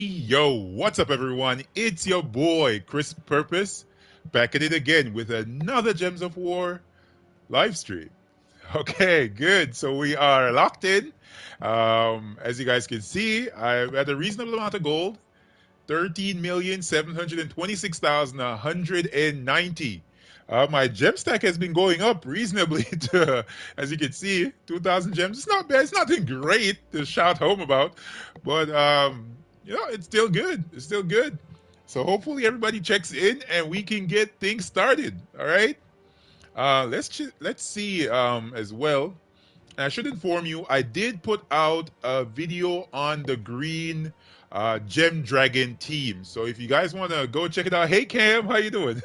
Yo, what's up, everyone? It's your boy, Chris Purpose, back at it again with another Gems of War live stream. Okay, good. So we are locked in. As you guys can see, I'm at a reasonable amount of gold, 13,726,190. My gem stack has been going up reasonably to, as you can see, 2,000 gems. It's not bad. It's nothing great to shout home about, but it's still good. It's still good. So hopefully everybody checks in and we can get things started. All right. Let's see as well. And I should inform you, I did put out a video on the green Gem Dragon team. So if you guys want to go check it out, hey Cam, how you doing?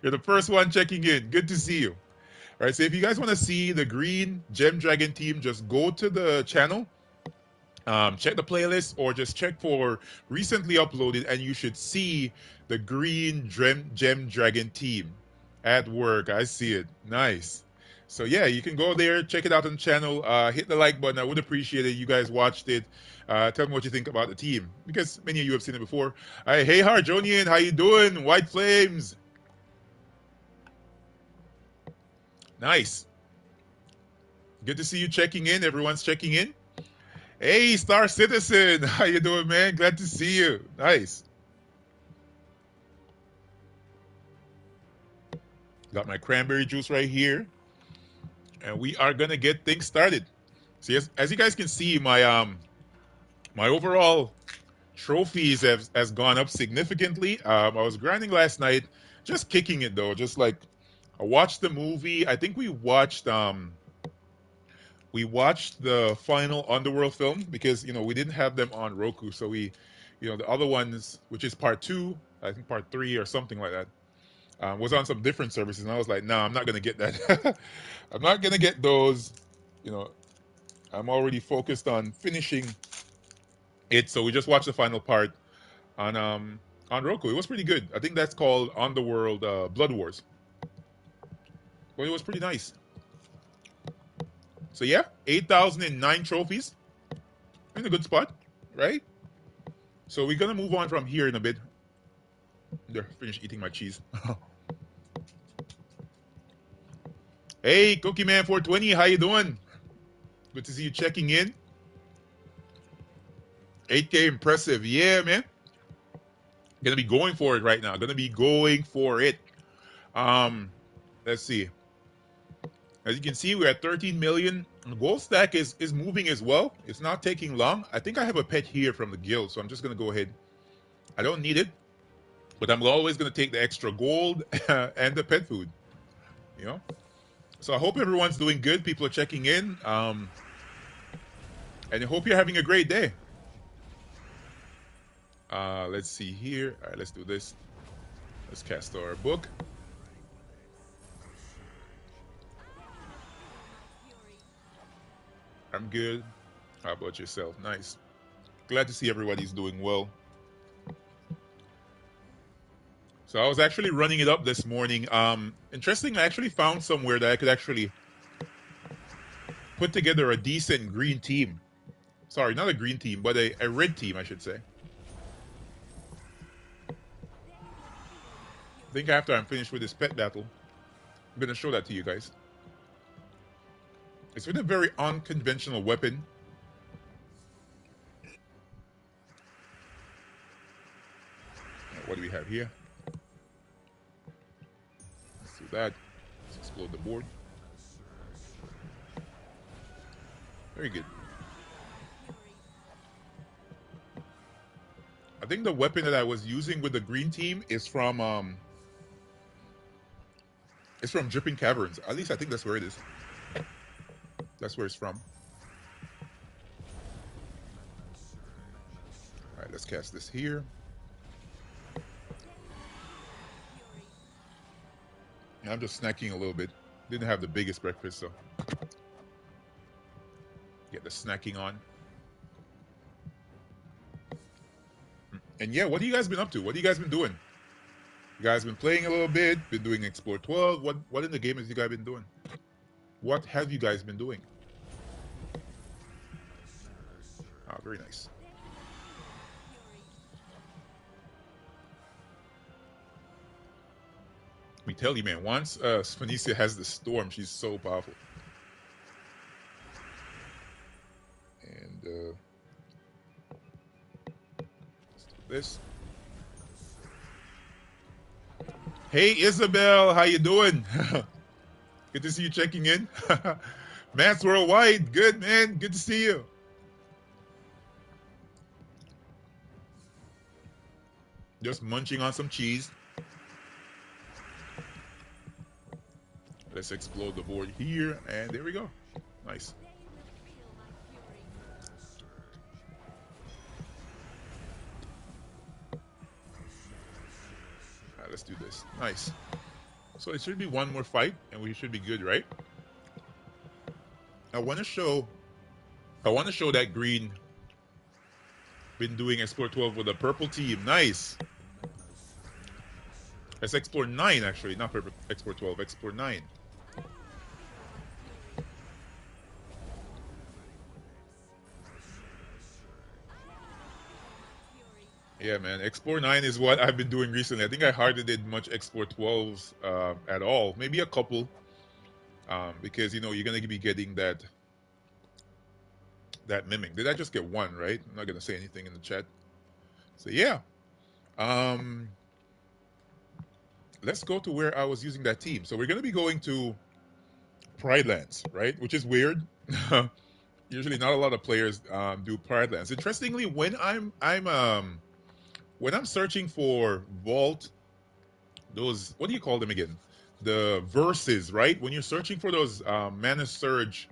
You're the first one checking in. Good to see you. All right, so if you guys want to see the green Gem Dragon team, just go to the channel, check the playlist, or just check for recently uploaded, and you should see the green Gem Dragon team at work. I see it. Nice. So yeah, you can go there, check it out on the channel, hit the like button. I would appreciate it. You guys watched it. Tell me what you think about the team, because many of you have seen it before. Hey Harjonian, how you doing? White Flames. Nice. Good to see you checking in. Everyone's checking in. Hey, Star Citizen, how you doing, man? Glad to see you. Nice. Got my cranberry juice right here, and we are gonna get things started. See, as you guys can see, my overall trophies has gone up significantly. I was grinding last night, just kicking it though. Just like I watched the movie. I think we watched the final Underworld film because we didn't have them on Roku, so the other ones, which is part two, I think part three or something like that, was on some different services, and I was like, no, I'm not gonna get that. I'm not gonna get those. You know, I'm already focused on finishing it, so we just watched the final part on Roku. It was pretty good. I think that's called Underworld Blood Wars. Well, it was pretty nice. So yeah, 8,009 trophies, in a good spot, right? So we're gonna move on from here in a bit. There, finish eating my cheese. Hey, Cookie Man 420, how you doing? Good to see you checking in. 8K impressive, yeah, man. Gonna be going for it right now. Gonna be going for it. Um, let's see. As you can see, we're at 13 million. The gold stack is moving as well. It's not taking long. I think I have a pet here from the guild, so I'm just gonna go ahead. I don't need it, but I'm always gonna take the extra gold and the pet food. You know. So I hope everyone's doing good. People are checking in, and I hope you're having a great day. Let's see here. All right, let's do this. Let's cast our book. I'm good. How about yourself? Nice. Glad to see everybody's doing well. So I was actually running it up this morning. Interesting, I actually found somewhere that I could actually put together a decent green team. Sorry, not a green team, but a red team, I should say. I think after I'm finished with this pet battle, I'm going to show that to you guys. It's with a very unconventional weapon. What do we have here? Let's do that. Let's explode the board. Very good. I think the weapon that I was using with the green team is from Dripping Caverns. At least I think that's where it is. That's where it's from. All right, let's cast this here. I'm just snacking a little bit. Didn't have the biggest breakfast, so get the snacking on. And yeah, what have you guys been up to? What have you guys been doing? You guys been playing a little bit, been doing Explore 12. What in the game have you guys been doing? What have you guys been doing? Ah, very nice. We tell you, man, once Spanicia has the storm, she's so powerful. And let's do this. Hey Isabel, how you doing? Good to see you checking in. Matt's Worldwide, good man, good to see you. Just munching on some cheese. Let's explode the board here, and there we go. Nice. All right, let's do this. Nice. So it should be one more fight, and we should be good, right? I want to show. I want to show that green been doing Explore 12 with a purple team. Nice. Let's Explore 9, actually, not purple. Explore 12. Explore 9. Yeah, man. Explore 9 is what I've been doing recently. I think I hardly did much Explore 12s at all. Maybe a couple. Because, you know, you're going to be getting that mimic. Did I just get one, right? I'm not going to say anything in the chat. So, yeah. Um, let's go to where I was using that team. So, we're going to be going to Pride Lands, right? Which is weird. Usually, not a lot of players do Pride Lands. Interestingly, when I'm searching for Vault, those, what do you call them again? The verses, right? When you're searching for those Mana Surge,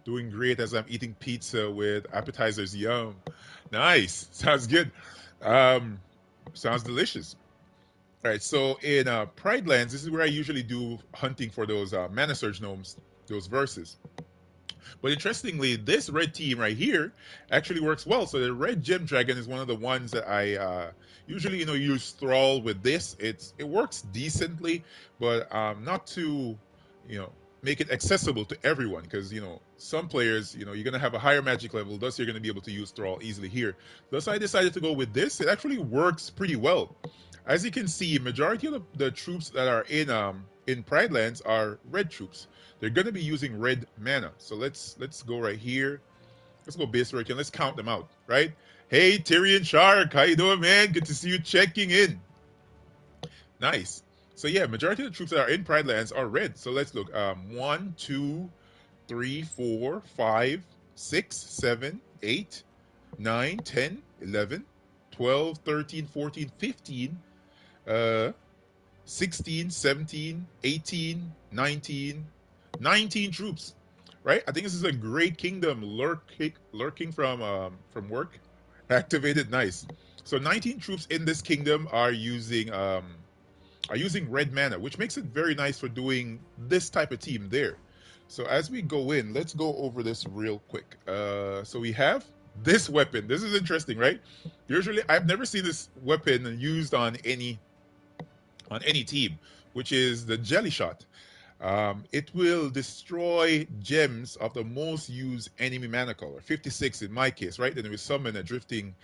doing great as I'm eating pizza with appetizers. Yum. Nice. Sounds good. Um, sounds delicious. All right. So in Pride Lands, this is where I usually do hunting for those Mana Surge gnomes, those verses. But interestingly, this red team right here actually works well. So the red gem dragon is one of the ones that I usually, you know, use thrall with this. It works decently, but not to, you know, make it accessible to everyone, because, you know, some players, you know, you're gonna have a higher magic level, thus you're gonna be able to use thrall easily here. Thus I decided to go with this. It actually works pretty well. As you can see, majority of the troops that are in Pride Lands are red troops. They're going to be using red mana. So let's go right here. Let's go base right here. Let's count them out, right? Hey, Tyrion Shark, how you doing, man? Good to see you checking in. Nice. So yeah, majority of the troops that are in Pride Lands are red. So let's look. 1, 2, 3, 4, 5, 6, 7, 8, 9, 10, 11, 12, 13, 14, 15, 16, 17, 18, 19, 19 troops, right? I think this is a great kingdom lurking from work. Activated, nice. So 19 troops in this kingdom are using red mana, which makes it very nice for doing this type of team there. So as we go in, let's go over this real quick. So we have this weapon. This is interesting, right? Usually, I've never seen this weapon used on any team, which is the jelly shot. It will destroy gems of the most used enemy mana color, 56 in my case, right? Then we summon a drifting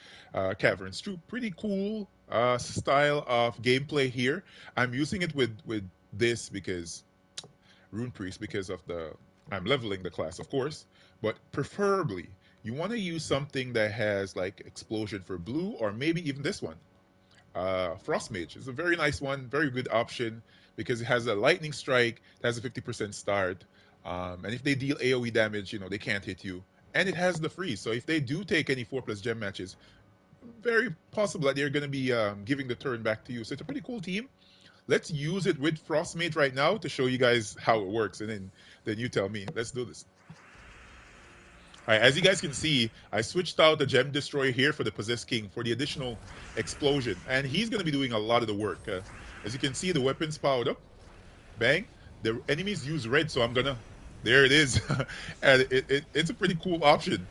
caverns troop. Pretty cool style of gameplay here. I'm using it with this because Rune Priest, because of the I'm leveling the class, of course, but preferably you want to use something that has like explosion for blue, or maybe even this one. Frost Mage is a very nice one, very good option because it has a lightning strike, it has a 50% start, and if they deal AoE damage, you know, they can't hit you, and it has the freeze. So if they do take any 4+ gem matches, very possible that they're going to be giving the turn back to you. So it's a pretty cool team. Let's use it with Frost Mage right now to show you guys how it works, and then you tell me. Let's do this. All right, as you guys can see, I switched out the Gem Destroyer here for the Possessed King for the additional explosion. And he's going to be doing a lot of the work. As you can see, the weapon's powered up. Bang. The enemies use red, so I'm going to... There it is. And it's a pretty cool option.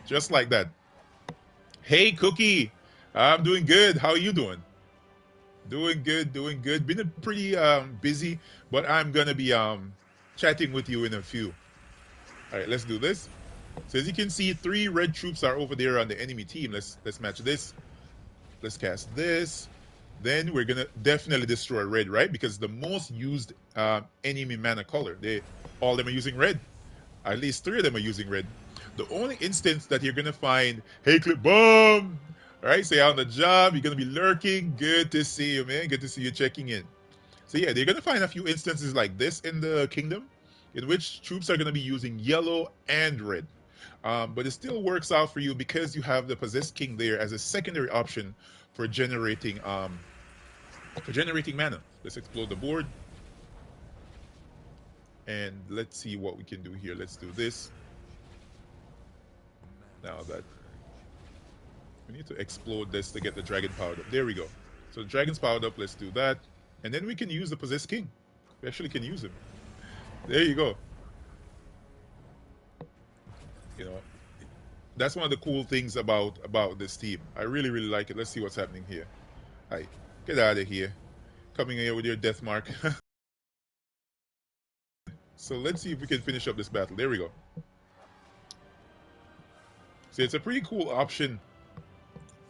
Just like that. Hey, Cookie. I'm doing good. How are you doing? Doing good, doing good. Been a pretty busy, but I'm going to be chatting with you in a few. All right, let's do this. So as you can see, 3 red troops are over there on the enemy team. Let's match this. Let's cast this. then we're gonna definitely destroy red, right? Because the most used enemy mana color, all of them are using red. At least three of them are using red. The only instance that you're gonna find, hey clip bomb, all right? So you're on the job, you're gonna be lurking. Good to see you, man. Good to see you checking in. So yeah, they're gonna find a few instances like this in the kingdom, in which troops are gonna be using yellow and red. But it still works out for you because you have the possessed king there as a secondary option for generating mana. Let's explode the board and let's see what we can do here. Let's do this. Now that we need to explode this to get the dragon powered up. There we go. So the dragon's powered up. Let's do that, and then we can use the possessed king. We actually can use him. There you go. You know, that's one of the cool things about this team. I really like it. Let's see what's happening here. Hi, get out of here. Coming here with your death mark. So let's see if we can finish up this battle. There we go. So it's a pretty cool option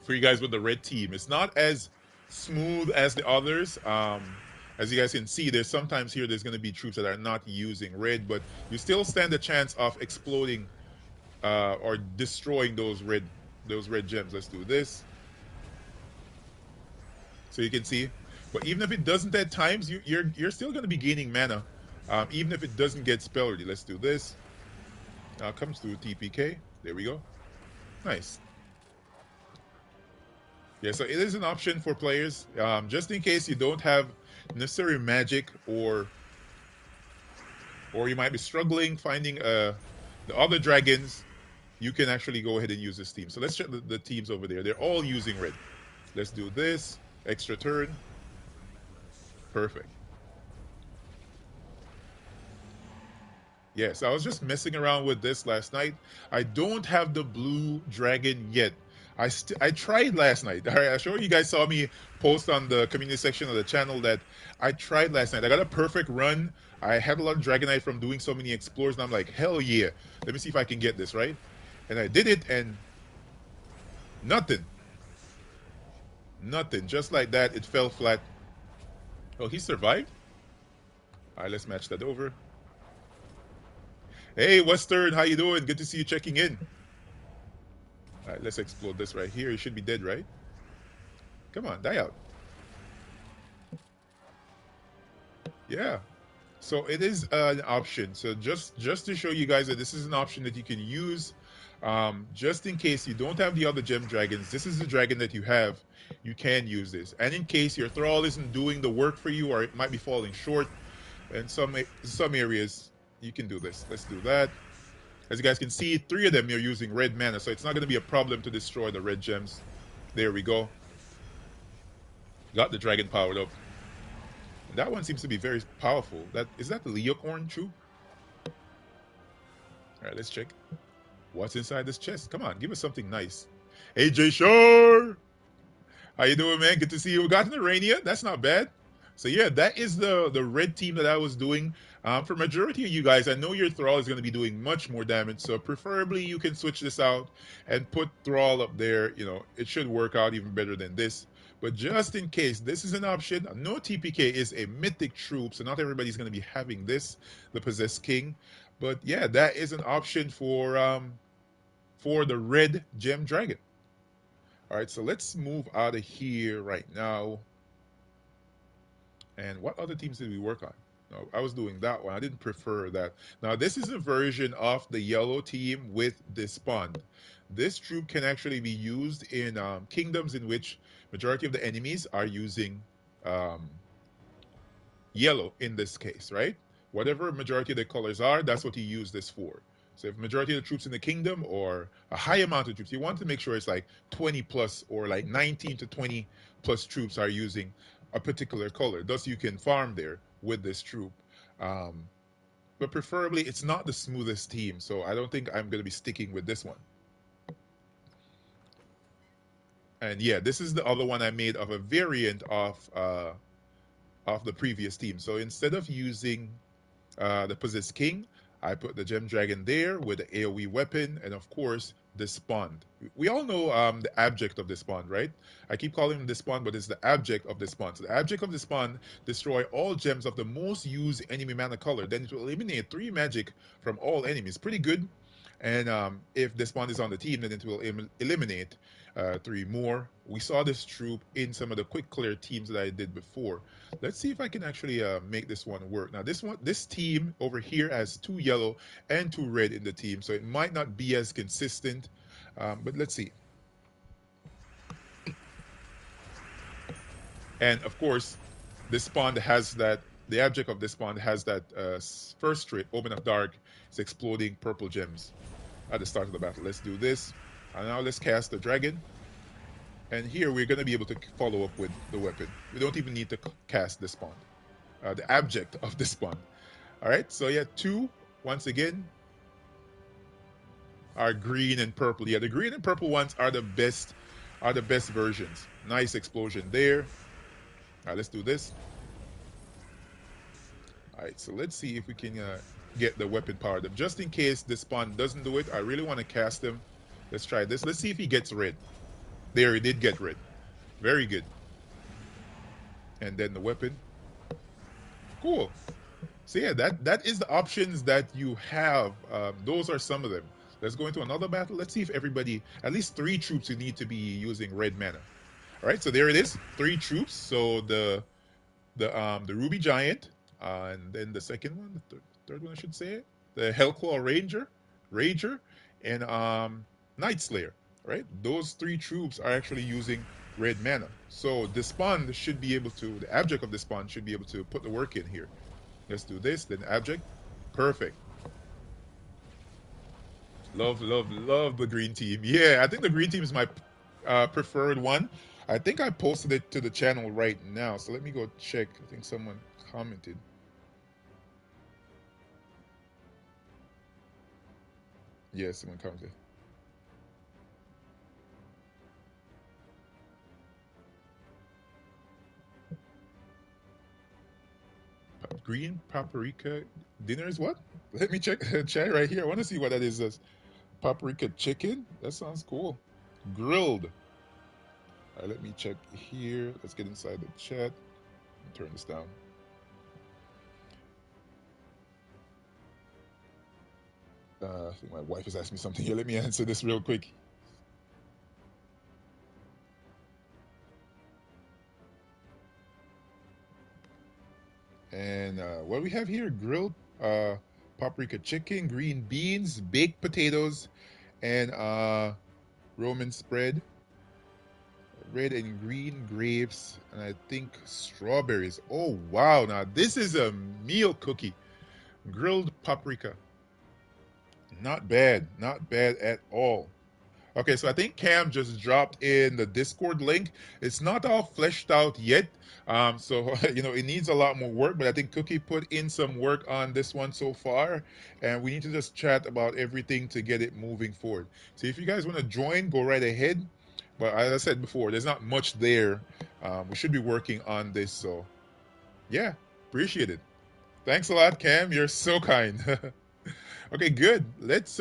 for you guys with the red team. It's not as smooth as the others. As you guys can see, there's sometimes here there's going to be troops that are not using red, but you still stand a chance of exploding or destroying those red gems. Let's do this. So you can see, but even if it doesn't at times, you're still going to be gaining mana, even if it doesn't get spell ready. Let's do this. Now it comes through TPK. There we go. Nice. Yeah, so it is an option for players, just in case you don't have necessary magic, or you might be struggling finding the other dragons. You can actually go ahead and use this team. So let's check the teams over there. They're all using red. Let's do this. Extra turn. Perfect. Yes, I was just messing around with this last night. I don't have the blue dragon yet. I tried last night. All right, I'm sure you guys saw me post on the community section of the channel that I tried last night. I got a perfect run. I had a lot of Dragonite from doing so many explores, and I'm like, hell yeah. Let me see if I can get this, right? And I did it, and nothing. Nothing. Just like that, it fell flat. Oh, he survived? All right, let's match that over. Hey, Western, how you doing? Good to see you checking in. All right, let's explode this right here. You should be dead, right? Come on, die out. Yeah. So it is an option. So just to show you guys that this is an option that you can use, just in case you don't have the other gem dragons. This is the dragon that you have. You can use this, and in case your thrall isn't doing the work for you, or it might be falling short, in some areas, you can do this. Let's do that. As you guys can see, three of them are using red mana, so it's not going to be a problem to destroy the red gems. There we go. Got the dragon powered up. And that one seems to be very powerful. Is that the Leocorn troop? All right, let's check. What's inside this chest? Come on, give us something nice. AJ Shore! How you doing, man? Good to see you. We got an Arania. That's not bad. So yeah, that is the red team that I was doing. For majority of you guys, I know your Thrall is going to be doing much more damage, so preferably you can switch this out and put Thrall up there. You know, it should work out even better than this. But just in case, this is an option. No, TPK is a mythic troop, so not everybody's going to be having this, the Possessed King. But yeah, that is an option for the red gem dragon. All right, so let's move out of here right now. And what other teams did we work on? No, I was doing that one. I didn't prefer that. Now, this is a version of the yellow team with Despond. This troop can actually be used in kingdoms in which majority of the enemies are using yellow in this case, right? Whatever majority of the colors are, that's what you use this for. So if majority of the troops in the kingdom, or a high amount of troops, you want to make sure it's like 20 plus, or like 19 to 20 plus troops are using a particular color. Thus you can farm there with this troop. But preferably it's not the smoothest team, so I don't think I'm going to be sticking with this one. And yeah, this is the other one I made of a variant of the previous team. So instead of using the Possessed King, I put the Gem Dragon there with the AoE weapon, and of course, Despond. We all know the abject of Despond, right? I keep calling him Despond, but it's the abject of Despond. So the abject of Despond destroy all gems of the most used enemy mana color. Then it will eliminate 3 magic from all enemies. Pretty good. And if Despond is on the team, then it will eliminate 3 more. We saw this troop in some of the quick clear teams that I did before. Let's see if I can actually make this one work. Now this team over here has 2 yellow and 2 red in the team, so it might not be as consistent, but let's see. And of course, this pond has that, the object of this pond has that first trait, Omen of Dark, is exploding purple gems at the start of the battle. Let's do this. And now let's cast the dragon. And here we're going to be able to follow up with the weapon. We don't even need to cast this pond, the abject of this pond. All right, so yeah, 2, once again, are green and purple. Yeah, the green and purple ones are the best versions. Nice explosion there. All right, let's do this. All right, so let's see if we can get the weapon powered up. Just in case this spawn doesn't do it, I really want to cast him. Let's try this. Let's see if he gets red. There, he did get red. Very good. And then the weapon. Cool. So yeah, that is the options that you have. Those are some of them. Let's go into another battle. Let's see if everybody, at least 3 troops, you need to be using red mana. All right, so there it is, 3 troops. So the Ruby Giant, and then the second one, the third one I should say, the Hellclaw Rager, and Night Slayer. Right, those 3 troops are actually using red mana. So Despond should be able to, the abject of Despond should be able to put the work in here. Let's do this, then abject. Perfect. Love the green team. Yeah, I think the green team is my preferred one. I think I posted it to the channel right now, so let me go check. I think someone commented. Yeah, someone commented. Green paprika dinner is what? Let me check chat right here. I want to see what that is. Paprika chicken? That sounds cool. Grilled. All right, let me check here. Let's get inside the chat. Turn this down. I think my wife is asking me something here. Let me answer this real quick. And what we have here, grilled paprika chicken, green beans, baked potatoes, and Roman spread, red and green grapes, and I think strawberries. Oh, wow. Now, this is a meal cookie. Grilled paprika. Not bad. Not bad at all. Okay, so I think Cam just dropped in the Discord link. It's not all fleshed out yet. So, it needs a lot more work, but I think Cookie put in some work on this one so far. And we need to just chat about everything to get it moving forward. So if you guys want to join, go right ahead. But as I said before, there's not much there. We should be working on this. So, yeah, appreciate it. Thanks a lot, Cam. You're so kind. Okay, good. Let's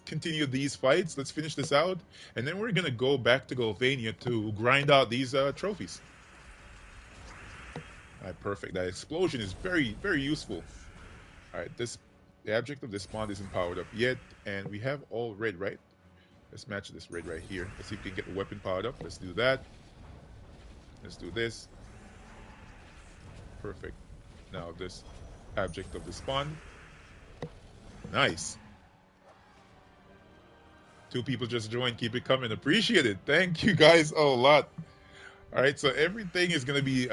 continue these fights. Let's finish this out, and then we're gonna go back to Golvania to grind out these trophies. All right, perfect. That explosion is very, very useful. All right, the object of this pond isn't powered up yet, and we have all red, right? Let's match this red right here. Let's see if we can get the weapon powered up. Let's do that. Let's do this. Perfect. Now this object of this pond. Nice. 2 people just joined. Keep it coming. Appreciate it. Thank you guys a lot. All right, so everything is going to be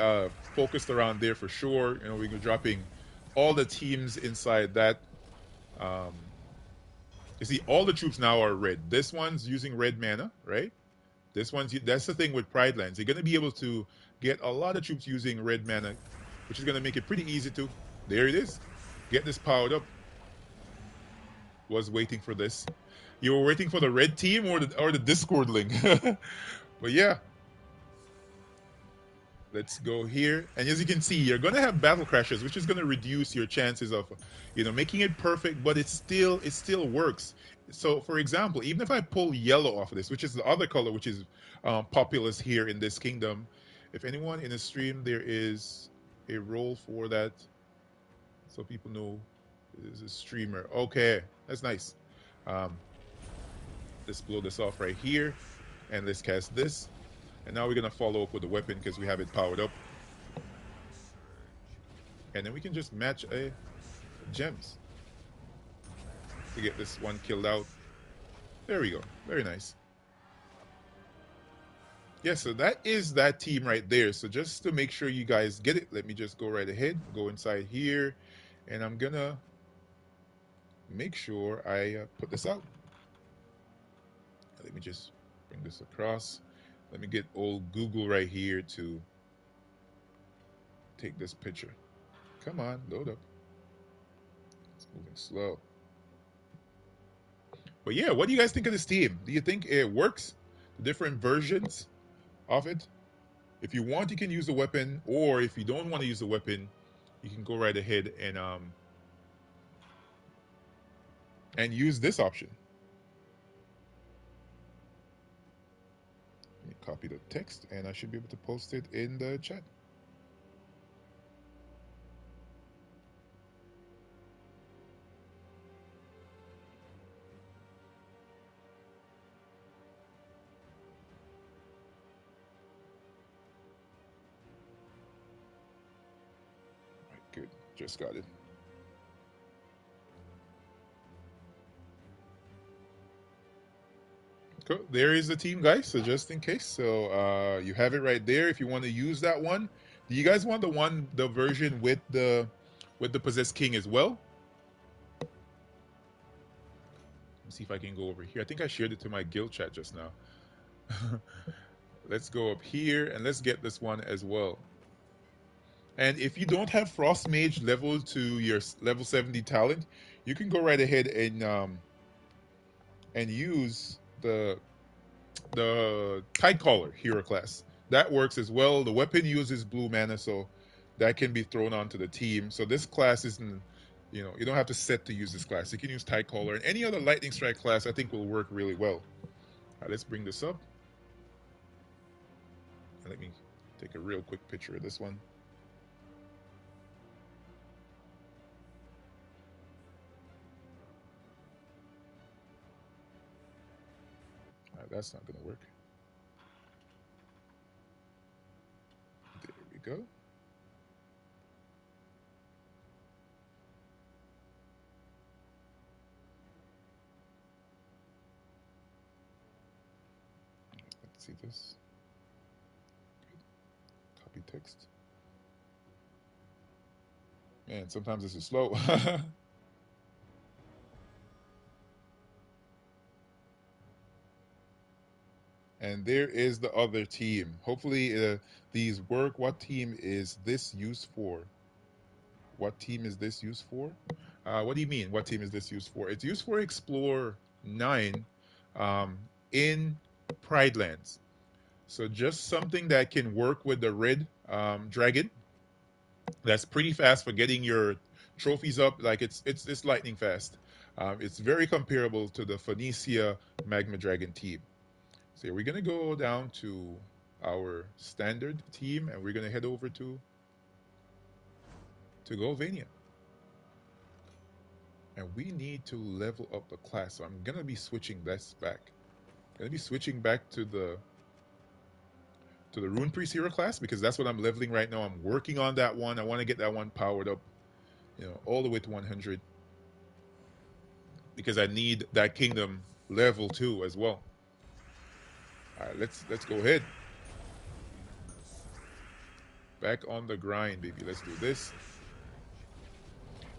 focused around there for sure. We're dropping all the teams inside that. You see, all the troops now are red. This one's using red mana, right? That's the thing with Pride Lands. You're going to be able to get a lot of troops using red mana, which is going to make it pretty easy to. There it is. Get this powered up. Was waiting for this. You were waiting for the red team or the Discord link. But yeah. Let's go here, and as you can see, you're gonna have battle crashes, which is gonna reduce your chances of, making it perfect. But it still works. So, for example, even if I pull yellow off of this, which is the other color, which is populous here in this kingdom, if anyone in the stream, there is a role for that, so people know is a streamer. Okay, that's nice. Um, let's blow this off right here, and let's cast this. And now we're gonna follow up with the weapon because we have it powered up, and then we can just match a gems to get this one killed out. There we go. Very nice. Yeah, so that is that team right there. So just to make sure you guys get it, let me just go right ahead, go inside here, and I'm gonna make sure I put this out. Let me just bring this across. Let me get old Google right here to take this picture. Come on, load up. It's moving slow. But yeah, what do you guys think of this team? Do you think it works? The different versions of it? If you want, you can use the weapon, or if you don't want to use the weapon, you can go right ahead and use this option. Let me copy the text, and I should be able to post it in the chat. All right, good. Just got it. Cool. There is the team, guys. So just in case, so you have it right there. If you want to use that one, do you guys want the version with the possessed king as well? Let's see if I can go over here. I think I shared it to my guild chat just now. Let's go up here and let's get this one as well. And if you don't have Frost Mage level to your level 70 talent, you can go right ahead and use the Tide Caller hero class. That works as well. The weapon uses blue mana, so that can be thrown onto the team. So this class isn't, you don't have to set to use this class. You can use Tide Caller, and any other Lightning Strike class I think will work really well. All right, let's bring this up. Let me take a real quick picture of this one. All right, that's not going to work. There we go. Let's see this. Good. Copy text. Man, sometimes this is slow. And there is the other team. Hopefully these work. What team is this used for? What team is this used for? What do you mean? What team is this used for? It's used for Explore 9 um, in Pride Lands. So just something that can work with the red dragon. That's pretty fast for getting your trophies up. Like it's lightning fast. It's very comparable to the Phoenicia Magma Dragon team. So we're gonna go down to our standard team, and we're gonna head over to Golvania. And we need to level up the class. So I'm gonna be switching this back. I'm gonna be switching back to the Rune Priest hero class because that's what I'm leveling right now. I'm working on that one. I want to get that one powered up, all the way to 100 because I need that kingdom level 2 as well. All right, let's go ahead. Back on the grind, baby. Let's do this.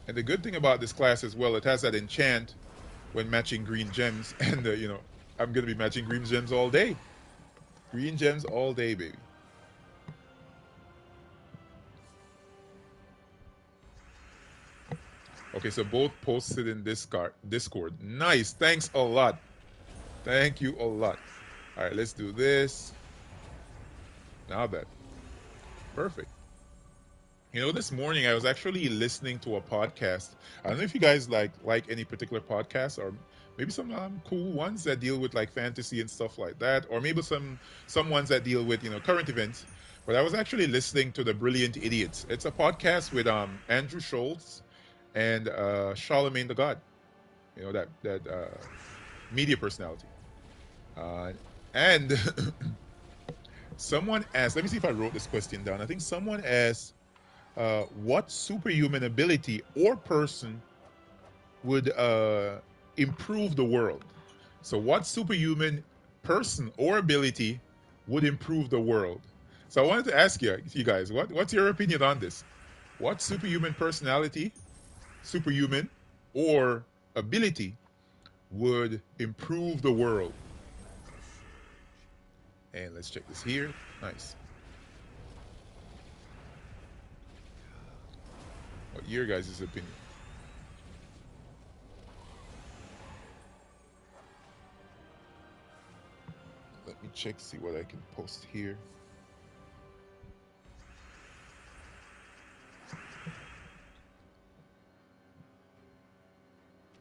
And the good thing about this class as well, it has that enchant when matching green gems, and I'm gonna be matching green gems all day. Green gems all day, baby. Okay, so both posted in Discord. Nice. Thanks a lot. Thank you a lot. All right, let's do this. Now that. Perfect. This morning I was actually listening to a podcast. I don't know if you guys like any particular podcasts, or maybe some cool ones that deal with like fantasy and stuff like that, or maybe some ones that deal with current events. But I was actually listening to the Brilliant Idiots. It's a podcast with Andrew Schultz and Charlemagne the God. That media personality. Uh, and someone asked. Let me see if I wrote this question down. I think someone asked, what superhuman ability or person would improve the world? So, what superhuman person or ability would improve the world? So, I wanted to ask you guys, what's your opinion on this? What superhuman personality, superhuman, or ability would improve the world? And let's check this here. Nice. What your guys' opinion? Let me check, see what I can post here.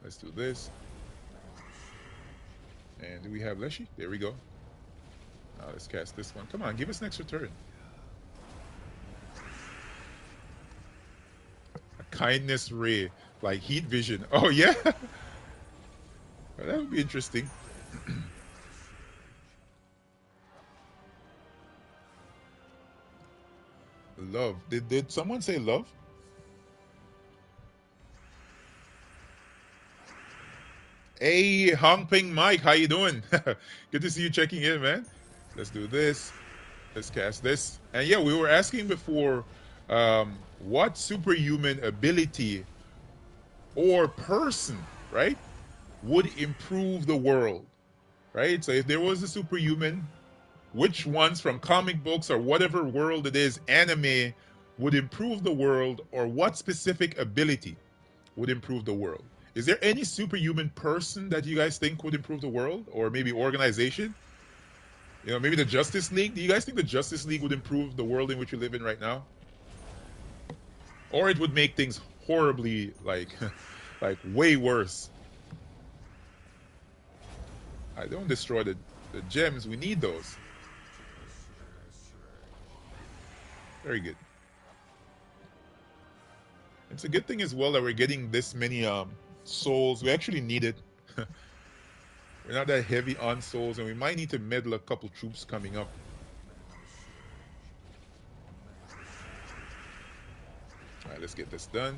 Let's do this. And do we have Leshy? There we go. Now let's cast this one. Come on, give us an extra turn. A kindness ray, like heat vision. Oh yeah, well, that would be interesting. Love. Did someone say love? Hey, Hong Ping Mike, how you doing? Good to see you checking in, man. Let's do this. Let's cast this. And yeah, we were asking before, what superhuman ability or person, right, would improve the world, right? So if there was a superhuman, which ones from comic books or whatever world it is, anime, would improve the world, or what specific ability would improve the world? Is there any superhuman person that you guys think would improve the world, or maybe organization? Maybe the Justice League. Do you guys think the Justice League would improve the world in which we live in right now, or it would make things horribly like way worse? I don't destroy the gems. We need those. Very good. It's a good thing as well that we're getting this many souls. We actually need it. We're not that heavy on souls, and we might need to meddle a couple troops coming up. All right, let's get this done.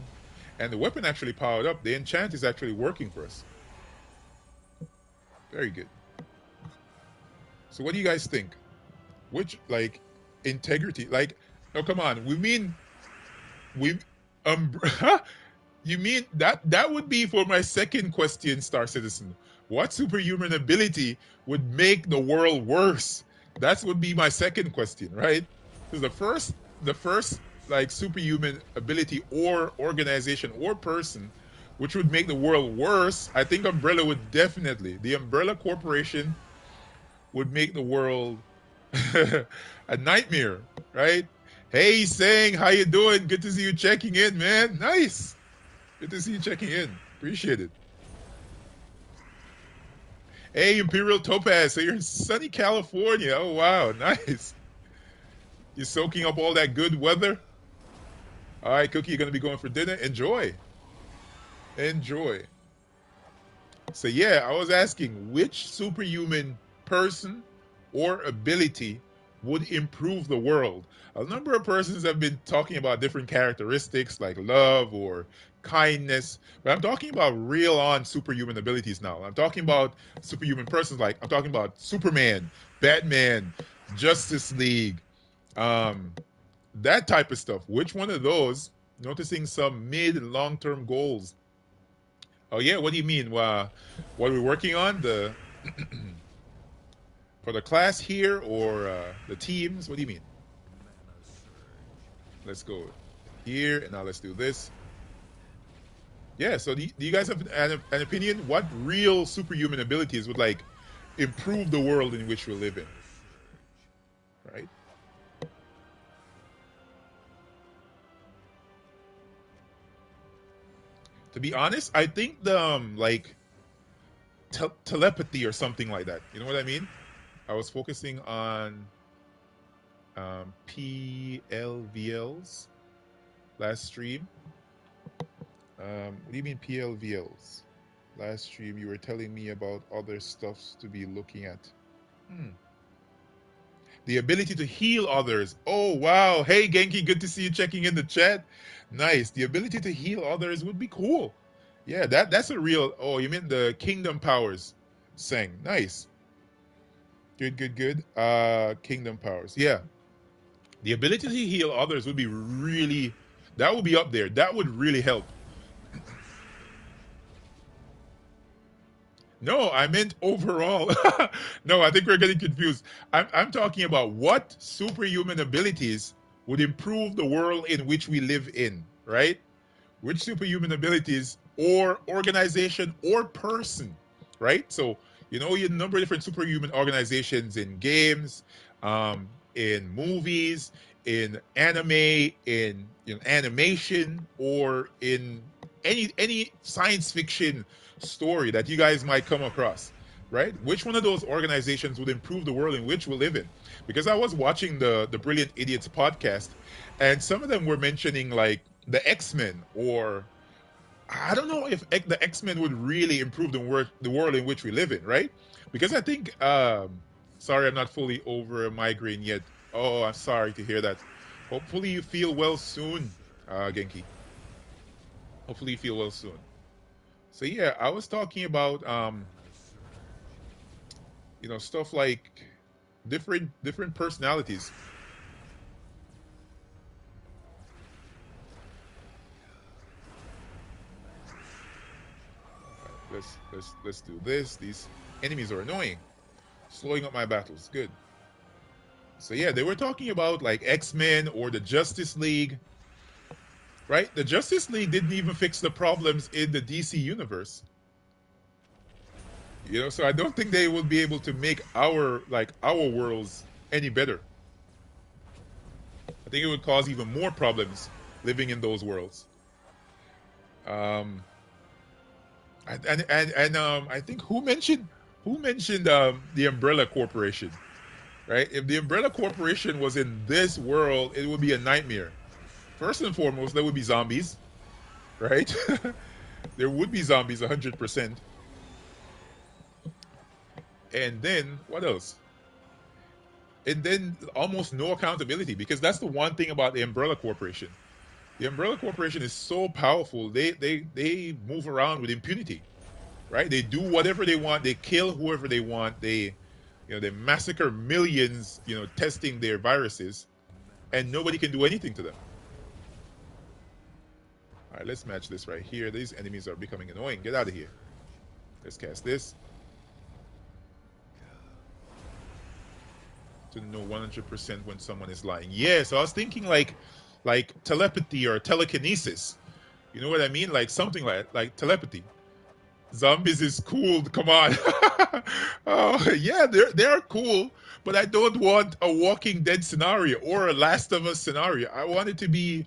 And the weapon actually powered up. The enchant is actually working for us. Very good. So what do you guys think? Which, integrity? No, come on. We you mean that would be for my second question, Star Citizen. What superhuman ability would make the world worse? That would be my second question, right? Because the first superhuman ability or organization or person which would make the world worse, I think Umbrella would definitely. The Umbrella Corporation would make the world a nightmare, right? Hey, Sang, how you doing? Good to see you checking in, man. Nice. Good to see you checking in. Appreciate it. Hey, Imperial Topaz. So you're in sunny California. Oh, wow. Nice. You're soaking up all that good weather. All right, Cookie, you're going to be going for dinner. Enjoy. Enjoy. So, yeah, I was asking which superhuman person or ability would improve the world. A number of persons have been talking about different characteristics like love or kindness, but I'm talking about real on superhuman abilities now. I'm talking about superhuman persons, like I'm talking about Superman, Batman, Justice League, um, that type of stuff. Which one of those, noticing some mid and long term goals? Oh, yeah, what do you mean? What are we working on? For the class here or the teams? What do you mean? Let's go here, and now let's do this. Yeah, so do you guys have an opinion? What real superhuman abilities would improve the world in which we live in? Right? To be honest, I think the like telepathy or something like that. You know what I mean? I was focusing on PLVLs last stream. What do you mean PLVLs? Last stream, you were telling me about other stuffs to be looking at. Hmm. The ability to heal others. Oh, wow. Hey, Genki, good to see you checking in the chat. Nice. The ability to heal others would be cool. Yeah, that's a real. Oh, you mean the kingdom powers? Sang. Nice. Good, good, good. Kingdom powers. Yeah. The ability to heal others would be really. That would be up there. That would really help. No, I meant overall. No, I think we're getting confused. I'm talking about what superhuman abilities would improve the world in which we live in, right? Which superhuman abilities or organization or person, right? So, you number of different superhuman organizations in games, in movies, in anime, in animation, or in any science fiction story that you guys might come across, right? Which one of those organizations would improve the world in which we live in? Because I was watching the Brilliant Idiots podcast, and some of them were mentioning like the X-Men, or I don't know if the X-Men would really improve the world in which we live in, right? Because I think sorry, I'm not fully over a migraine yet. Oh, I'm sorry to hear that. Hopefully you feel well soon, Genki. Hopefully you feel well soon. So yeah, I was talking about stuff like different personalities. Let's do this. These enemies are annoying, slowing up my battles. Good. So yeah, they were talking about like X-Men or the Justice League, right? The Justice League didn't even fix the problems in the DC universe. So I don't think they will be able to make our worlds any better. I think it would cause even more problems living in those worlds. Um, and I think who mentioned the Umbrella Corporation, right? If the Umbrella Corporation was in this world, it would be a nightmare. First and foremost, there would be zombies, right? There would be zombies 100%. And then what else? And then almost no accountability, because that's the one thing about the Umbrella Corporation. The Umbrella Corporation is so powerful. They move around with impunity, right? They do whatever they want. They kill whoever they want. They massacre millions, testing their viruses, and nobody can do anything to them. All right, let's match this right here. These enemies are becoming annoying. Get out of here. Let's cast this to know 100% when someone is lying. Yeah, so I was thinking like telepathy or telekinesis. You know what I mean? Like something like telepathy. Zombies is cool. Come on. Oh yeah, they're cool, but I don't want a Walking Dead scenario or a Last of Us scenario. I want it to be,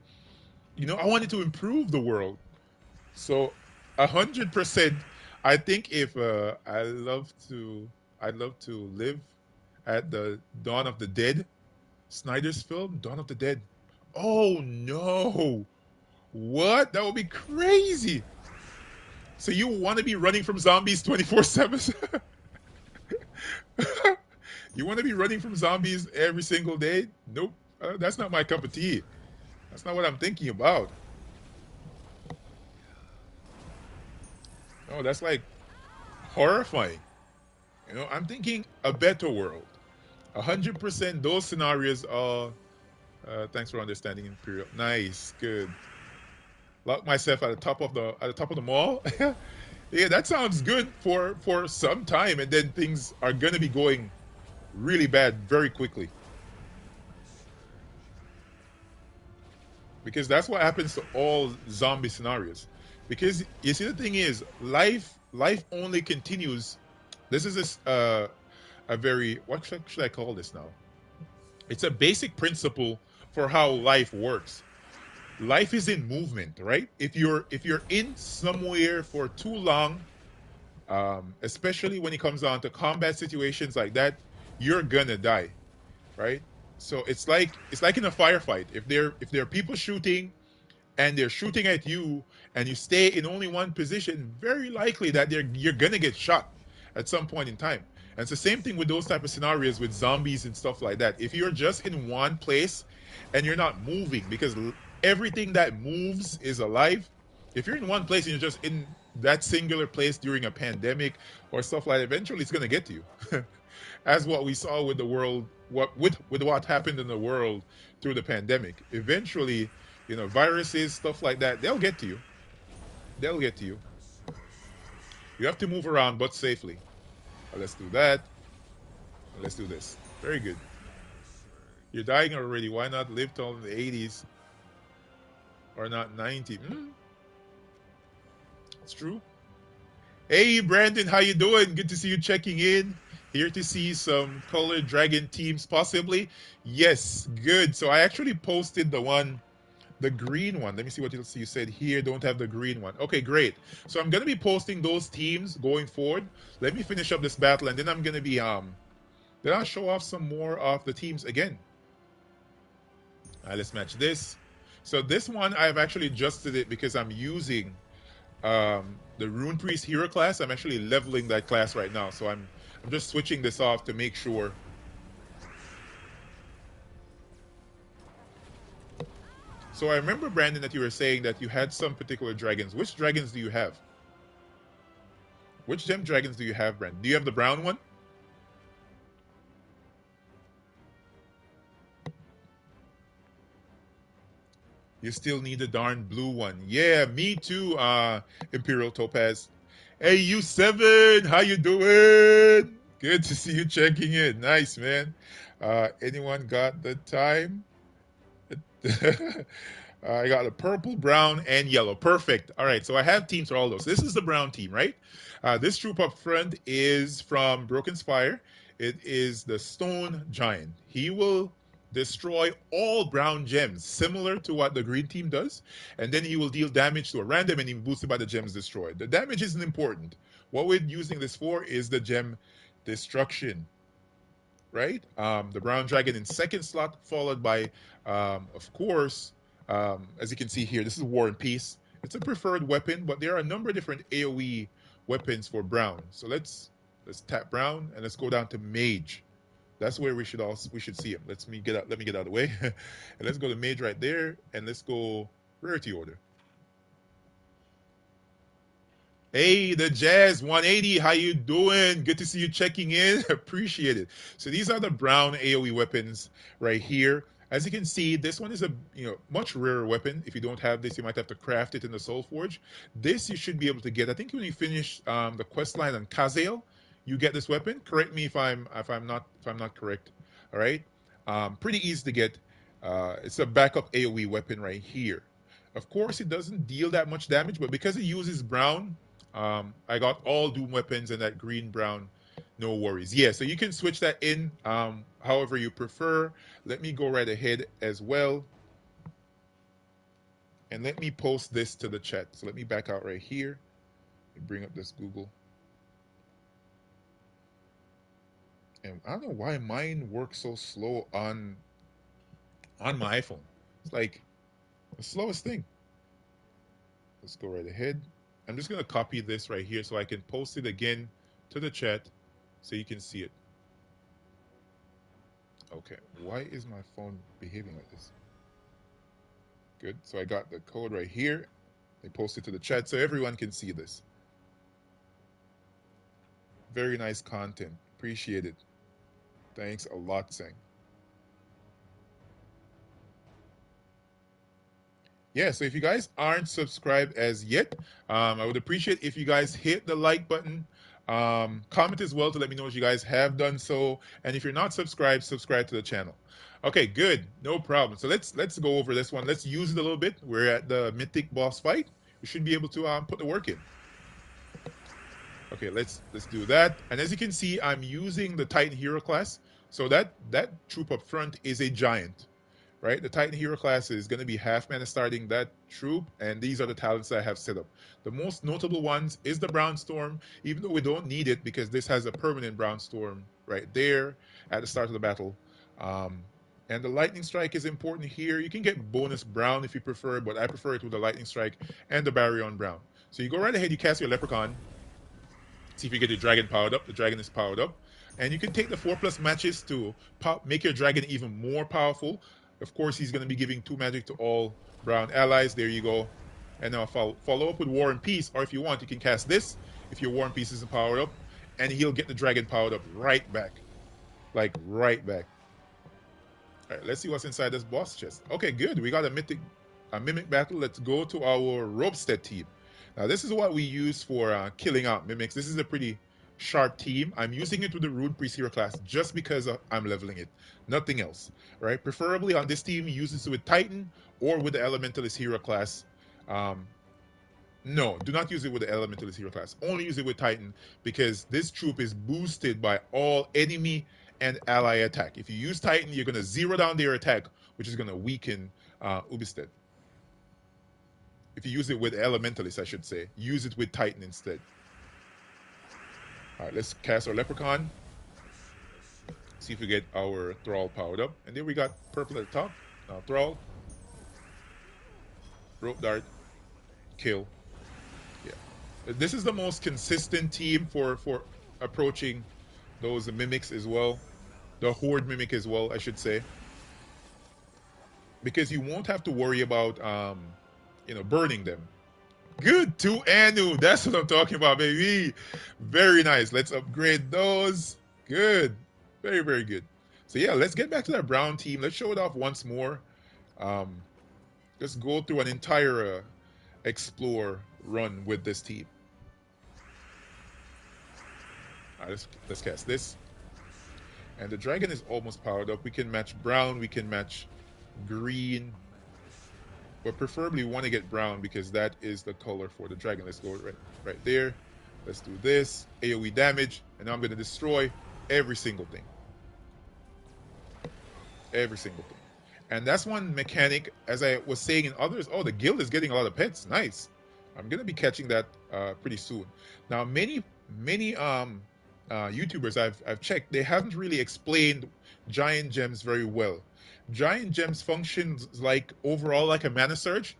I want it to improve the world. So 100%. I think if I'd love to live at the Dawn of the Dead, Snyder's film, Dawn of the Dead. Oh no! What? That would be crazy. So you want to be running from zombies 24/7? You want to be running from zombies every single day? Nope. That's not my cup of tea. That's not what I'm thinking about. No, that's like horrifying. I'm thinking a better world. 100% those scenarios are. Thanks for understanding, Imperial. Nice, good. Lock myself at the top of the mall. Yeah, that sounds good for some time, and then things are gonna be going really bad very quickly, because that's what happens to all zombie scenarios. Because you see, the thing is, life only continues. This is a very, what should I call this now? It's a basic principle for how life works. life is in movement, right? If you're in somewhere for too long, especially when it comes down to combat situations like that, you're gonna die, right? So it's like in a firefight. If there are people shooting and they're shooting at you and you stay in only one position, very likely that you're gonna get shot at some point in time. And it's the same thing with those type of scenarios with zombies and stuff like that. If you're just in one place and you're not moving, because everything that moves is alive. If you're in one place and you're just in that singular place during a pandemic or stuff like that, eventually it's gonna get to you. As what we saw with the world, with what happened in the world through the pandemic. Eventually, viruses, stuff like that, they'll get to you. They'll get to you. You have to move around, but safely. Let's do that. Let's do this. Very good. You're dying already. Why not live till the 80s or not 90? It's true. Hey, Brandon, how you doing? Good to see you checking in. Here to see some colored dragon teams, possibly. Yes, good. So I actually posted the green one. Let me see what you said here. Don't have the green one. Okay, great. So I'm gonna be posting those teams going forward. Let me finish up this battle, and then I'm gonna be then I'll show off some more of the teams again. Let's match this. So this one I've actually adjusted it because I'm using the Rune Priest Hero class. I'm actually leveling that class right now, so I'm just switching this off to make sure. So I remember, Brandon, that you were saying that you had some particular dragons. Which dragons do you have? Which gem dragons do you have, Brandon? Do you have the brown one? You still need the darn blue one. Yeah, me too, Imperial Topaz. Hey, you seven, how you doing? Good to see you checking in. Nice, man. Anyone got the time? I got a purple, brown, and yellow. Perfect. All right, so I have teams for all those. This is the brown team, right? This troop up front is from Broken Spire. It is the Stone Giant. He will destroy all brown gems, similar to what the green team does, and then he will deal damage to a random and he boosted by the gems destroyed. The damage isn't important. What we're using this for is the gem destruction, right? The brown dragon in second slot, followed by, of course, as you can see here, this is War and Peace. It's a preferred weapon, but there are a number of different AoE weapons for brown. So let's tap brown and let's go down to mage. That's where we should see him. Let me get out of the way, and let's go to mage right there, and let's go rarity order. Hey, the Jazz 180, how you doing? Good to see you checking in. Appreciate it. So these are the brown AoE weapons right here. As you can see, this one is a much rarer weapon. If you don't have this, you might have to craft it in the Soul Forge. This you should be able to get. I think when you finish the quest line on Kazale, you get this weapon. Correct me if I'm not correct. All right, pretty easy to get. It's a backup AoE weapon right here. Of course, it doesn't deal that much damage, but because it uses brown, I got all Doom weapons and that green brown, no worries. Yeah, so you can switch that in however you prefer. Let me go right ahead as well. And let me post this to the chat. So let me back out right here and bring up this Google. And I don't know why mine works so slow on my iPhone. It's like the slowest thing. Let's go right ahead. I'm just going to copy this right here so I can post it again to the chat so you can see it. Okay, why is my phone behaving like this? Good, so I got the code right here. They posted to the chat so everyone can see this. Very nice content. Appreciate it. Thanks a lot, Sang. Yeah, so if you guys aren't subscribed as yet, I would appreciate if you guys hit the like button, comment as well to let me know if you guys have done so, and if you're not subscribed, subscribe to the channel. Okay, good, no problem. So let's go over this one. Let's use it a little bit. We're at the mythic boss fight. We should be able to put the work in. Okay, let's do that. And as you can see, I'm using the Titan Hero class. So that troop up front is a giant, right? The Titan hero class is going to be half mana starting that troop, and these are the talents that I have set up. The most notable ones is the Brown Storm, even though we don't need it because this has a permanent Brown Storm right there at the start of the battle. Um, and the Lightning Strike is important here. You can get bonus Brown if you prefer, but I prefer it with the Lightning Strike and the Baryon Brown. So you go right ahead, you cast your Leprechaun, see if you get your dragon powered up. The dragon is powered up. And you can take the 4+ matches to make your dragon even more powerful. Of course, he's going to be giving 2 magic to all brown allies. There you go. And now follow up with War and Peace. Or if you want, you can cast this if your War and Peace isn't powered up. And he'll get the dragon powered up right back. Like, right back. All right, let's see what's inside this boss chest. Okay, good. We got a mimic battle. Let's go to our Robstead team. Now, this is what we use for killing out mimics. This is a pretty sharp team. I'm using it with the Rune Priest hero class just because I'm leveling it. Nothing else, right? Preferably on this team, use this with Titan or with the Elementalist hero class. No, do not use it with the Elementalist hero class. Only use it with Titan because this troop is boosted by all enemy and ally attack. If you use Titan, you're going to zero down their attack, which is going to weaken Ubisted. If you use it with Elementalist, I should say. Use it with Titan instead. Alright, let's cast our Leprechaun. See if we get our Thrall powered up. And then we got purple at the top. Now Thrall. Rope Dart. Kill. Yeah. This is the most consistent team for approaching those mimics as well. The Horde mimic as well, I should say. Because you won't have to worry about burning them. Good, 2 Anu. That's what I'm talking about, baby. Very nice. Let's upgrade those. Good. Very, very good. So yeah, let's get back to that brown team. Let's show it off once more. Let's go through an entire explore run with this team. All right, let's cast this. And the dragon is almost powered up. We can match brown. We can match green. But preferably we want to get brown because that is the color for the dragon. Let's go right there. Let's do this. AoE damage. And now I'm going to destroy every single thing. Every single thing. And that's one mechanic, as I was saying in others. Oh, the guild is getting a lot of pets. Nice. I'm going to be catching that pretty soon. Now, many YouTubers I've checked, they haven't really explained giant gems very well. Giant gems functions like overall like a mana surge,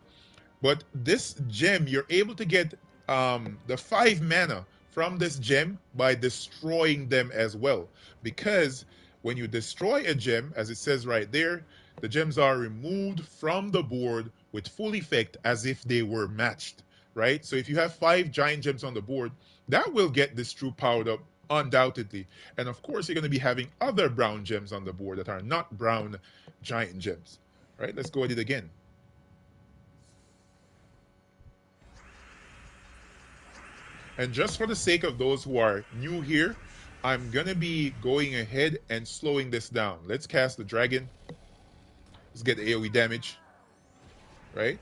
but this gem you're able to get the 5 mana from this gem by destroying them as well. Because when you destroy a gem, as it says right there, the gems are removed from the board with full effect as if they were matched, right? So if you have 5 giant gems on the board, that will get this troop powered up undoubtedly. And of course, you're going to be having other brown gems on the board that are not brown giant gems. All right, let's go at it again. And just for the sake of those who are new here, I'm going to be going ahead and slowing this down. Let's cast the dragon. Let's get the AoE damage. Right?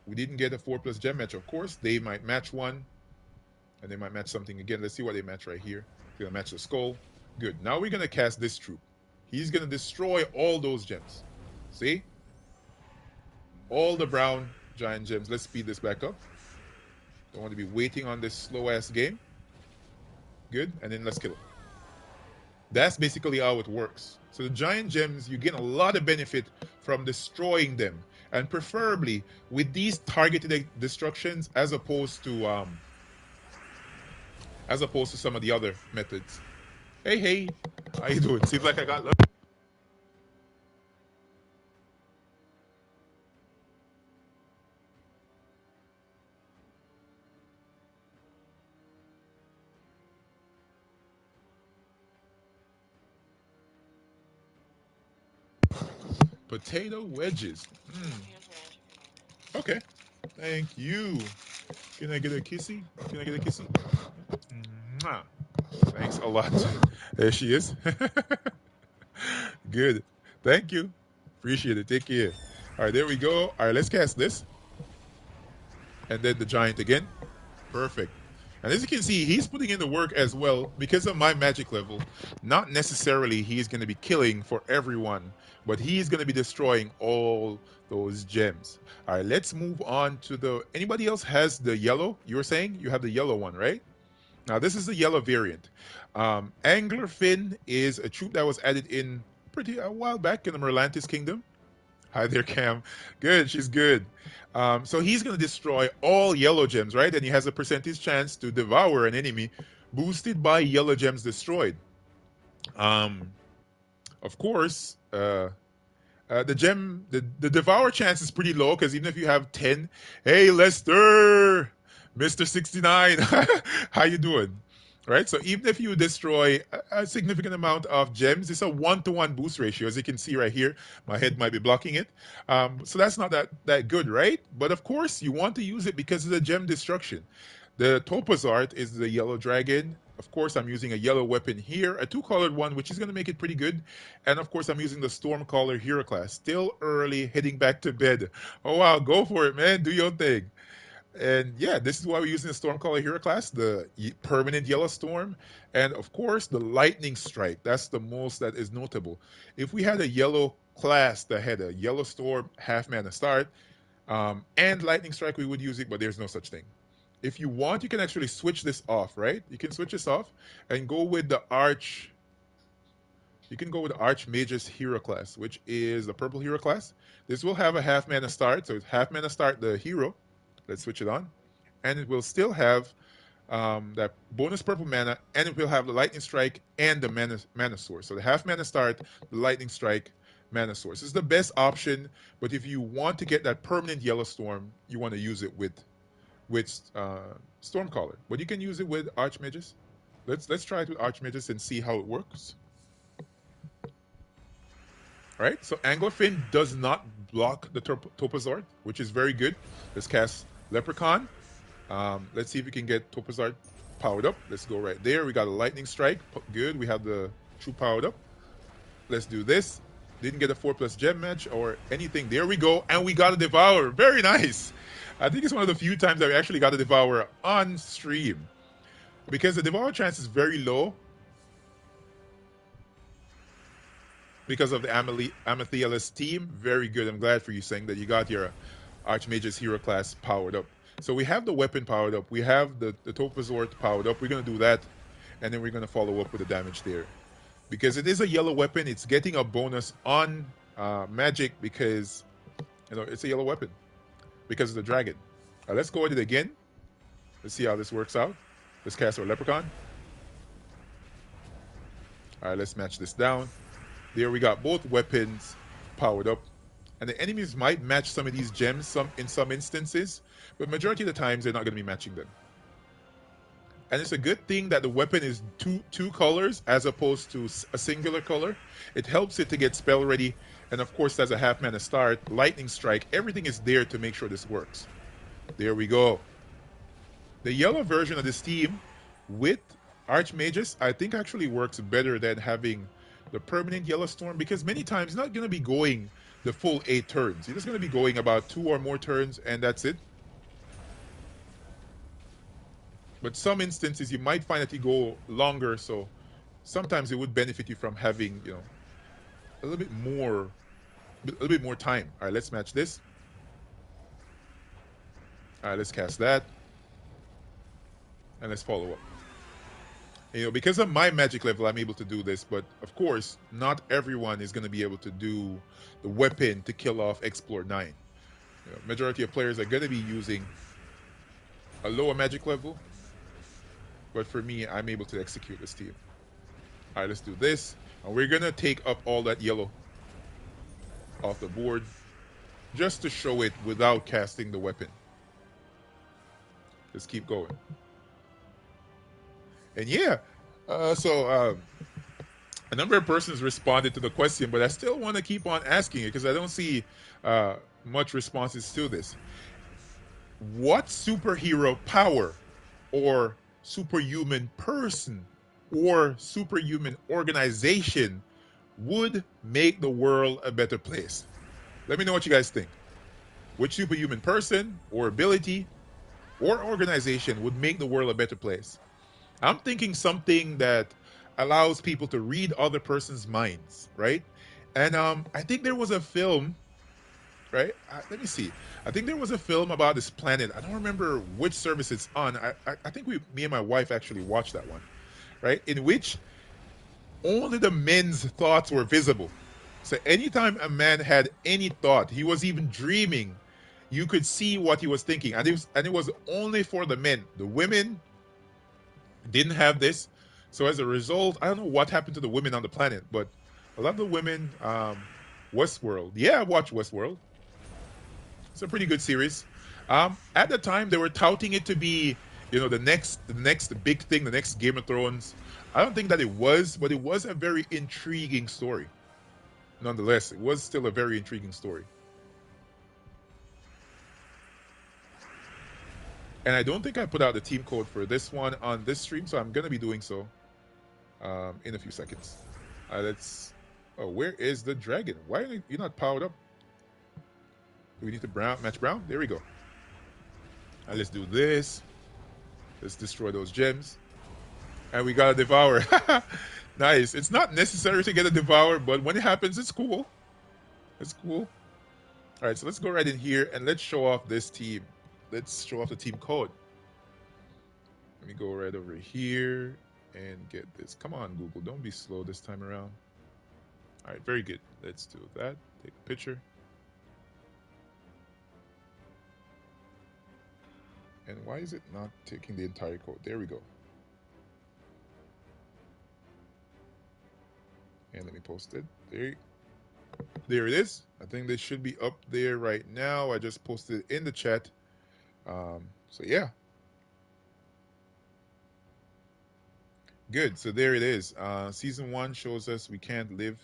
We didn't get a 4+ gem match, of course. They might match one. And they might match something again. Let's see what they match right here. They're going to match the skull. Good. Now we're going to cast this troop. He's going to destroy all those gems. See? All the brown giant gems. Let's speed this back up. Don't want to be waiting on this slow-ass game. Good. And then let's kill him. That's basically how it works. So the giant gems, you gain a lot of benefit from destroying them. And preferably with these targeted destructions as opposed to some of the other methods. Hey, how you doing? Seems like I got lucky. Potato wedges. Okay. Thank you. Can I get a kissy? Can I get a kissy? Mwah. Thanks a lot. There she is. Good. Thank you. Appreciate it. Take care. All right, there we go. All right, let's cast this. And then the giant again. Perfect. And as you can see, he's putting in the work as well because of my magic level. Not necessarily he's going to be killing for everyone, but he's going to be destroying all those gems. All right, let's move on to the. Anybody else has the yellow? You were saying you have the yellow one, right? Now, this is the yellow variant. Anglerfin is a troop that was added in pretty a while back in the Merlantis Kingdom. Hi there, Cam. Good, she's good. So he's going to destroy all yellow gems, right? And he has a percentage chance to devour an enemy boosted by yellow gems destroyed. Um, of course, the devour chance is pretty low because even if you have 10, hey Lester, Mr. 69, how you doing? Right, so even if you destroy a significant amount of gems, it's a 1-to-1 boost ratio, as you can see right here. My head might be blocking it, so that's not that good, right? But of course, you want to use it because of the gem destruction. The Topaz art is the yellow dragon. Of course, I'm using a yellow weapon here, a two-colored one, which is going to make it pretty good. And of course, I'm using the Stormcaller hero class. Still early, heading back to bed. Oh wow, go for it, man. Do your thing. And yeah, this is why we're using the Stormcaller hero class, the permanent yellow storm, and of course the lightning strike. That's the most that is notable. If we had a yellow class that had a yellow storm, half mana start, and lightning strike, we would use it, but there's no such thing. If you want, you can actually switch this off, right? You can switch this off and go with the Arch. You can go with the Archmage's hero class, which is the purple hero class. This will have a half mana start, so it's half mana start the hero. Let's switch it on, and it will still have that bonus purple mana, and it will have the lightning strike and the mana source. So the half mana start, the lightning strike, mana source. It's the best option, but if you want to get that permanent yellow storm, you want to use it with Stormcaller. But you can use it with Archmages. Let's try it with Archmages and see how it works. All right, so Anglerfin does not block the Topazard, which is very good. Let's cast Leprechaun. Let's see if we can get Topazard powered up. Let's go right there. We got a Lightning Strike. Good. We have the troop powered up. Let's do this. Didn't get a 4+ gem match or anything. There we go. And we got a Devour. Very nice. I think it's one of the few times that we actually got a Devourer on stream. Because the Devour chance is very low. Because of the Amethyalus team. Very good. I'm glad for you saying that you got your Archmage's hero class powered up. So we have the weapon powered up. We have the Topazort powered up. We're going to do that. And then we're going to follow up with the damage there. Because it is a yellow weapon, it's getting a bonus on magic because, it's a yellow weapon. Because of the dragon. Let's go at it again. Let's see how this works out. Let's cast our Leprechaun. All right, let's match this down. There we got both weapons powered up. And the enemies might match some of these gems in some instances, but majority of the times they're not going to be matching them. And it's a good thing that the weapon is two colors as opposed to a singular color. It helps it to get spell ready. And of course, as a half mana start, lightning strike, everything is there to make sure this works. There we go. The yellow version of this team with Archmages, I think actually works better than having the permanent yellow storm, because many times he's not going to be going the full 8 turns. He's just going to be going about 2 or more turns, and that's it. But some instances you might find that you go longer, so sometimes it would benefit you from having, a little bit more time. All right, let's match this. All right, let's cast that. And let's follow up. Because of my magic level, I'm able to do this, but of course, not everyone is going to be able to do the weapon to kill off Explore 9. Majority of players are going to be using a lower magic level, but for me, I'm able to execute this team. All right, let's do this. And we're going to take up all that yellow off the board just to show it without casting the weapon. Just keep going. And yeah, so a number of persons responded to the question, but I still want to keep on asking it because I don't see much responses to this. What superhero power or superhuman person or superhuman organization would make the world a better place? Let me know what you guys think. Which superhuman person or ability or organization would make the world a better place? I'm thinking something that allows people to read other person's minds, right? And I think there was a film, right? Let me see. I think there was a film about this planet. I don't remember which service it's on. I think me and my wife actually watched that one, right? In which only the men's thoughts were visible. So anytime a man had any thought, he was even dreaming, you could see what he was thinking, and it was only for the men. The women didn't have this. So as a result, I don't know what happened to the women on the planet, but a lot of the women, Westworld. Yeah, I watched Westworld. It's a pretty good series. At the time, they were touting it to be, the next big thing, the next Game of Thrones. I don't think that it was, but it was a very intriguing story. Nonetheless, it was still a very intriguing story. And I don't think I put out the team code for this one on this stream, so I'm gonna be doing so in a few seconds. Let's. Oh, where is the dragon? Why are you not powered up? Do we need to match brown? There we go. Let's do this. Let's destroy those gems. And we got a devour. Nice. It's not necessary to get a devour, but when it happens, it's cool. It's cool. All right, so let's go right in here and let's show off this team. Let's show off the team code. Let me go right over here and get this. Come on, Google. Don't be slow this time around. All right, very good. Let's do that. Take a picture. And why is it not taking the entire code? There we go. And let me post it. There it is. I think this should be up there right now. I just posted it in the chat. So yeah. Good. So there it is. Season 1 shows us we can't live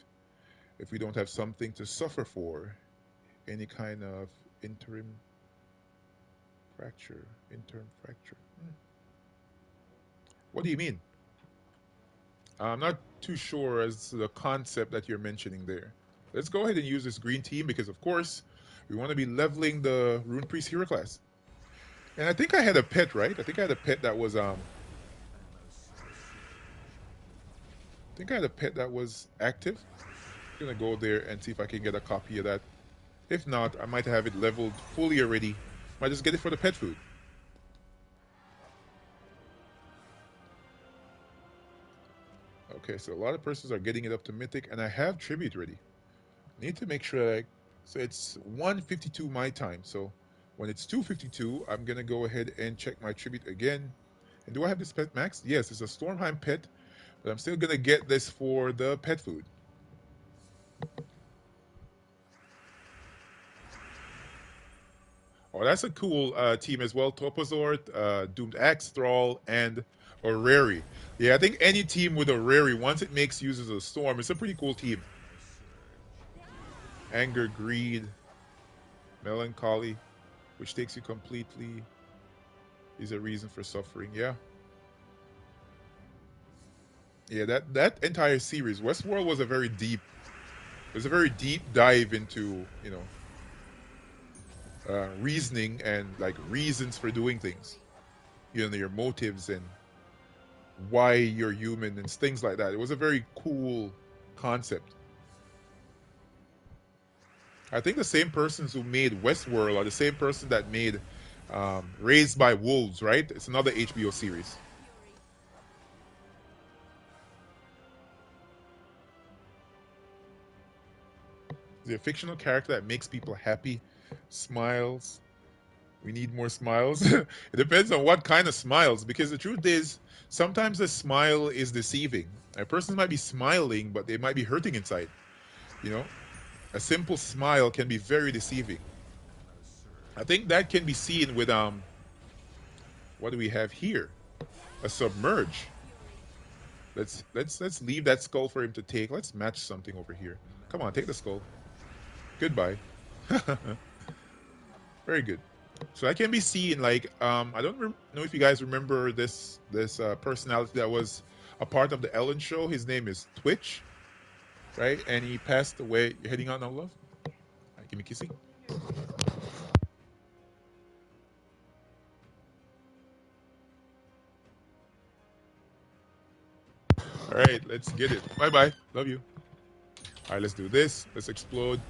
if we don't have something to suffer for. Any kind of interim fracture. What do you mean? I'm not too sure as to the concept that you're mentioning there. Let's go ahead and use this green team because, of course, we want to be leveling the Rune Priest hero class. And I think I had a pet, right? I think I had a pet that was active. I'm gonna go there and see if I can get a copy of that. If not, I might have it leveled fully already. Might just get it for the pet food. Okay, so a lot of persons are getting it up to mythic, and I have tribute ready. Need to make sure that so it's 1:52 my time. So when it's 2:52, I'm gonna go ahead and check my tribute again. And do I have this pet max? Yes, it's a Stormheim pet, but I'm still gonna get this for the pet food. Oh, that's a cool team as well. Topazort, Doomed Axe, Thrall, and Orrery. Yeah, I think any team with Orrery, once it makes use of the Storm, it's a pretty cool team. Anger, Greed, Melancholy, which takes you completely, is a reason for suffering. Yeah. Yeah, that entire series, Westworld was a very deep, dive into, reasoning and like reasons for doing things, your motives and why you're human and things like that. It was a very cool concept. I think the same persons who made Westworld are the same person that made Raised by Wolves, right? It's another HBO series. Is a fictional character that makes people happy, smiles. We need more smiles. It depends on what kind of smiles, because the truth is, sometimes a smile is deceiving. A person might be smiling, but they might be hurting inside. You know, a simple smile can be very deceiving. I think that can be seen with what do we have here? A submerge. Let's leave that skull for him to take. Let's match something over here. Come on, take the skull. Goodbye. Very good. So that can be seen like I don't know if you guys remember this personality that was a part of the Ellen show. His name is Twitch, right? And he passed away. You're heading out now, love? All right, give me kissy. All right, let's get it. Bye bye. Love you. All right, let's do this. Let's explode.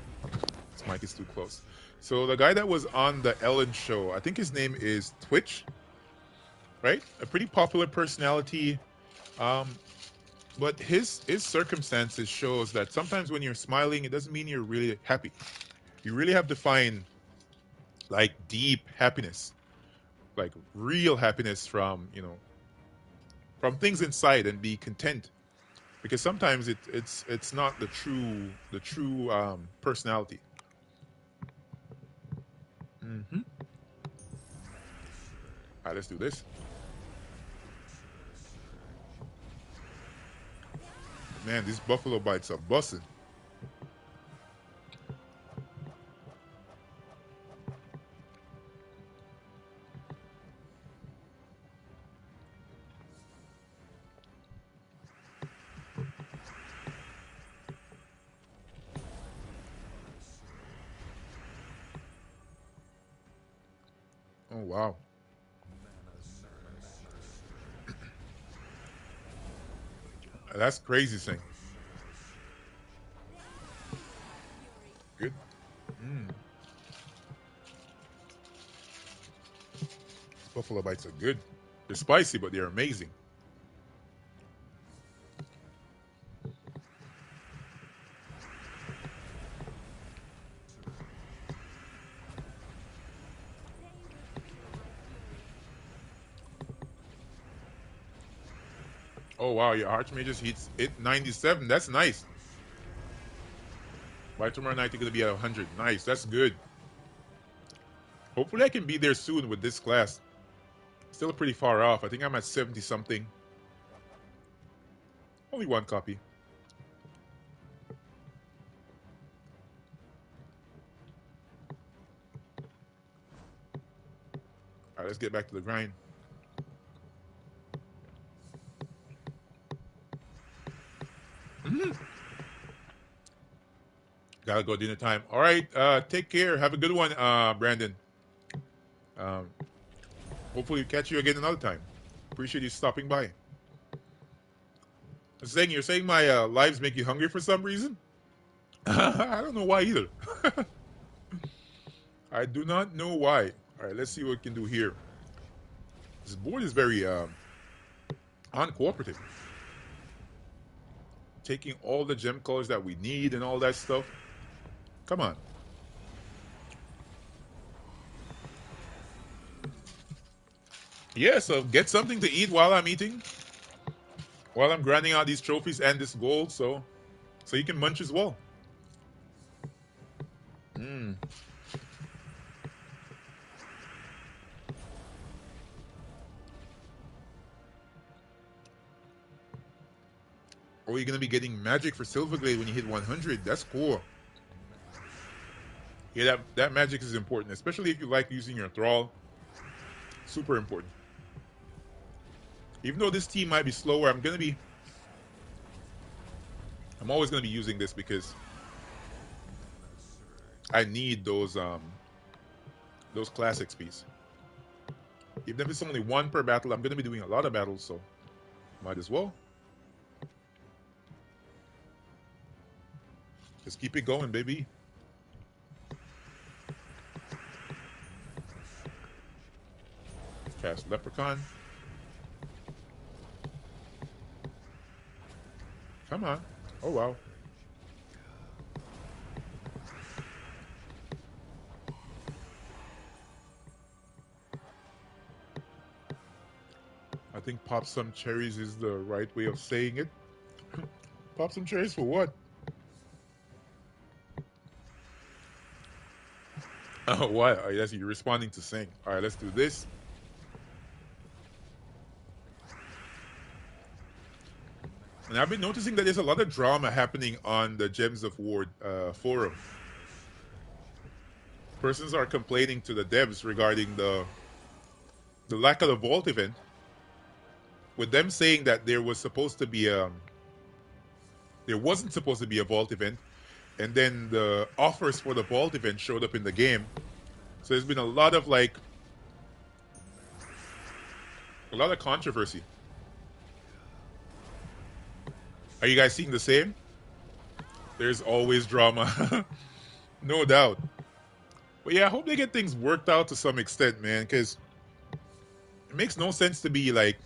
This mic is too close. So the guy that was on the Ellen show, I think his name is Twitch, right? A pretty popular personality. Um, but his circumstances shows that sometimes when you're smiling, it doesn't mean you're really happy. You really have to find like deep happiness, like real happiness from from things inside, and be content. Because sometimes it's not the true personality. Mm-hmm. All right, let's do this. Man, these buffalo bites are busting. Oh wow, that's crazy thing. Good. Mm. Buffalo bites are good. They're spicy, but they're amazing. Oh wow, your Archmage just hit 97. That's nice. By tomorrow night, you're gonna be at 100. Nice. That's good. Hopefully, I can be there soon with this class. Still pretty far off. I think I'm at 70 something. Only one copy. All right, let's get back to the grind. Mm-hmm. Gotta go dinner time. All right. Take care. Have a good one, Brandon. Um, hopefully, catch you again another time. Appreciate you stopping by. You're saying my lives make you hungry for some reason? I don't know why either. I do not know why. All right, let's see what we can do here. This board is very uncooperative. Taking all the gem colors that we need and all that stuff. Come on. Yeah, so get something to eat while I'm eating, while I'm grinding out these trophies and this gold, so you can munch as well. Mm. Or you're gonna be getting magic for Silverglade when you hit 100. That's cool. Yeah, that magic is important, especially if you like using your thrall. Super important. Even though this team might be slower, I'm always gonna be using this because I need those class XPs. Even if it's only one per battle, I'm gonna be doing a lot of battles, so might as well. Just keep it going, baby. Cast Leprechaun. Come on. Oh wow. I think pop some cherries is the right way of saying it. Pop some cherries for what? Oh, what? Oh, yes, you're responding to Sing. All right, let's do this. And I've been noticing that there's a lot of drama happening on the Gems of War forum. Persons are complaining to the devs regarding the lack of the vault event, with them saying that there wasn't supposed to be a vault event, and then the offers for the vault event showed up in the game. So there's been a lot of controversy. Are you guys seeing the same? There's always drama. No doubt. But yeah, I hope they get things worked out to some extent, man, because it makes no sense to be like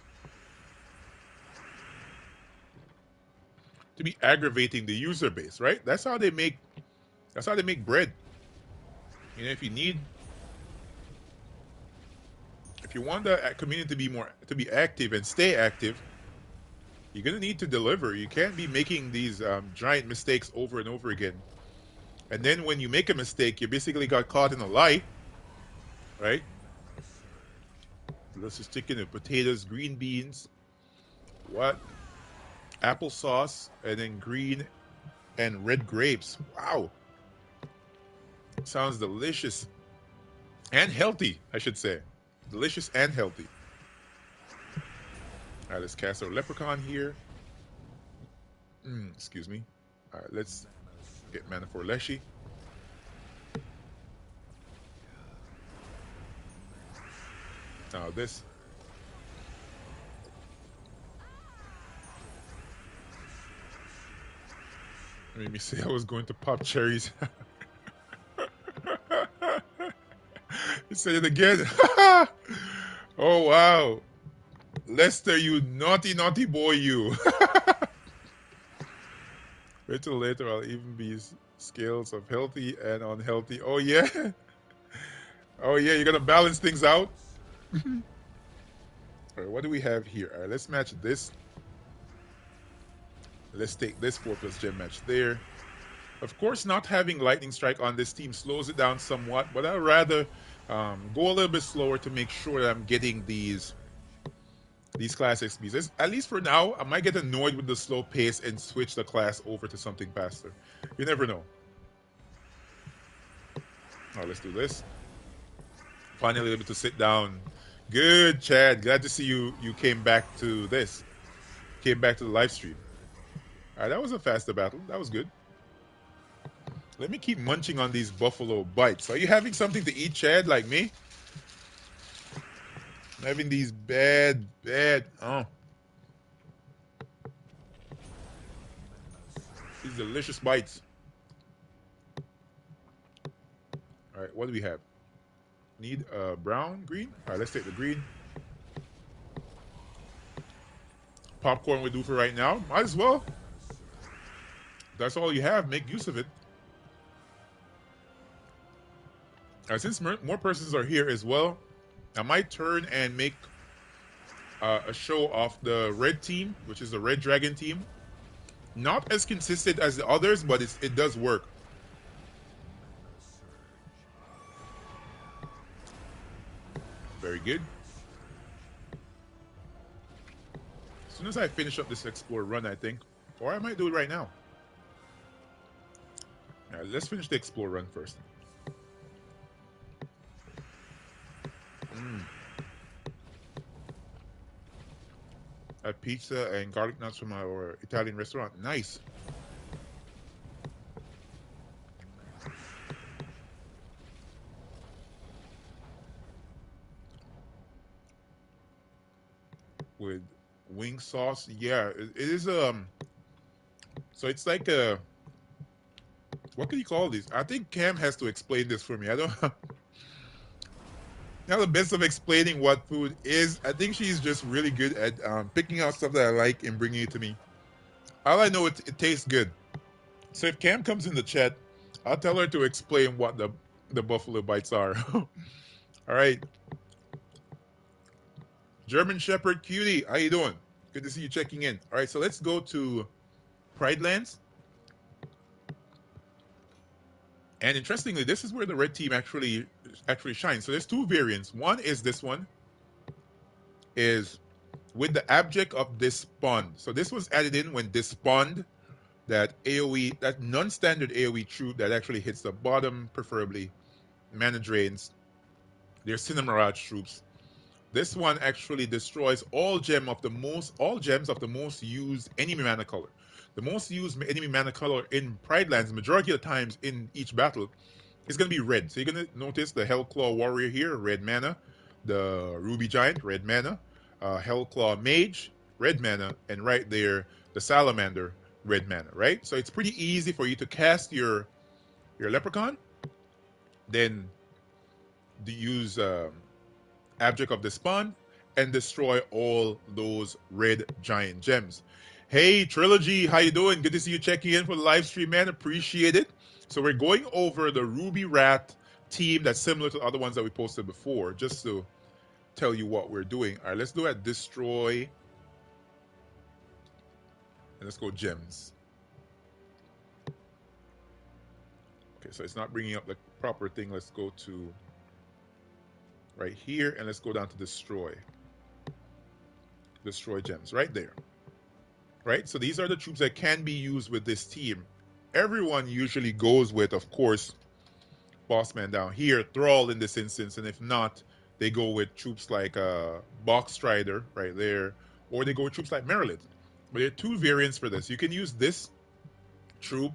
to be aggravating the user base, right? That's how they make bread. You know, if you want the community to be active and stay active, you're gonna need to deliver. You can't be making these giant mistakes over and over again. And then when you make a mistake, you basically got caught in a lie, right? Let's just stick in the potatoes, green beans, what? Applesauce, and then green and red grapes. Wow. Sounds delicious and healthy, I should say. Delicious and healthy. All right, let's cast our leprechaun here. Excuse me. All right, let's get mana for Leshy. Now this. Made me say I was going to pop cherries. You said it again. Oh wow. Lester, you naughty, naughty boy, you. Wait till later, I'll even be scales of healthy and unhealthy. Oh yeah? Oh yeah, you're gonna balance things out? Alright, what do we have here? Alright, let's match this. Let's take this 4+ gem match there. Of course, not having Lightning Strike on this team slows it down somewhat, but I'd rather go a little bit slower to make sure that I'm getting these class XPs. At least for now, I might get annoyed with the slow pace and switch the class over to something faster. You never know. Alright, let's do this. Finally able to sit down. Good, Chad. Glad to see you came back to this. Came back to the live stream. Alright, that was a faster battle. That was good. Let me keep munching on these buffalo bites. Are you having something to eat, Chad, like me? I'm having these bad, these delicious bites. All right, what do we have? Need brown, green? All right, let's take the green. Popcorn we do for right now. Might as well. That's all you have. Make use of it. Since more persons are here as well, I might turn and make a show of the red team, which is the red dragon team. Not as consistent as the others, but it does work. Very good. As soon as I finish up this explore run, I think, or I might do it right now. All right, let's finish the explore run first. A pizza and garlic nuts from our Italian restaurant. Nice. With wing sauce, yeah, it is so it's like a, what can you call these? I think Cam has to explain this for me. I don't Now the best of explaining what food is. I think she's just really good at picking out stuff that I like and bringing it to me. All I know, it tastes good. So if Cam comes in the chat, I'll tell her to explain what the buffalo bites are. All right. German Shepherd Cutie, how you doing? Good to see you checking in. All right, so let's go to Pride Lands. And interestingly, this is where the red team actually shines. So there's two variants. One is this one, is with the Abject of Despond. So this was added in when Despond, that AoE, that non-standard AoE troop that actually hits the bottom, preferably mana drains. They're Cinemirage troops. This one actually destroys all gems of the most used enemy mana color. The most used enemy mana color in Pride Lands, majority of the times in each battle, is going to be red. So you're going to notice the Hellclaw Warrior here, red mana. The Ruby Giant, red mana. Hellclaw Mage, red mana. And right there, the Salamander, red mana, right? So it's pretty easy for you to cast your leprechaun, then use Abject of Despond, and destroy all those red giant gems. Hey Trilogy, how you doing? Good to see you checking in for the live stream, man. Appreciate it. So we're going over the Ruby Rat team that's similar to the other ones that we posted before, just to tell you what we're doing. All right, let's do it. Destroy, and let's go gems. Okay, so it's not bringing up the proper thing. Let's go to right here, and let's go down to destroy. Destroy gems, right there. Right, so these are the troops that can be used with this team. Everyone usually goes with, of course, Bossman down here, Thrall in this instance, and if not, they go with troops like Box Strider right there, or they go with troops like Marilyn. But there are two variants for this. You can use this troop,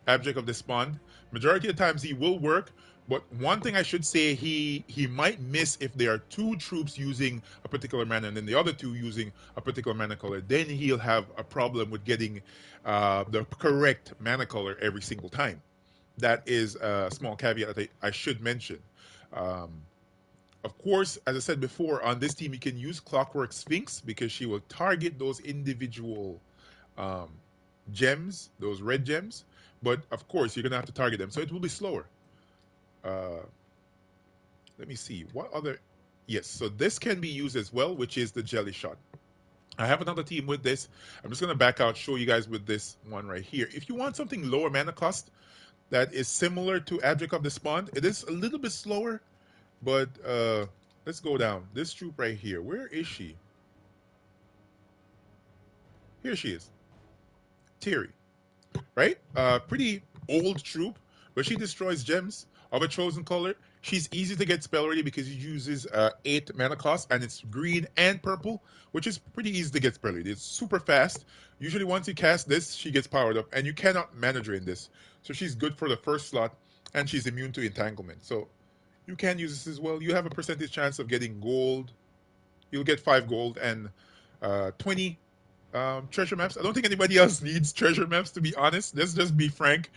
Abject of Despond. Majority of the times he will work, but one thing I should say, he might miss if there are two troops using a particular mana and then the other two using a particular mana color. Then he'll have a problem with getting the correct mana color every single time. That is a small caveat that I should mention. Of course, as I said before, on this team you can use Clockwork Sphinx because she will target those individual gems, those red gems. But of course, you're going to have to target them, so it will be slower. Let me see. What other... Yes, so this can be used as well, which is the Jelly Shot. I have another team with this. I'm just going to back out, show you guys with this one right here. If you want something lower mana cost that is similar to Abject of Despond, it is a little bit slower, but let's go down. This troop right here, where is she? Here she is. Terry. Right? Pretty old troop, but she destroys gems of a chosen color. She's easy to get spell ready because it uses 8 mana cost, and it's green and purple, which is pretty easy to get spell ready. It's super fast. Usually once you cast this, she gets powered up, and you cannot manage her in this. So she's good for the first slot, and she's immune to entanglement. So you can use this as well. You have a percentage chance of getting gold. You'll get 5 gold and 20 treasure maps. I don't think anybody else needs treasure maps, to be honest. Let's just be frank.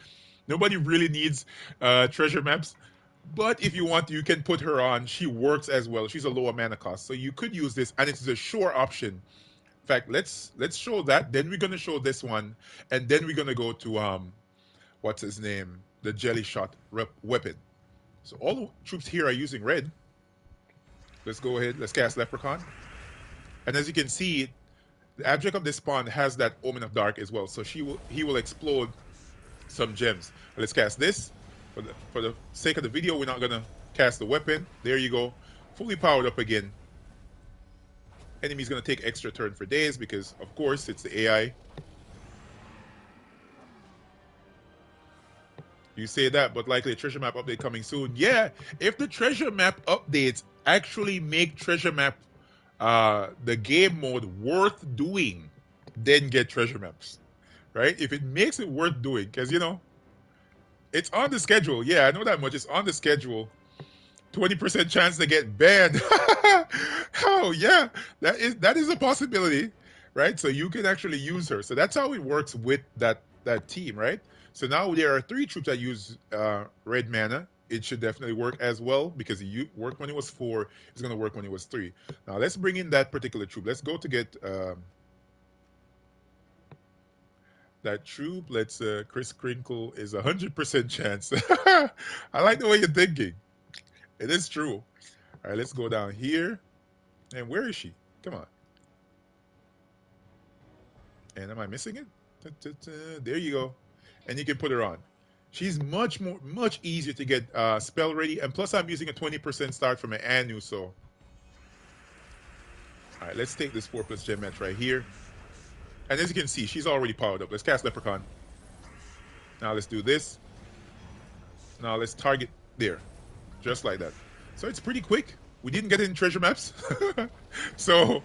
Nobody really needs treasure maps. But if you want, you can put her on. She works as well. She's a lower mana cost, so you could use this, and it's a sure option. In fact, let's show that. Then we're gonna show this one, and then we're gonna go to what's his name, the Jelly Shot weapon. So all the troops here are using red. Let's go ahead. Let's cast Leprechaun, and as you can see, the Abject of Despond has that Omen of Dark as well. So he will explode some gems. Let's cast this. For the sake of the video, we're not going to cast the weapon. There you go. Fully powered up again. Enemy's going to take extra turn for days because, of course, it's the AI. You say that, but likely a treasure map update coming soon. Yeah, if the treasure map updates actually make treasure map the game mode worth doing, then get treasure maps, right? If it makes it worth doing, because it's on the schedule. Yeah, I know that much. It's on the schedule. 20% chance to get banned. Oh yeah, that is a possibility, right? So you can actually use her. So that's how it works with that team, right? So now there are 3 troops that use red mana. It should definitely work as well because it worked when it was 4. It's going to work when it was 3. Now let's bring in that particular troop. Let's go to get that troop. Let's Chris Crinkle is 100% chance. I like the way you're thinking. It is true. All right, let's go down here. And where is she? Come on. And am I missing it? There you go. And you can put her on. She's much easier to get spell ready, and plus I'm using a 20% start from an Anu, so. All right, let's take this 4+ gem match right here. And as you can see, she's already powered up. Let's cast Leprechaun. Now let's do this. Now let's target there. Just like that. So it's pretty quick. We didn't get any treasure maps. So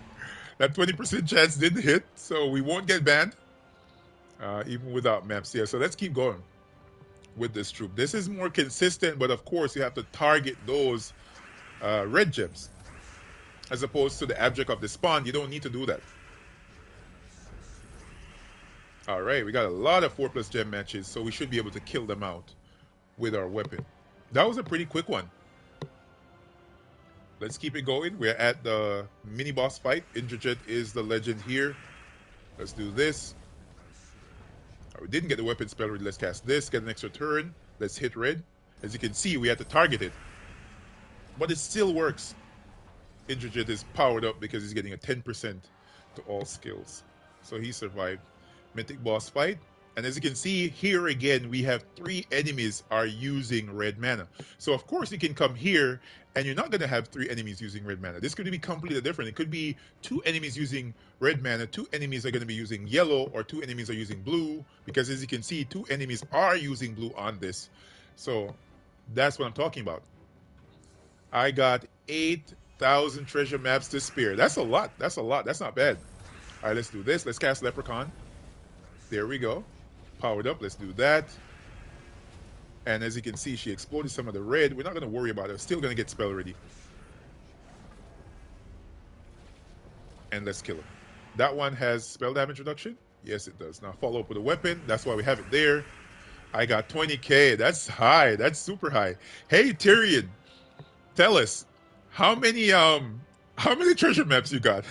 that 20% chance didn't hit. So we won't get banned. Even without maps here. So let's keep going with this troop. This is more consistent, but of course you have to target those red gems. As opposed to the Abject of Despond, you don't need to do that. All right, we got a lot of 4+ gem matches, so we should be able to kill them out with our weapon. That was a pretty quick one. Let's keep it going. We're at the mini boss fight. Indrajit is the legend here. Let's do this. We didn't get the weapon spell ready. Let's cast this, get an extra turn. Let's hit red. As you can see, we had to target it. But it still works. Indrajit is powered up because he's getting a 10% to all skills. So he survived. Mythic boss fight. And as you can see here again, we have 3 enemies are using red mana. So of course you can come here and you're not going to have 3 enemies using red mana. This could be completely different. It could be 2 enemies using red mana, 2 enemies are going to be using yellow, or 2 enemies are using blue. Because as you can see, 2 enemies are using blue on this. So that's what I'm talking about. I got 8,000 treasure maps to spare. That's a lot. That's a lot. That's not bad. All right, let's do this. Let's cast Leprechaun. There we go. Powered up. Let's do that. And as you can see, she exploded some of the red. We're not going to worry about it. We're still going to get spell ready. And let's kill her. That one has spell damage reduction. Yes, it does. Now follow up with a weapon. That's why we have it there. I got 20k. That's high. That's super high. Hey, Tyrion, tell us how many treasure maps you got?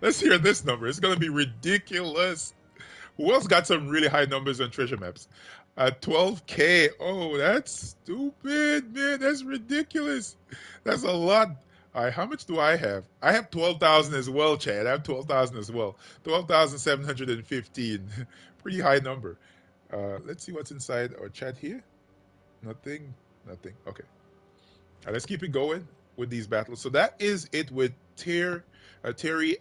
Let's hear this number. It's going to be ridiculous. Who else got some really high numbers on treasure maps? 12k. Oh, that's stupid, man. That's ridiculous. That's a lot. All right, how much do I have? I have 12,000 as well, Chad. I have 12,000 as well. 12,715. Pretty high number. Let's see what's inside our chat here. Nothing. Nothing. Okay. Let's keep it going with these battles. So that is it with Terry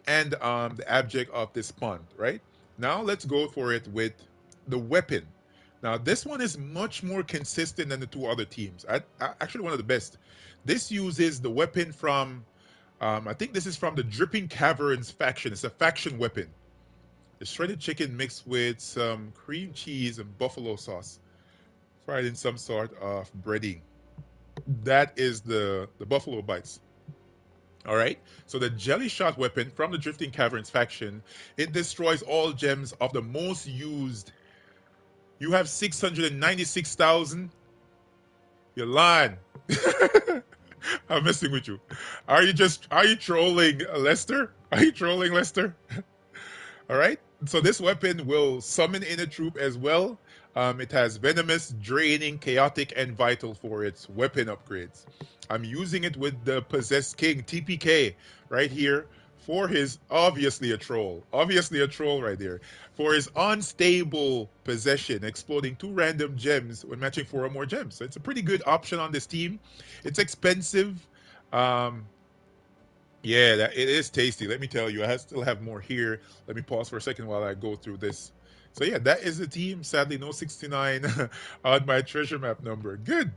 and the abject of this pond, right? Now let's go for it with the weapon. Now this one is much more consistent than the 2 other teams. Actually one of the best. This uses the weapon from, I think this is from the Dripping Caverns faction. It's a faction weapon. It's shredded chicken mixed with some cream cheese and buffalo sauce, fried in some sort of breading. That is the buffalo bites. All right. So the jelly shot weapon from the Drifting Caverns faction, it destroys all gems of the most used. You have 696,000. You're lying. I'm messing with you. Are you trolling Lester? Are you trolling Lester? All right. So this weapon will summon in a troop as well. It has venomous, draining, chaotic, and vital for its weapon upgrades. I'm using it with the Possessed King TPK right here for his obviously a troll right there, for his unstable possession, exploding 2 random gems when matching 4 or more gems. So it's a pretty good option on this team. It's expensive. Yeah, it is tasty. Let me tell you, I still have more here. Let me pause for a second while I go through this. So yeah, that is the team. Sadly, no 69 on my treasure map number. Good.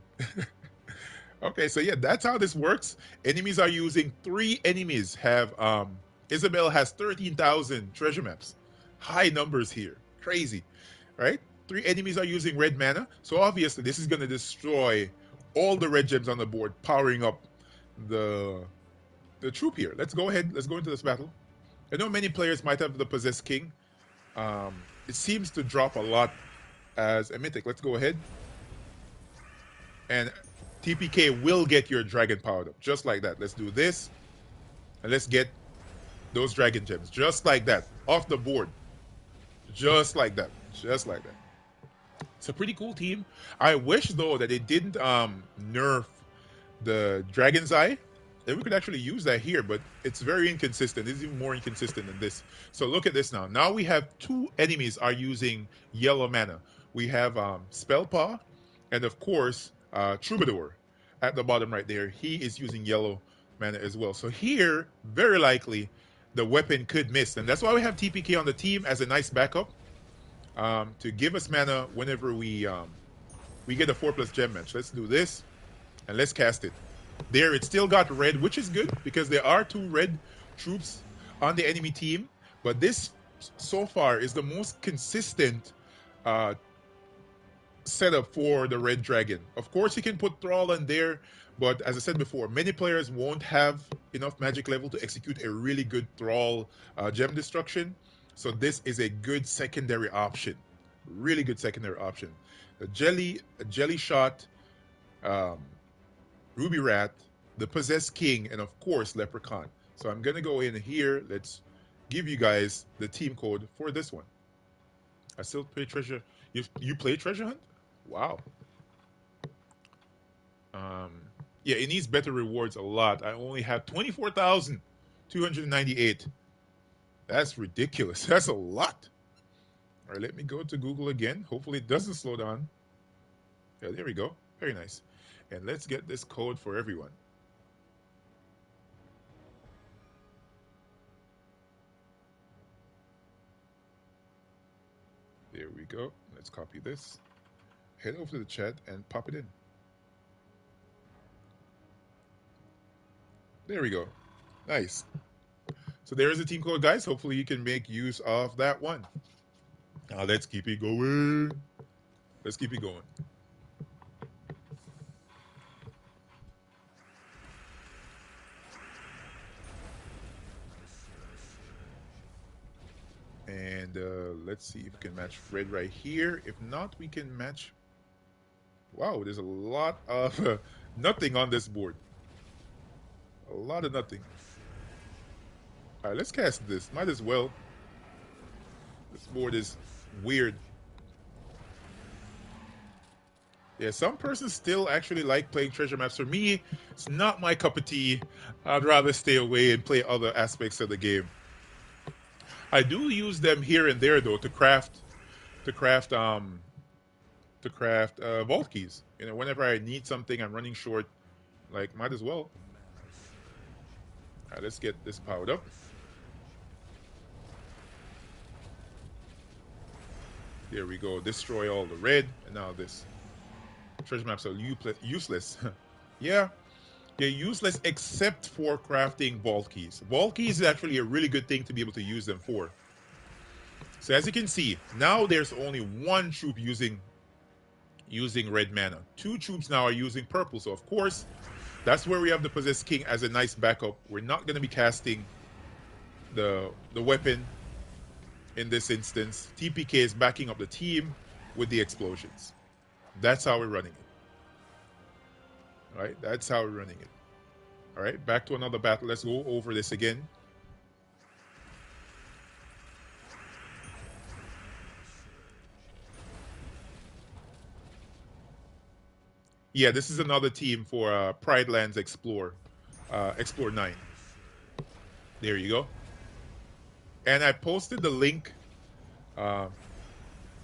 Okay, so yeah, that's how this works. Enemies are using 3 enemies have Isabel has 13,000 treasure maps. High numbers here. Crazy, right? 3 enemies are using red mana. So obviously this is going to destroy all the red gems on the board, powering up the troop here. Let's go ahead. Let's go into this battle. I know many players might have the Possessed King. It seems to drop a lot as a mythic. Let's go ahead. And TPK will get your dragon powered up. Just like that. Let's do this. And let's get those dragon gems. Just like that. Off the board. Just like that. Just like that. It's a pretty cool team. I wish, though, that they didn't nerf the Dragon's Eye. Then we could actually use that here, but it's very inconsistent. It's even more inconsistent than this. So look at this now. Now we have 2 enemies are using yellow mana. We have Spell Paw, and of course, Troubadour at the bottom right there. He is using yellow mana as well. So here, very likely, the weapon could miss. And that's why we have TPK on the team as a nice backup to give us mana whenever we get a 4+ gem match. Let's do this, and let's cast it. There, it still got red, which is good because there are 2 red troops on the enemy team. But this, so far, is the most consistent setup for the red dragon. Of course, you can put Thrall in there, but as I said before, many players won't have enough magic level to execute a really good Thrall gem destruction. So this is a good secondary option, really good secondary option. A jelly shot, um, ruby rat, the possessed king, and of course leprechaun. So I'm gonna go in here. Let's give you guys the team code for this one. I still play treasure. You play treasure hunt? Wow. Um, yeah, it needs better rewards a lot. I only have 24,298. That's ridiculous. That's a lot. All right, let me go to Google again. Hopefully it doesn't slow down. Yeah, there we go. Very nice. And let's get this code for everyone. There we go. Let's copy this. Head over to the chat and pop it in. There we go. Nice. So there is a team code, guys. Hopefully you can make use of that one. Now let's keep it going. Let's keep it going. And let's see if we can match red right here. If not, we can match. Wow, there's a lot of nothing on this board. A lot of nothing. All right, let's cast this. Might as well. This board is weird. Yeah, some persons still actually like playing treasure maps. For me, it's not my cup of tea. I'd rather stay away and play other aspects of the game. I do use them here and there though to craft vault keys. You know, whenever I need something, I'm running short. Like, might as well. All right, let's get this powered up. There we go. Destroy all the red, and now this. Treasure maps are useless. Yeah, they're useless except for crafting vault keys. Vault keys is actually a really good thing to be able to use them for. So as you can see, now there's only one troop using red mana. Two troops now are using purple. So of course, that's where we have the possessed king as a nice backup. We're not going to be casting the weapon in this instance. TPK is backing up the team with the explosions. That's how we're running it. All right, that's how we're running it. All right, back to another battle. Let's go over this again. Yeah, this is another team for Pride Lands Explore, Explore 9. There you go. And I posted the link, uh,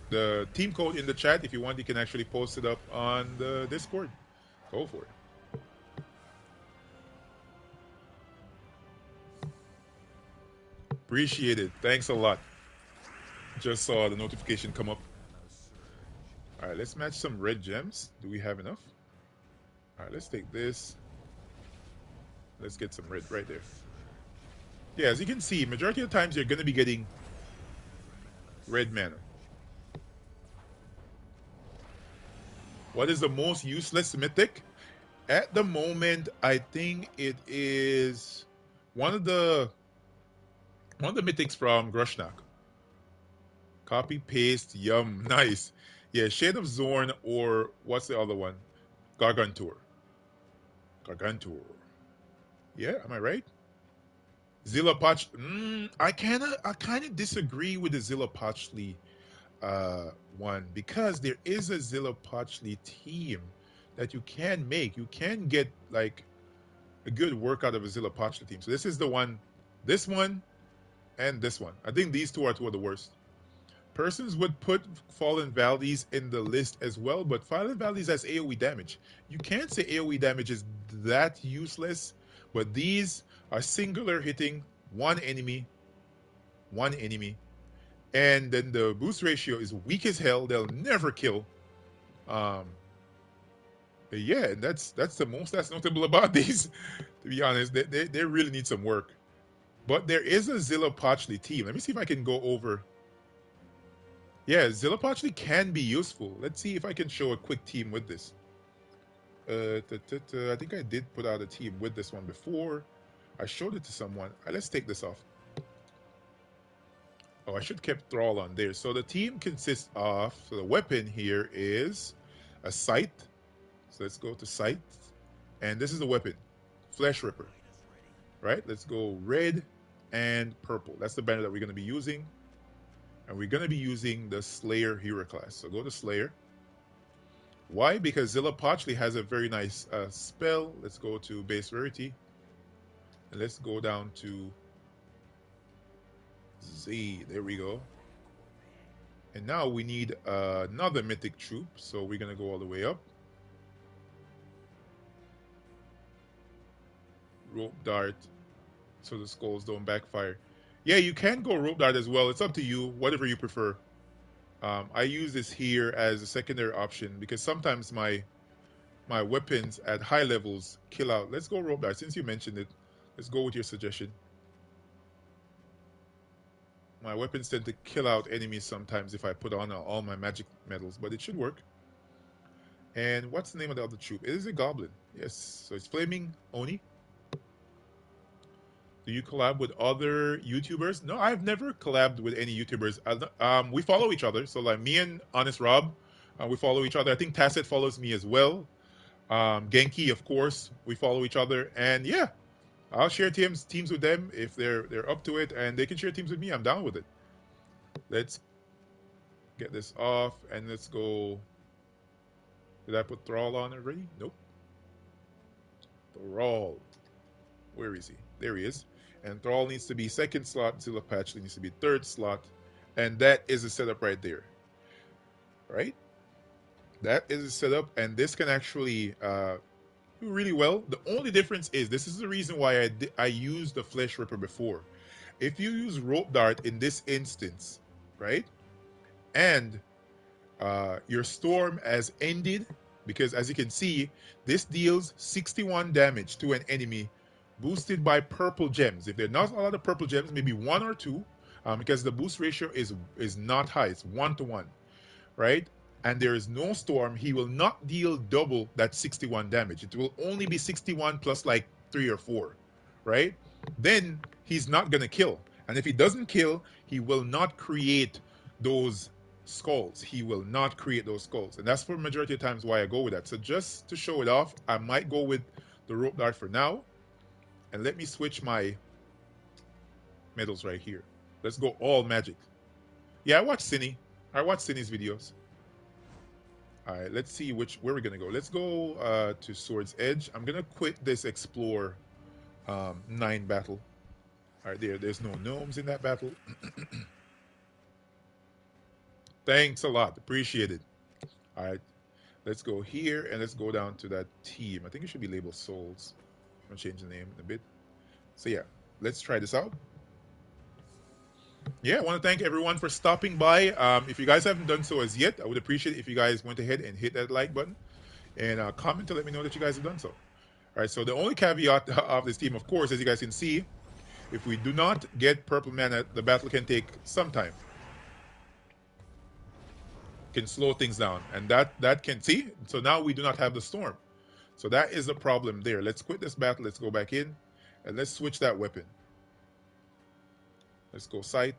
the team code in the chat. If you want, you can actually post it up on the Discord. Go for it. Appreciate it. Thanks a lot. Just saw the notification come up. All right, let's match some red gems. Do we have enough? All right, let's take this. Let's get some red right there. Yeah, as you can see, majority of the times you're going to be getting red mana. What is the most useless mythic? At the moment, I think it is one of the mythics from Grushnak. Copy paste, yum, nice. Yeah, Shade of Zorn, or what's the other one? Gargantur. Gargantur. Yeah, am I right? Zillapach. I kind of disagree with the Zillapachli one, because there is a Zillapachli team that you can make. You can get like a good work out of a Zillapachli team. So this is the one, this one, and this one. I think these two are two of the worst. Persons would put Fallen Valleys in the list as well, but Fallen Valleys has AoE damage. You can't say AoE damage is that useless, but these are singular hitting one enemy, and then the boost ratio is weak as hell. They'll never kill. Um, but yeah, that's the most that's notable about these. To be honest, they really need some work. But there is a Zillapachli team. Let me see if I can go over. Yeah, Zillapachli can be useful. Let's see if I can show a quick team with this. I think I did put out a team with this one before. I showed it to someone. Let's take this off. Oh, I should kept thrall on there. So the team consists of, so the weapon here is a scythe. So let's go to scythe. And this is the weapon, Flesh Ripper. Right? Let's go red and purple. That's the banner that we're going to be using. And we're going to be using the Slayer hero class. So go to Slayer. Why? Because Zilla Pochley has a very nice spell. Let's go to base rarity. And let's go down to Z. There we go. And now we need another mythic troop. So we're going to go all the way up. Rope dart. So the skulls don't backfire. Yeah, you can go rope dart as well. It's up to you, whatever you prefer. I use this here as a secondary option because sometimes my weapons at high levels kill out. Let's go rope dart. Since you mentioned it, let's go with your suggestion. My weapons tend to kill out enemies sometimes if I put on all my magic medals, but it should work. And what's the name of the other troop? It is a goblin. Yes, so it's Flaming Oni. Do you collab with other YouTubers? No, I've never collabed with any YouTubers. We follow each other. So like me and Honest Rob, we follow each other. I think Tacit follows me as well. Genki, of course, we follow each other. And yeah, I'll share teams with them if they're up to it, and they can share teams with me. I'm down with it. Let's get this off and let's go. Did I put Thrall on already? Nope. Thrall. Where is he? There he is. And Thrall needs to be second slot. Zilla Patchley needs to be third slot. And that is the setup right there. Right? That is the setup. And this can actually do really well. The only difference is this is the reason why I used the Flesh Ripper before. If you use Rope Dart in this instance, right? And your storm has ended, because as you can see, this deals 61 damage to an enemy boosted by purple gems. If there are not a lot of purple gems, maybe one or two, because the boost ratio is not high. It's 1-to-1, right? And there is no storm, he will not deal double that 61 damage. It will only be 61 plus like 3 or 4, right? Then he's not going to kill. And if he doesn't kill, he will not create those skulls. He will not create those skulls. And that's for majority of times why I go with that. So just to show it off, I might go with the rope dart for now. And let me switch my medals right here. Let's go all magic. Yeah, I watch Cine. I watch Cine's videos. All right, let's see where we're gonna go. Let's go to Sword's Edge. I'm gonna quit this Explore 9 battle. All right, there's no gnomes in that battle. Thanks a lot, appreciate it. All right, let's go here and let's go down to that team. I think it should be labeled Souls. I'm gonna change the name in a bit. So yeah, let's try this out. Yeah, I want to thank everyone for stopping by. If you guys haven't done so as yet, I would appreciate it if you guys went ahead and hit that like button and comment to let me know that you guys have done so. All right, so the only caveat of this team, of course, as you guys can see, if we do not get purple mana, the battle can take some time. Can slow things down, and that can see. So now we do not have the storm. So that is the problem there. Let's quit this battle. Let's go back in, and let's switch that weapon. Let's go sight.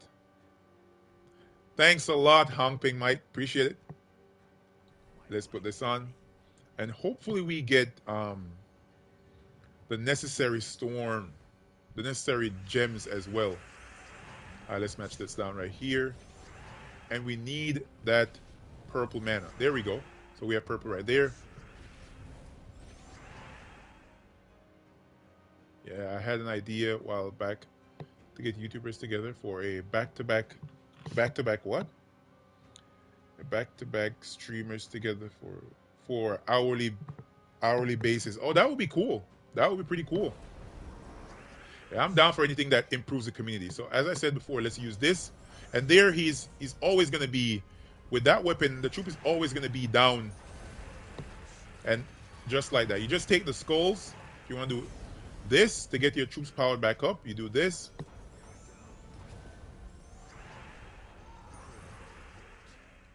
Thanks a lot, Hong Ping Mike. Appreciate it. Let's put this on, and hopefully we get the necessary storm, the necessary gems as well. All right, let's match this down right here, and we need that purple mana. There we go. So we have purple right there. Yeah, I had an idea a while back to get YouTubers together for a back-to-back what? A back-to-back streamers together for hourly basis. Oh, that would be cool. That would be pretty cool. Yeah, I'm down for anything that improves the community. So as I said before, let's use this. And there he's always going to be, with that weapon, the troop is always going to be down. And just like that. You just take the skulls. If you want to do this to get your troops powered back up, you do this.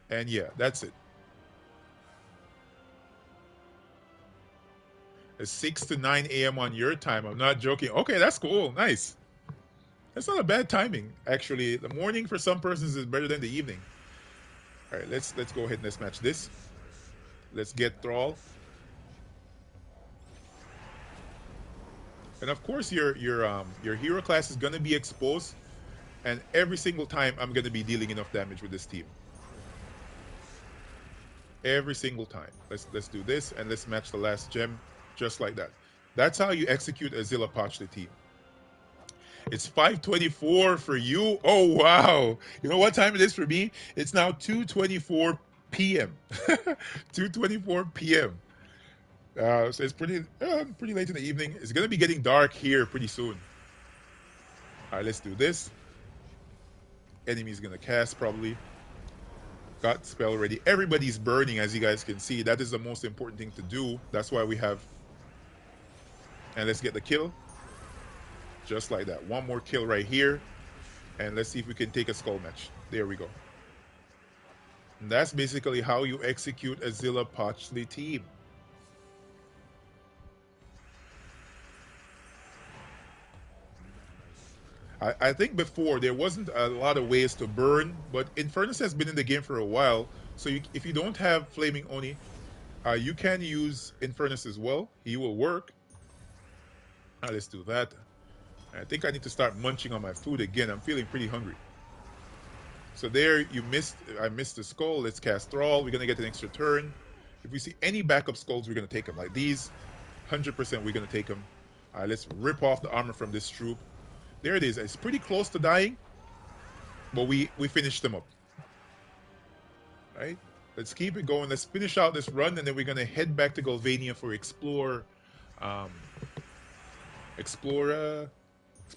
And yeah, that's it. It's 6 to 9 a.m. on your time. I'm not joking. Okay, that's cool. Nice. That's not a bad timing, actually. The morning for some persons is better than the evening. All right, let's go ahead and let's match this. Let's get Thrall. And of course your hero class is gonna be exposed, and every single time I'm gonna be dealing enough damage with this team. Every single time. Let's do this and let's match the last gem just like that. That's how you execute a Zilla Pachli team. It's 5:24 for you. Oh wow! You know what time it is for me? It's now 2:24 p.m. 2:24 p.m. So it's pretty late in the evening. It's gonna be getting dark here pretty soon. All right, let's do this. Enemy's gonna cast probably. Got spell ready. Everybody's burning, as you guys can see. That is the most important thing to do. That's why we have. And let's get the kill. Just like that. One more kill right here. And let's see if we can take a skull match. There we go. And that's basically how you execute a Zilla Pachli team. I think before there wasn't a lot of ways to burn, but Infernus has been in the game for a while. So if you don't have Flaming Oni, you can use Infernus as well. He will work. Let's do that. I think I need to start munching on my food again. I'm feeling pretty hungry. So there you missed. I missed the skull. Let's cast Thrall. We're gonna get an extra turn. If we see any backup skulls, we're gonna take them. Like these, 100% we're gonna take them. Let's rip off the armor from this troop. There it is. It's pretty close to dying, but we finished them up. Right? Let's keep it going. Let's finish out this run, and then we're gonna head back to Golvania for Explore, Explore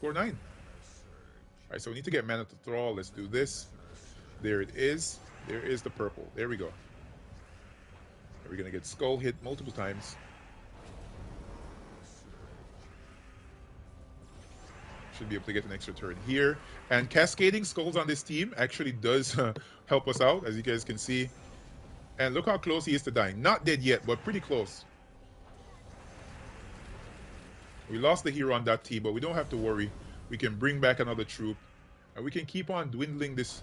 9. All right, so we need to get mana to Thrall. Let's do this. There it is. There is the purple. There we go. And we're gonna get skull hit multiple times. Should be able to get an extra turn here. And cascading skulls on this team actually does help us out, as you guys can see. And look how close he is to dying. Not dead yet, but pretty close. We lost the hero on that team, but we don't have to worry. We can bring back another troop. And we can keep on dwindling this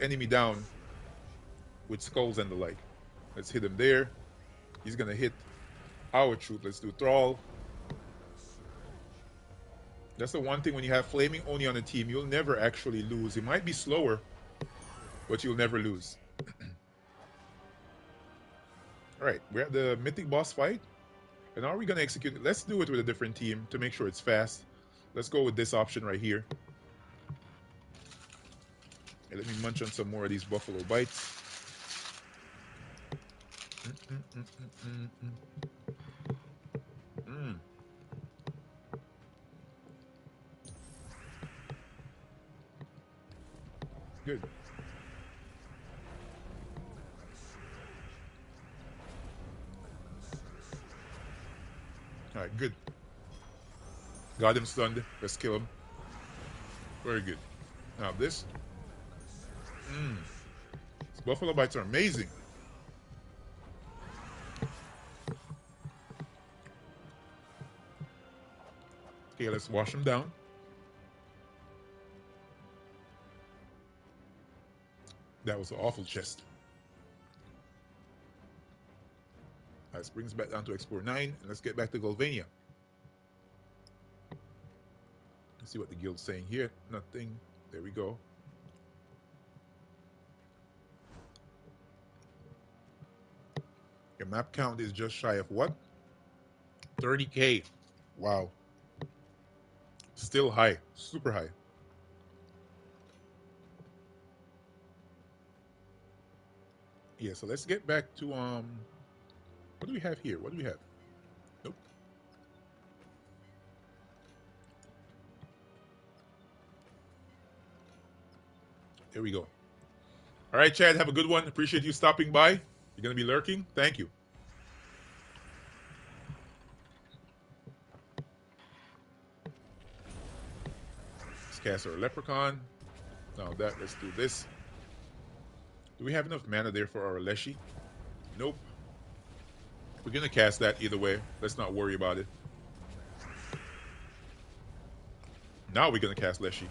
enemy down with skulls and the like. Let's hit him there. He's going to hit our troop. Let's do Thrall. That's the one thing when you have Flaming Oni on a team, you'll never actually lose. It might be slower, but you'll never lose. Alright, we're at the Mythic boss fight. And now we're going to execute it. Let's do it with a different team to make sure it's fast. Let's go with this option right here. Okay, let me munch on some more of these buffalo bites. Good. Alright, good. Got him stunned. Let's kill him. Very good. Now this. These buffalo bites are amazing. Okay, let's wash them down. That was an awful chest. This brings back down to Explore 9, and let's get back to Golvania. Let's see what the guild's saying here. Nothing. There we go. Your map count is just shy of what? 30k. Wow. Still high. Super high. Yeah, so let's get back to what do we have here? What do we have? Nope. There we go. All right, Chad, have a good one. Appreciate you stopping by. You're going to be lurking. Thank you. Let's cast our Leprechaun. Now that, let's do this. Do we have enough mana there for our Leshy? Nope. We're going to cast that either way. Let's not worry about it. Now we're gonna cast Leshy.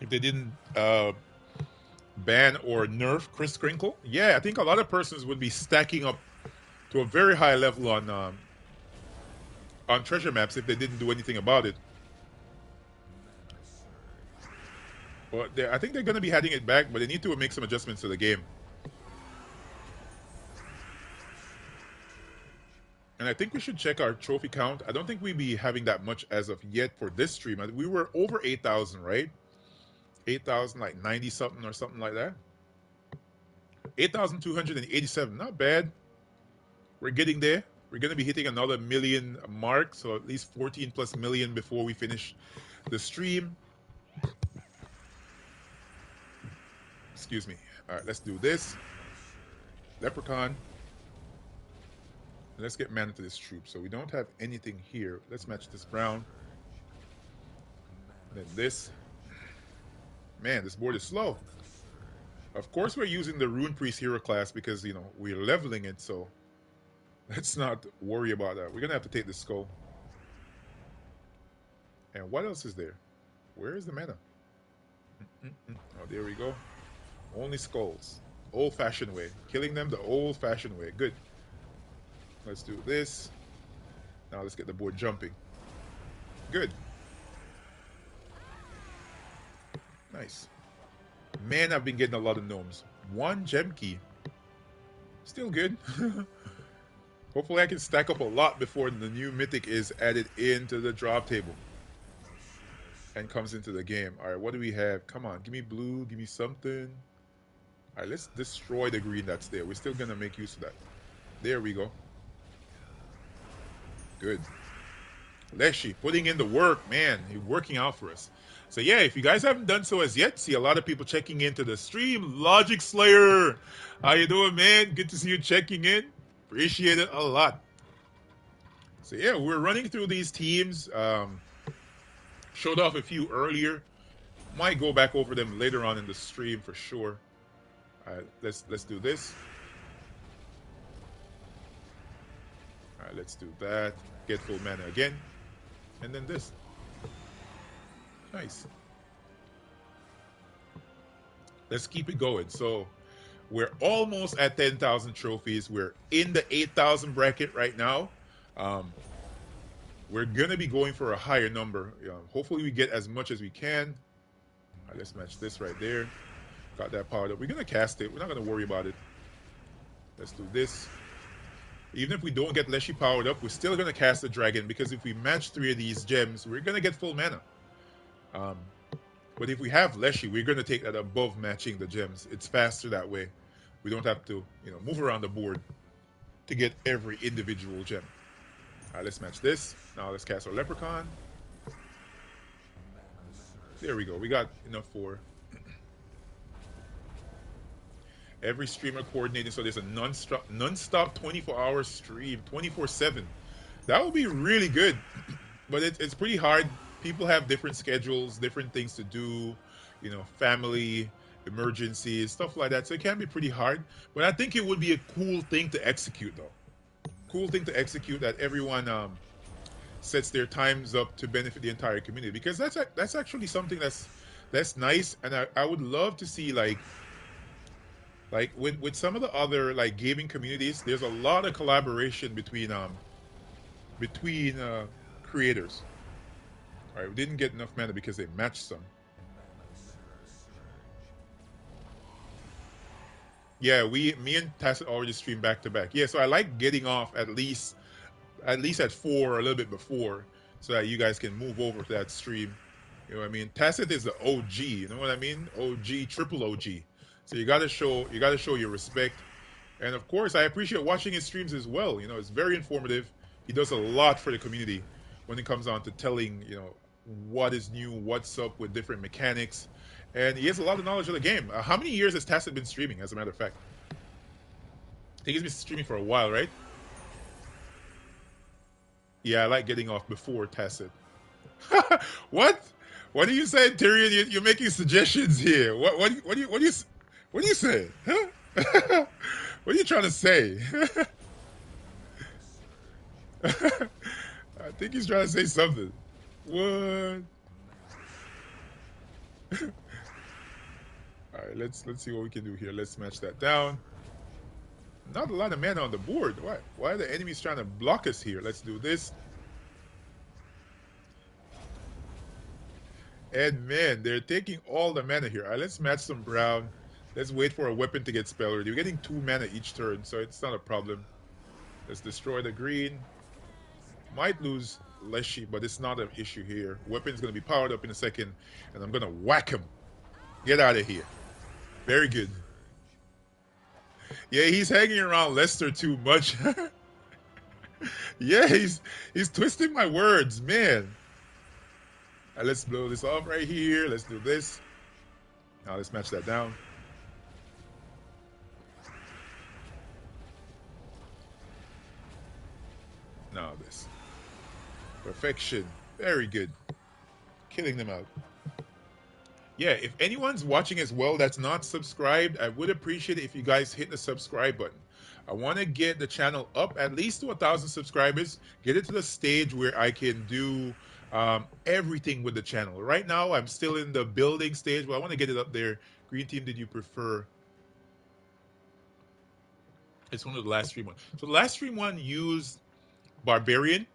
If they didn't ban or nerf Chris Crinkle, yeah, I think a lot of persons would be stacking up to a very high level on treasure maps if they didn't do anything about it. But I think they're going to be heading it back, but they need to make some adjustments to the game. And I think we should check our trophy count. I don't think we'd be having that much as of yet for this stream. We were over 8,000, right? 8,000, like 90 something or something like that. 8,287, not bad. We're getting there. We're going to be hitting another million mark, so at least 14 plus million before we finish the stream. Excuse me. All right, let's do this. Leprechaun. Let's get mana to this troop. So we don't have anything here. Let's match this brown. And then this. Man, this board is slow. Of course we're using the Rune Priest hero class because, you know, we're leveling it, so let's not worry about that. We're going to have to take the skull. And what else is there? Where is the mana? Oh, there we go. Only skulls. Old-fashioned way. Killing them the old-fashioned way. Good. Let's do this. Now let's get the board jumping. Good. Nice. Man, I've been getting a lot of gnomes. 1 gem key. Still good. Hopefully I can stack up a lot before the new mythic is added into the drop table. And comes into the game. Alright, what do we have? Come on, give me blue, give me something. Alright, let's destroy the green that's there. We're still going to make use of that. There we go. Good. Leshy, putting in the work, man. He's working out for us. So yeah, if you guys haven't done so as yet, see a lot of people checking into the stream. Logic Slayer, how you doing, man? Good to see you checking in. Appreciate it a lot. So yeah, we're running through these teams. Showed off a few earlier. Might go back over them later on in the stream for sure. All right, let's do this. All right, let's do that. Get full mana again, and then this. Nice. Let's keep it going. So we're almost at 10,000 trophies. We're in the 8,000 bracket right now. We're going to be going for a higher number. Hopefully we get as much as we can. All right, let's match this right there. Got that powered up. We're going to cast it. We're not going to worry about it. Let's do this. Even if we don't get Leshy powered up, we're still going to cast the dragon because if we match 3 of these gems, we're going to get full mana. But if we have Leshy, we're going to take that above matching the gems. It's faster that way. We don't have to, move around the board to get every individual gem. All right, let's match this. Now let's cast our Leprechaun. There we go. We got enough for every streamer coordinating. So there's a non-stop 24-hour stream, 24/7. That would be really good. But it's pretty hard. People have different schedules, different things to do, family, emergencies, stuff like that. So it can be pretty hard. But I think it would be a cool thing to execute, though. Cool thing to execute that everyone sets their times up to benefit the entire community. Because that's actually something that's nice. And I would love to see, like with some of the other, like, gaming communities, there's a lot of collaboration between creators. All right, we didn't get enough mana because they matched some. Yeah, me and Tacit already streamed back to back. Yeah, so I like getting off at least at 4 or a little bit before, so that you guys can move over to that stream. You know what I mean? Tacit is the OG. You know what I mean? OG, triple OG. So you gotta show your respect. And of course, I appreciate watching his streams as well. It's very informative. He does a lot for the community when it comes on to telling, what is new, what's up with different mechanics. And he has a lot of knowledge of the game. How many years has Tacit been streaming, as a matter of fact? I think he's been streaming for a while, right? Yeah, I like getting off before Tacit. What? What are you saying, Tyrion? You're making suggestions here. What do you say? Huh? What are you trying to say? I think he's trying to say something. What? All right, let's see what we can do here. Let's match that down. Not a lot of mana on the board. Why are the enemies trying to block us here? Let's do this. And man, they're taking all the mana here. All right, let's match some brown. Let's wait for a weapon to get spell ready. We're getting 2 mana each turn, so it's not a problem. Let's destroy the green. Might lose Leshy, but it's not an issue here. Weapon's going to be powered up in a second, and I'm going to whack him. Get out of here. Very good. Yeah, he's hanging around Lester too much. Yeah, he's twisting my words, man. Right, let's blow this off right here. Let's do this. Now let's match that down. Now this. Perfection. Very good. Killing them out. Yeah, if anyone's watching as well that's not subscribed, I would appreciate it if you guys hit the subscribe button. I want to get the channel up at least to 1,000 subscribers. Get it to the stage where I can do everything with the channel. Right now, I'm still in the building stage, but I want to get it up there. Green team, did you prefer? It's one of the last stream one. So the last stream one used Barbarian.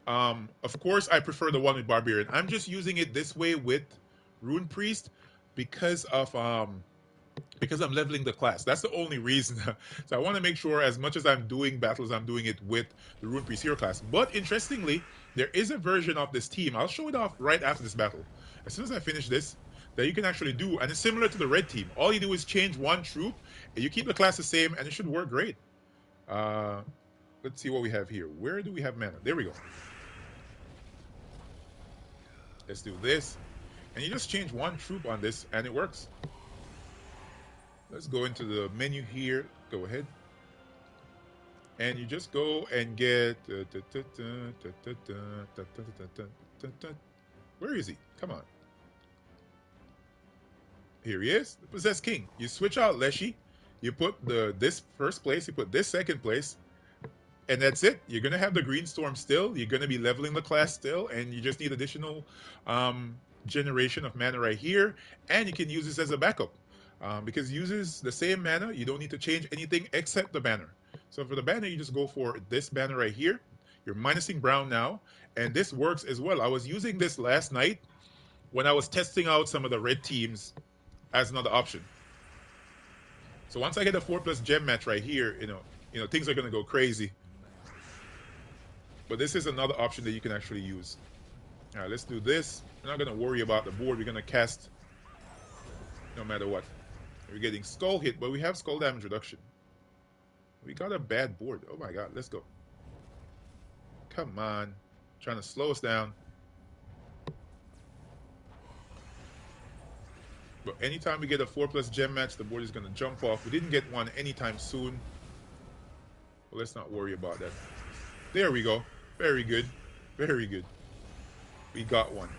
Of course, I prefer the one with Barbarian. I'm just using it this way with Rune Priest because I'm leveling the class. That's the only reason. So I want to make sure as much as I'm doing battles, I'm doing it with the Rune Priest hero class. But interestingly, there is a version of this team. I'll show it off right after this battle. As soon as I finish this, that you can actually do, and it's similar to the red team. All you do is change one troop, and you keep the class the same, and it should work great. Let's see what we have here. Where do we have mana? There we go. Let's do this. And you just change one troop on this, and it works. Let's go into the menu here. Go ahead. And you just go and get... Where is he? Come on. Here he is, the Possessed King. You switch out Leshy. You put this first place. You put this second place. And that's it. You're going to have the Green Storm still. You're going to be leveling the class still. And you just need additional generation of mana right here. And you can use this as a backup. Because it uses the same mana. You don't need to change anything except the banner. So for the banner, you just go for this banner right here. You're minusing brown now. And this works as well. I was using this last night when I was testing out some of the red teams as another option. So once I get a 4+ gem match right here, you know, things are going to go crazy. But this is another option that you can actually use. All right, let's do this. We're not going to worry about the board. We're going to cast no matter what. We're getting skull hit, but we have skull damage reduction. We got a bad board. Oh my god, let's go. Come on. Trying to slow us down. But anytime we get a 4+ gem match, the board is going to jump off. We didn't get one anytime soon. But let's not worry about that. There we go. Very good. Very good. We got one.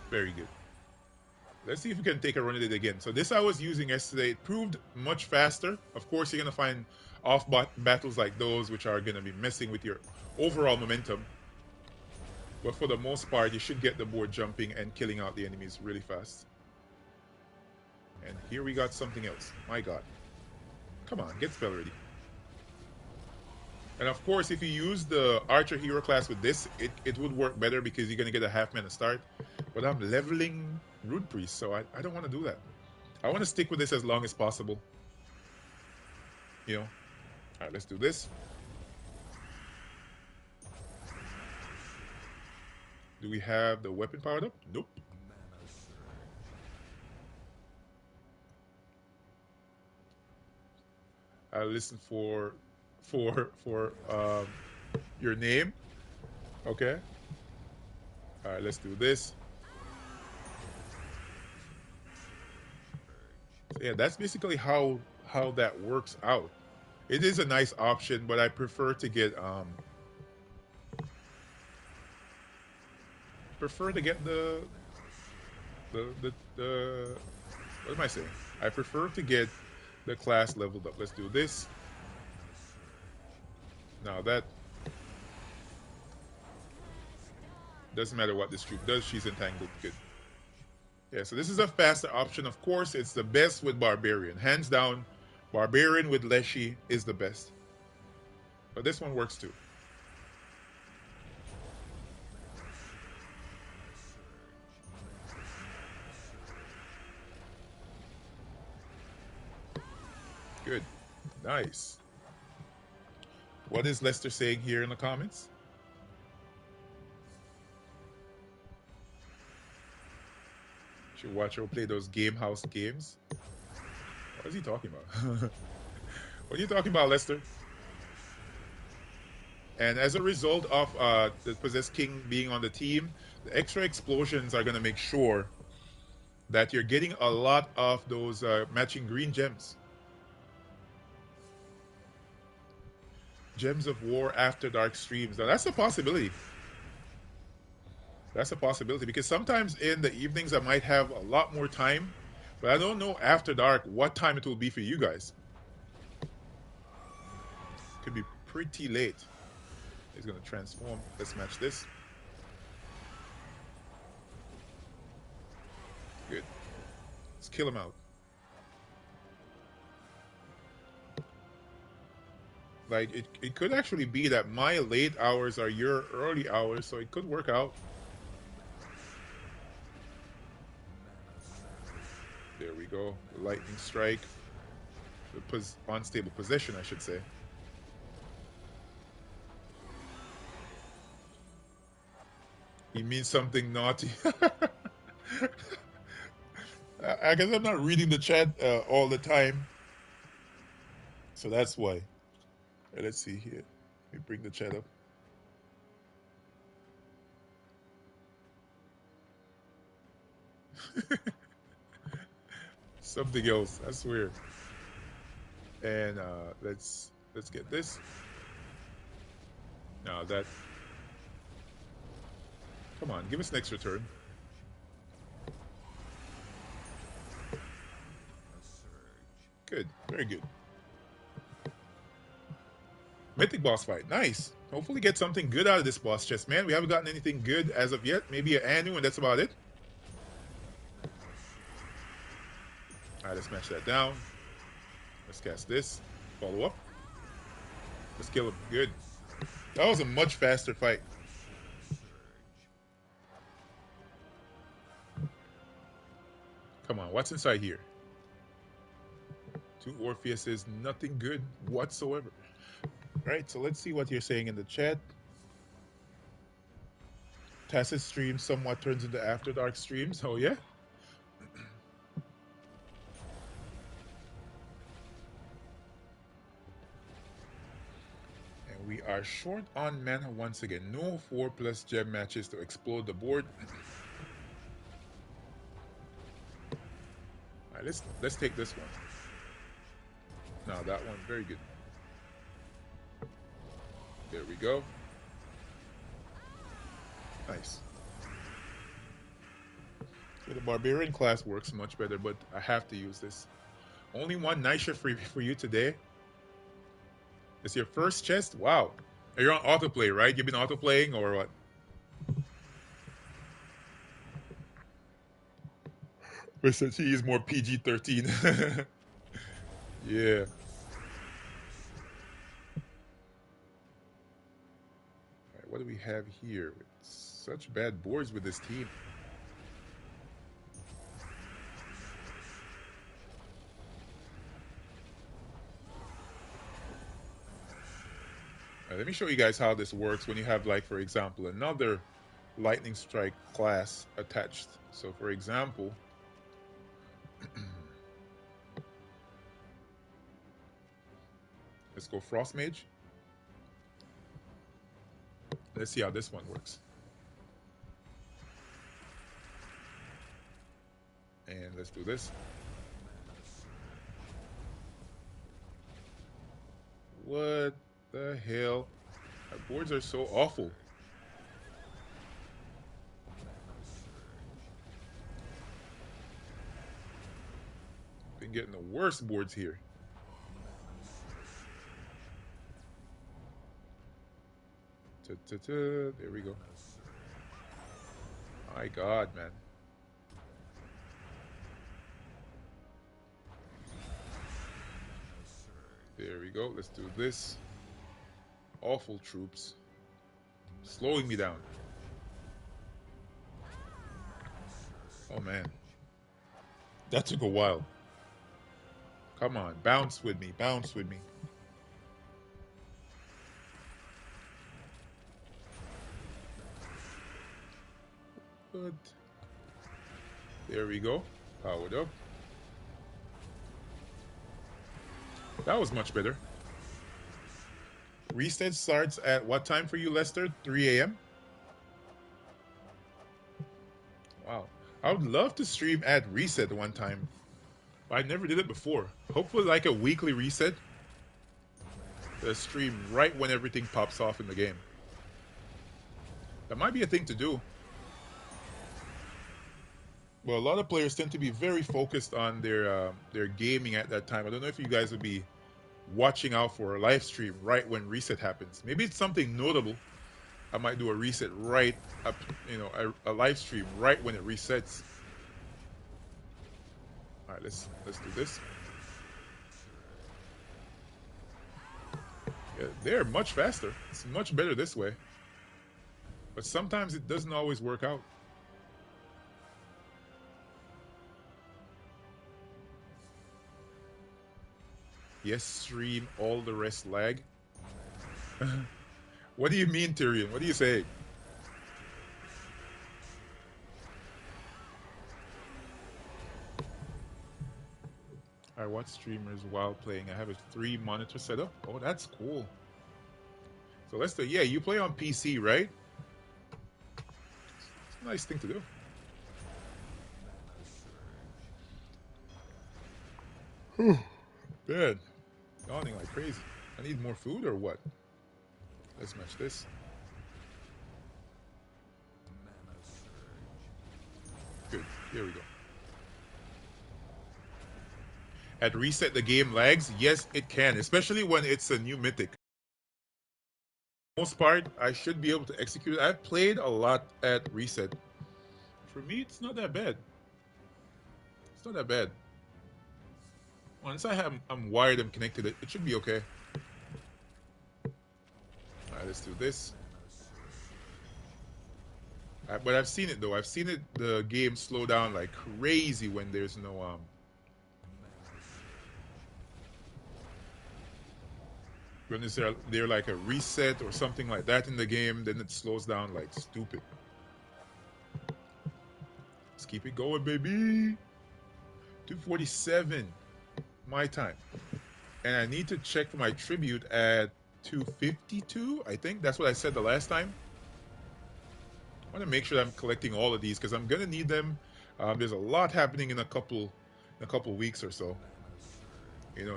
Very good. Let's see if we can take a run at it again. So this I was using yesterday. It proved much faster. Of course, you're going to find off battles like those which are going to be messing with your overall momentum. But for the most part, you should get the board jumping and killing out the enemies really fast. And here we got something else. My god. Come on, get spell ready. And of course, if you use the Archer hero class with this, it would work better because you're going to get a half mana start. But I'm leveling Rune Priest, so I don't want to do that. I want to stick with this as long as possible. You know? Alright, let's do this. Do we have the weapon powered up? Nope. I'll listen for your name. Okay. All right, let's do this. So yeah, that's basically how that works out. It is a nice option, but I prefer to get the what am I saying? I prefer to get the class leveled up. Let's do this. Now that doesn't matter what this troop does, she's entangled. Good. Yeah, so this is a faster option. Of course, it's the best with Barbarian. Hands down, Barbarian with Leshy is the best. But this one works too. Good. Nice. What is Lester saying here in the comments? Should watch her play those game house games. What is he talking about? What are you talking about, Lester? And as a result of the Possessed King being on the team, the extra explosions are going to make sure that you're getting a lot of those matching green gems. Gems of War after dark streams. Now, that's a possibility. That's a possibility because sometimes in the evenings I might have a lot more time, but I don't know after dark what time it will be for you guys. Could be pretty late. He's going to transform. Let's match this. Good. Let's kill him out. Like, it could actually be that my late hours are your early hours, so it could work out. There we go. The lightning strike. The unstable possession, I should say. He means something naughty. I guess I'm not reading the chat all the time. So that's why. Let's see here. Let me bring the chat up. Something else, I swear. And let's get this. Now that. Come on, give us an extra turn. Good, very good. Mythic boss fight, nice. Hopefully get something good out of this boss chest, man. We haven't gotten anything good as of yet. Maybe an Anu, and that's about it. All right, let's smash that down. Let's cast this. Follow up. Let's kill him. Good. That was a much faster fight. Come on, what's inside here? 2 Orpheuses, nothing good whatsoever. Right, so let's see what you're saying in the chat. Tacit stream somewhat turns into After Dark streams. Oh, yeah? And we are short on mana once again. No 4+ gem matches to explode the board. All right, let's take this one. Now that one, very good. There we go. Nice. So the Barbarian class works much better, but I have to use this. Only one Nisha for you today. It's your first chest? Wow. You're on autoplay, right? You've been autoplaying or what? Mr. T is more PG-13. Yeah. Right, what do we have here? Such bad boards with this team. Let me show you guys how this works when you have, like, for example, another lightning strike class attached. So, for example, let's go Frost Mage. Let's see how this one works. And let's do this. What the hell? Our boards are so awful. Been getting the worst boards here. There we go. My God, man. There we go. Let's do this. Awful troops. Slowing me down. Oh, man. That took a while. Come on. Bounce with me. Bounce with me. Good. There we go. Powered up. That was much better. Reset starts at what time for you, Lester? 3 a.m.? Wow. I would love to stream at reset one time. I never did it before. Hopefully like a weekly reset. To stream right when everything pops off in the game. That might be a thing to do. Well, a lot of players tend to be very focused on their gaming at that time. I don't know if you guys would be watching out for a live stream right when reset happens. Maybe it's something notable. I might do a reset right up, a live stream right when it resets. All right, let's do this. Yeah, they're much faster. It's much better this way. But sometimes it doesn't always work out. Yes, stream, all the rest lag. What do you mean, Tyrion? What do you say? I watch streamers while playing. I have a 3-monitor setup. Oh, that's cool. So let's do, yeah, you play on PC, right? It's a nice thing to do. Bad. Yawning like crazy. I need more food or what? Let's match this. Good. Here we go. At reset, the game lags? Yes, it can, especially when it's a new mythic. For the most part, I should be able to execute. I've played a lot at reset. For me, it's not that bad. It's not that bad. Once I'm wired, I'm connected, it should be okay. Alright, let's do this. But I've seen it though. I've seen it, the game slow down like crazy when there's no when is there like a reset or something like that in the game, then it slows down like stupid. Let's keep it going, baby. 247 my time. And I need to check for my tribute at 252, I think. That's what I said the last time. I want to make sure that I'm collecting all of these because I'm going to need them. There's a lot happening in a couple weeks or so.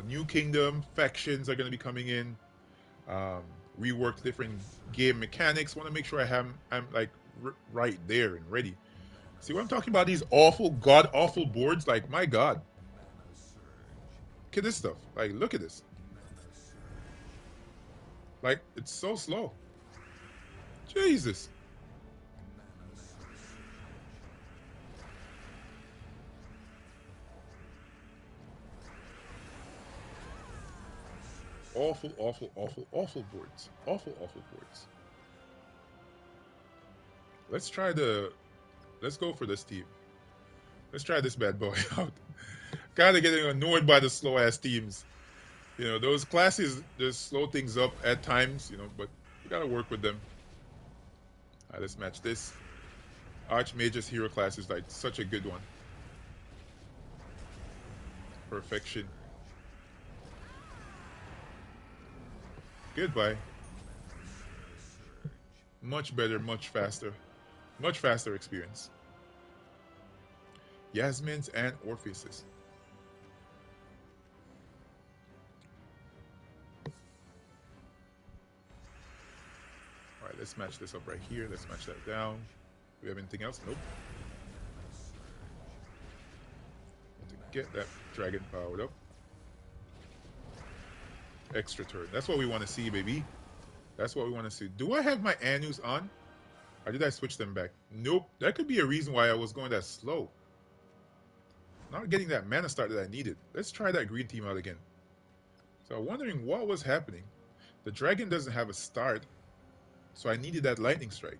New Kingdom, factions are going to be coming in. Reworked different game mechanics. Want to make sure I'm like right there and ready. See what I'm talking about? These awful, god-awful boards. Like, my God. Look at this stuff. Like, look at this. Like, it's so slow. Jesus. Awful, awful, awful, awful boards. Awful, awful boards. Let's go for this team. Let's try this bad boy out. Kind of getting annoyed by the slow ass teams. Those classes just slow things up at times, but you gotta work with them. Alright, let's match this. Archmage's hero class is like such a good one. Perfection. Goodbye. Much better, much faster. Much faster experience. Yasmin's and Orpheus's. Alright, let's match this up right here. Let's match that down. Do we have anything else? Nope. To get that dragon powered up. Extra turn. That's what we want to see, baby. That's what we want to see. Do I have my Anus on? Or did I switch them back? Nope. That could be a reason why I was going that slow. Not getting that mana start that I needed. Let's try that green team out again. So I'm wondering what was happening. The dragon doesn't have a start, so I needed that lightning strike.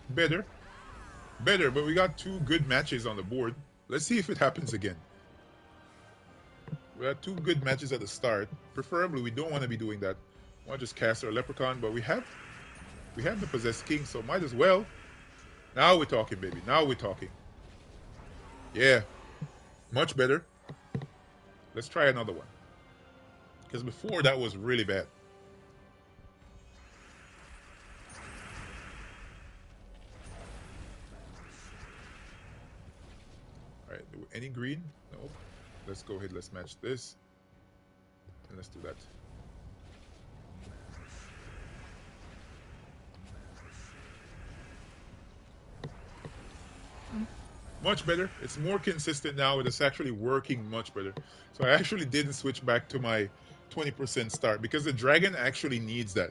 Better. Better, but we got 2 good matches on the board. Let's see if it happens again. We had 2 good matches at the start. Preferably, we don't want to be doing that. I want to just cast our Leprechaun, but we have the Possessed King, so might as well. Now we're talking, baby. Now we're talking. Yeah. Much better. Let's try another one. Because before, that was really bad. Alright, any green? Nope. Let's go ahead, let's match this. And let's do that. Much better. It's more consistent now. It is actually working much better. So I actually didn't switch back to my 20% start because the dragon actually needs that.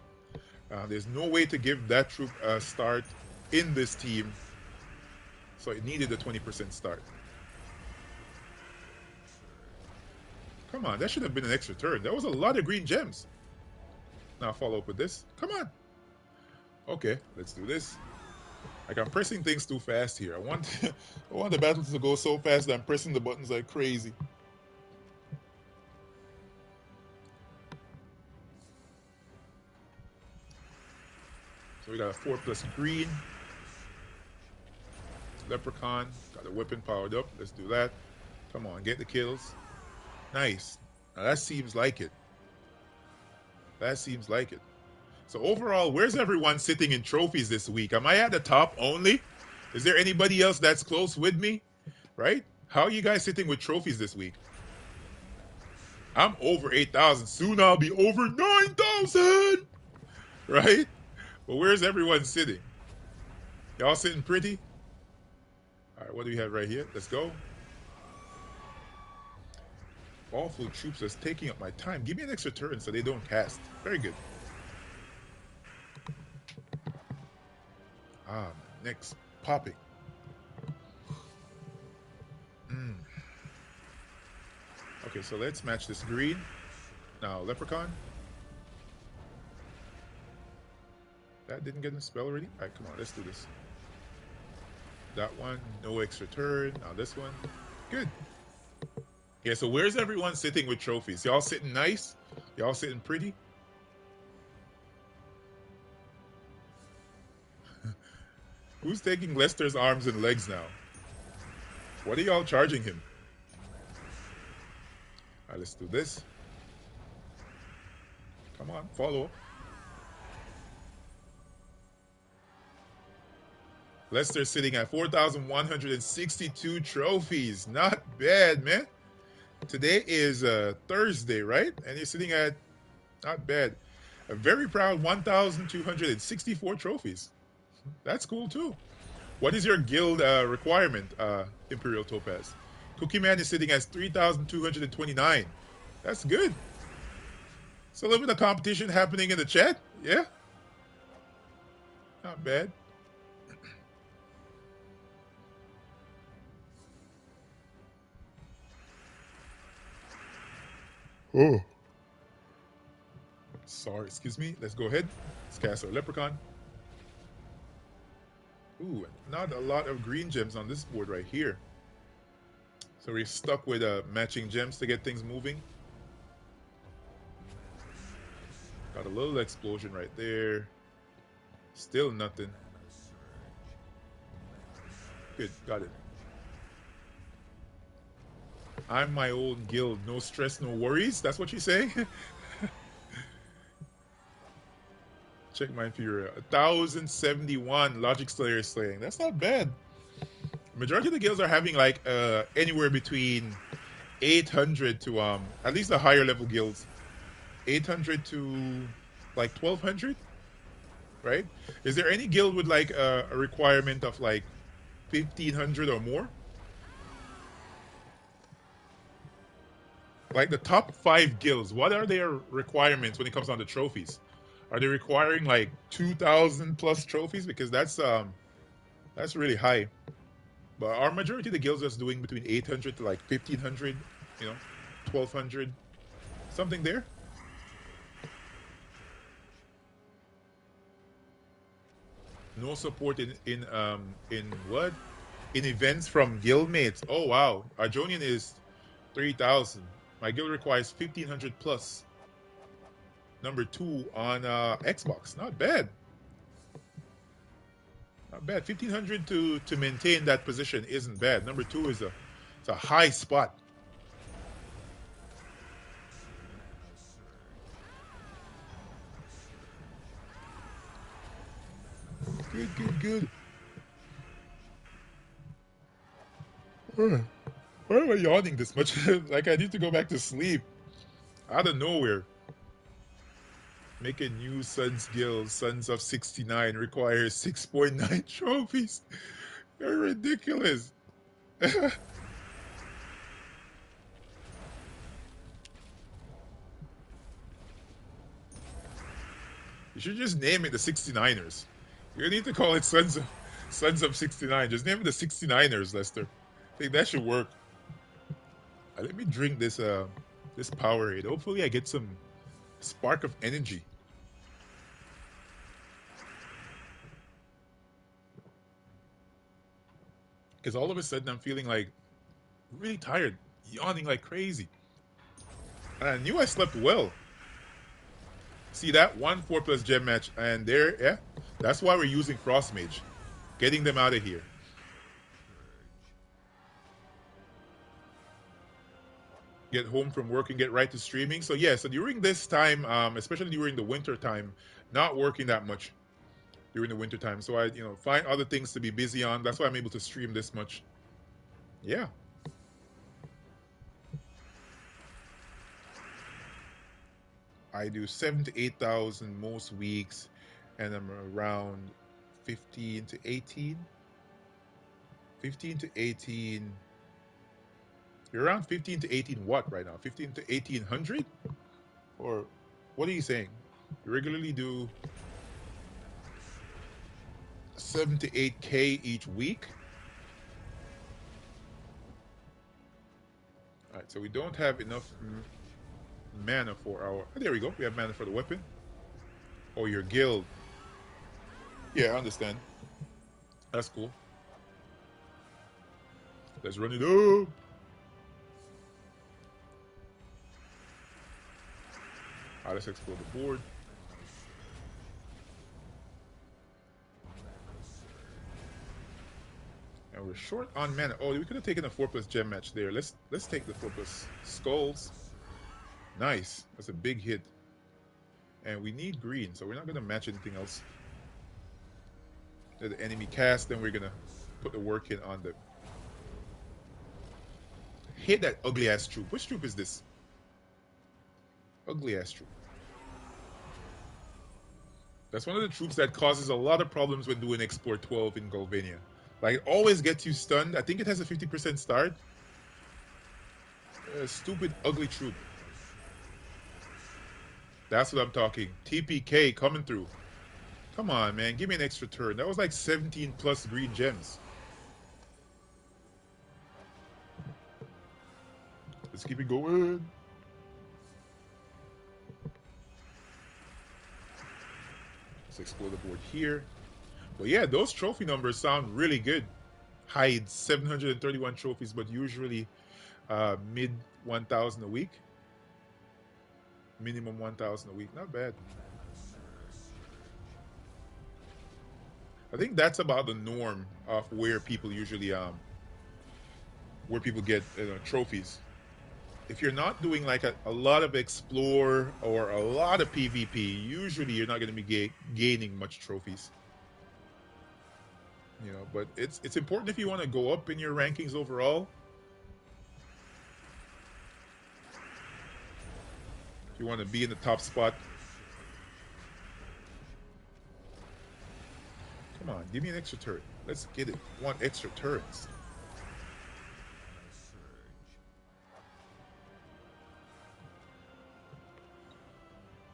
There's no way to give that troop a start in this team. So it needed a 20% start. Come on, that should have been an extra turn. That was a lot of green gems. Now follow up with this. Come on. Okay, let's do this. Like, I'm pressing things too fast here. I want the battles to go so fast that I'm pressing the buttons like crazy. So we got a 4+ green. Leprechaun. Got the weapon powered up. Let's do that. Come on, get the kills. Nice. Now that seems like it. That seems like it. So overall, where's everyone sitting in trophies this week? Am I at the top only? Is there anybody else that's close with me? Right? How are you guys sitting with trophies this week? I'm over 8,000. Soon I'll be over 9,000. Right? But where's everyone sitting? Y'all sitting pretty? All right, what do we have right here? Let's go. Awful troops that's taking up my time. Give me an extra turn so they don't cast. Very good. Ah, my neck's popping. Okay, so let's match this green. Now, Leprechaun. That didn't get a spell already? Alright, come on, let's do this. That one, no extra turn. Now this one. Good. Yeah, so where's everyone sitting with trophies? Y'all sitting nice? Y'all sitting pretty? Who's taking Lester's arms and legs now? What are y'all charging him? Alright, let's do this. Come on, follow. Lester's sitting at 4,162 trophies. Not bad, man. Today is Thursday, right? And you're sitting at, not bad, a very proud 1,264 trophies. That's cool too. What is your guild requirement, Imperial Topaz? Cookie Man is sitting at 3,229. That's good. So a little bit of competition happening in the chat. Yeah. Not bad. Oh. Sorry, excuse me. Let's go ahead. Let's cast our Leprechaun. Ooh, not a lot of green gems on this board right here. So we're stuck with matching gems to get things moving. Got a little explosion right there. Still nothing. Good, got it. I'm my own guild. No stress, no worries. That's what you say? Check my inferior. 1,071 Logic Slayer slaying. That's not bad. Majority of the guilds are having like anywhere between 800 to at least the higher level guilds, 800 to like 1,200, right? Is there any guild with like a requirement of like 1,500 or more. Like the top 5 guilds, what are their requirements when it comes down to trophies? Are they requiring like 2,000 plus trophies? Because that's really high. But our majority of the guilds are doing between 800 to like 1,500, you know, 1,200, something there. No support in what? In events from guildmates. Oh wow, Arjonian is 3,000. My guild requires 1,500 plus. Number 2 on Xbox. Not bad. Not bad. 1,500 to maintain that position isn't bad. Number 2 is it's a high spot. Good, good, good. Why am I yawning this much? Like I need to go back to sleep. Out of nowhere. Make a new Sons Guild. Sons of 69 requires 6.9 trophies. You're ridiculous. You should just name it the 69ers. You need to call it Sons of 69. Just name it the 69ers, Lester. I think that should work. Let me drink this Powerade. Hopefully I get some spark of energy. Because all of a sudden I'm feeling like really tired, yawning like crazy. And I knew I slept well. See that? 1 4+ gem match. And there, yeah. That's why we're using Frost Mage. Getting them out of here. Get home from work and get right to streaming. So yeah, so during this time, especially during the winter time, not working that much during the winter time. So I, find other things to be busy on. That's why I'm able to stream this much. Yeah. I do 7 to 8,000 most weeks, and I'm around 15 to 18. 15 to 18. You're around 15 to 18 what right now? 15 to 1800? Or what are you saying? You regularly do 7 to 8K each week? Alright, so we don't have enough mana for our... Oh, there we go. We have mana for the weapon. Or your guild. Yeah, I understand. That's cool. Let's run it up. Let's explore the board. And we're short on mana. Oh, we could have taken a 4+ gem match there. Let's take the 4+ skulls. Nice. That's a big hit. And we need green, so we're not gonna match anything else. Let the enemy cast, then we're gonna put the work in on them. Hit that ugly ass troop. Which troop is this? Ugly ass troop. That's one of the troops that causes a lot of problems when doing Export 12 in Golvania. Like, it always gets you stunned. I think it has a 50% start. Stupid, ugly troop. That's what I'm talking. TPK coming through. Come on, man. Give me an extra turn. That was like 17 plus green gems. Let's keep it going. Let's explore the board here. But yeah, those trophy numbers sound really good. High 731 trophies, but usually mid 1,000 a week. Minimum 1,000 a week. Not bad. I think that's about the norm of where people usually where people get trophies. If you're not doing like a lot of explore or a lot of PvP, usually you're not going to be gaining much trophies. But it's important if you want to go up in your rankings overall. If you want to be in the top spot. Come on, give me an extra turret. Let's get it. One extra turrets.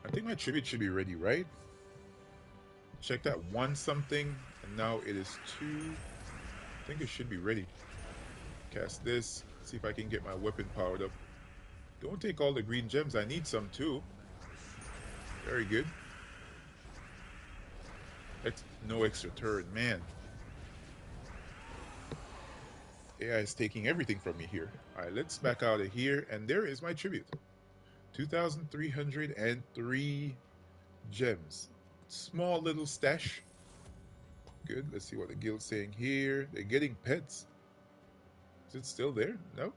I think my tribute should be ready, right? Check that one something, and now it is two. I think it should be ready. Cast this. See if I can get my weapon powered up. Don't take all the green gems. I need some too. Very good. No extra turret, man. AI is taking everything from me here. Alright, let's back out of here. And there is my tribute. 2,303 gems. Small little stash. Good. Let's see what the guild's saying here. They're getting pets. Is it still there? No.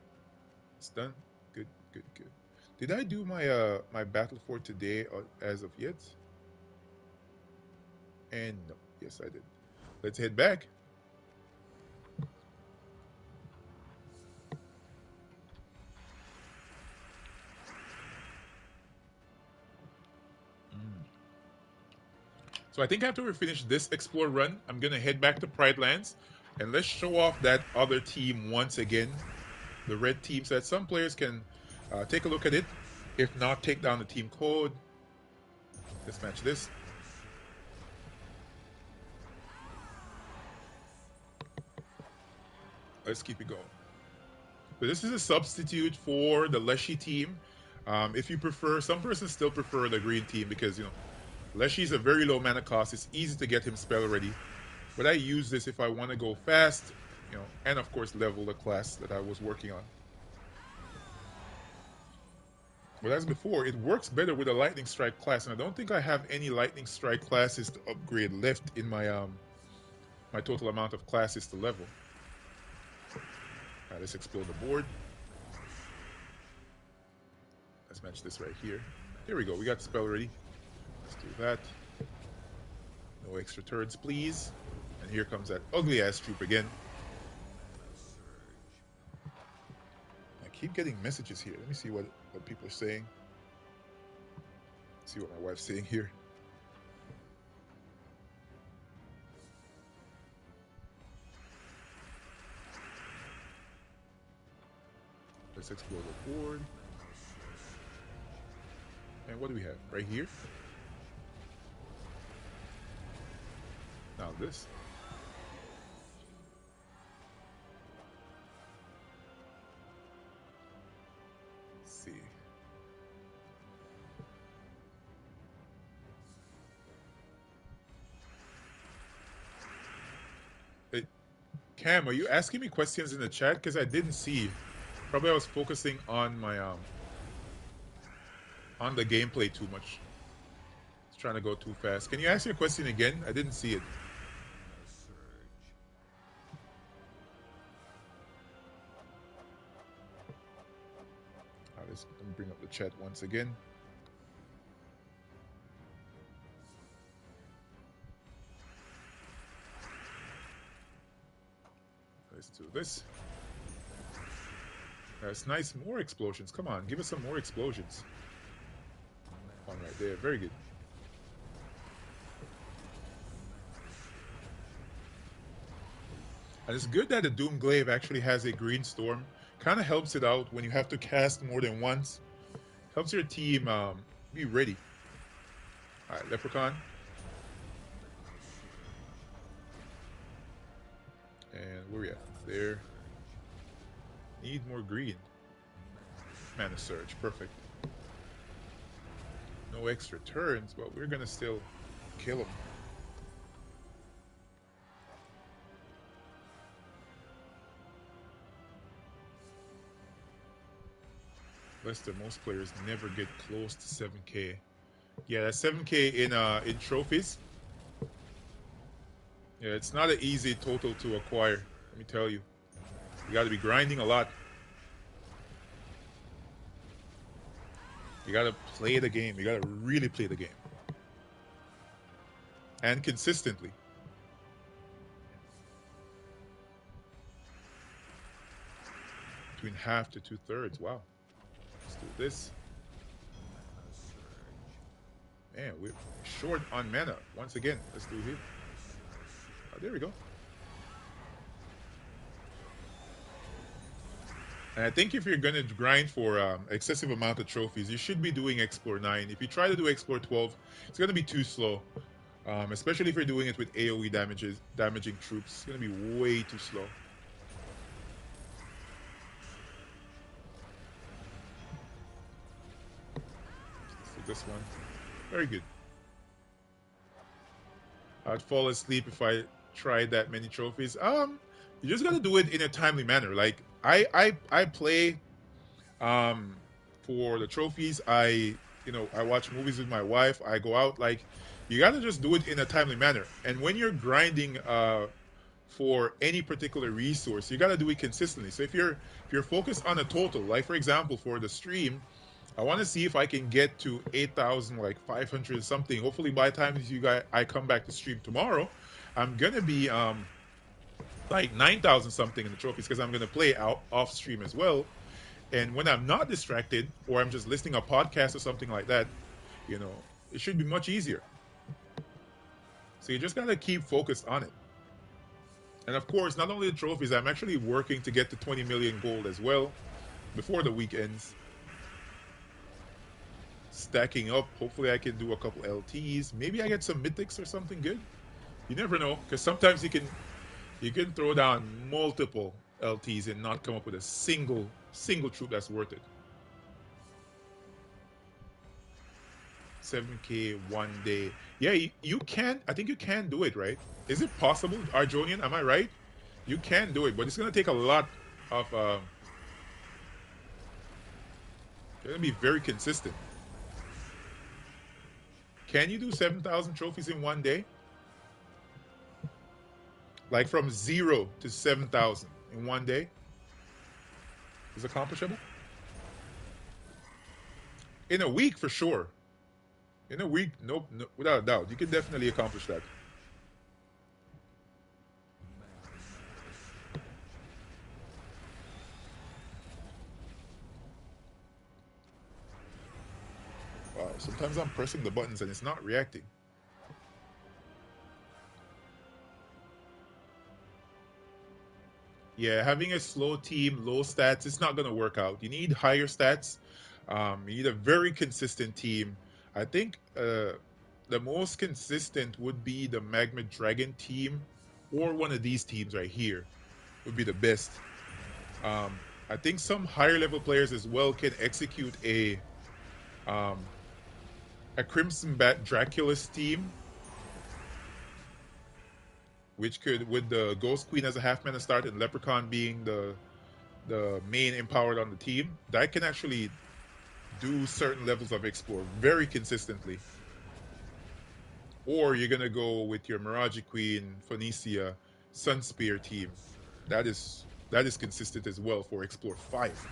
It's done. Good, good, good. Did I do my battle for today as of yet? And no. Yes, I did. Let's head back. So I think after we finish this explore run, I'm gonna head back to Pride Lands, and let's show off that other team once again, the red team, so that some players can take a look at it. If not, take down the team code. Let's match this. Let's keep it going. So this is a substitute for the Leshy team. If you prefer, some persons still prefer the green team because Leshy is a very low mana cost. It's easy to get him spell ready. But I use this if I want to go fast, and of course level the class that I was working on. But as before, it works better with a Lightning Strike class, and I don't think I have any Lightning Strike classes to upgrade left in my total amount of classes to level. Alright, let's explore the board. Let's match this right here. There we go, we got the spell ready. Let's do that. No extra turrets, please. And here comes that ugly ass troop again. I keep getting messages here. Let me see what people are saying. See what my wife's saying here. Let's explore the board. And what do we have? Right here? Now this. Let's see. Hey, Cam, are you asking me questions in the chat? Because I didn't see. Probably I was focusing on my on the gameplay too much. I was trying to go too fast. Can you ask your question again? I didn't see it. Let me bring up the chat once again. Let's do this. That's nice. More explosions. Come on, give us some more explosions. One right there. Very good. And it's good that the Doomglaive actually has a green storm. Kind of helps it out when you have to cast more than once. Helps your team be ready. Alright, Leprechaun. And where we at? There. Need more green. Mana Surge. Perfect. No extra turns, but we're gonna still kill him. Lester, most players never get close to 7K. Yeah, that's 7K in trophies. Yeah, it's not an easy total to acquire. Let me tell you, you got to be grinding a lot. You got to play the game. You got to really play the game, and consistently. Between half to 2/3. Wow. Let's do this. Man, we're short on mana once again. Let's do it. There we go. And I think if you're gonna grind for excessive amount of trophies, you should be doing Explore 9. If you try to do Explore 12, it's gonna be too slow. Especially if you're doing it with AoE damaging troops. It's gonna be way too slow. So this one, very good. I'd fall asleep if I tried that many trophies. You just gotta do it in a timely manner. Like I play um for the trophies. I watch movies with my wife. I go out. Like you gotta just do it in a timely manner. And when you're grinding for any particular resource, you gotta do it consistently. So if you're focused on a total, like for example for the stream, I want to see if I can get to 8,000, like 500 something. Hopefully, by the time I come back to stream tomorrow, I'm gonna be like 9,000 something in the trophies because I'm gonna play out off stream as well. And when I'm not distracted or I'm just listening a podcast or something like that, you know, it should be much easier. So you just gotta keep focused on it. And of course, not only the trophies, I'm actually working to get to 20 million gold as well before the week ends. Stacking up. Hopefully, I can do a couple LTs. Maybe I get some mythics or something good. You never know, because sometimes you can throw down multiple LTs and not come up with a single troop that's worth it. 7K one day. Yeah, you can. I think you can do it, right? Is it possible, Arjonian? Am I right? You can do it, but it's gonna take a lot of. You're gonna be very consistent. Can you do 7,000 trophies in one day? Like from 0 to 7,000 in one day? Is accomplishable? In a week, for sure. In a week, nope, no, without a doubt. You can definitely accomplish that. Wow, sometimes I'm pressing the buttons and it's not reacting. Yeah, having a slow team, low stats, it's not going to work out. You need higher stats. You need a very consistent team. I think the most consistent would be the Magma Dragon team, or one of these teams right here would be the best. Um, I think some higher level players as well can execute um, a Crimson Bat Dracula's team, which could, with the Ghost Queen as a half mana start and Leprechaun being the main empowered on the team, that can actually do certain levels of explore very consistently. Or you're gonna go with your Mirage Queen, Phoenicia, Sunspear team. That is consistent as well for Explore 5.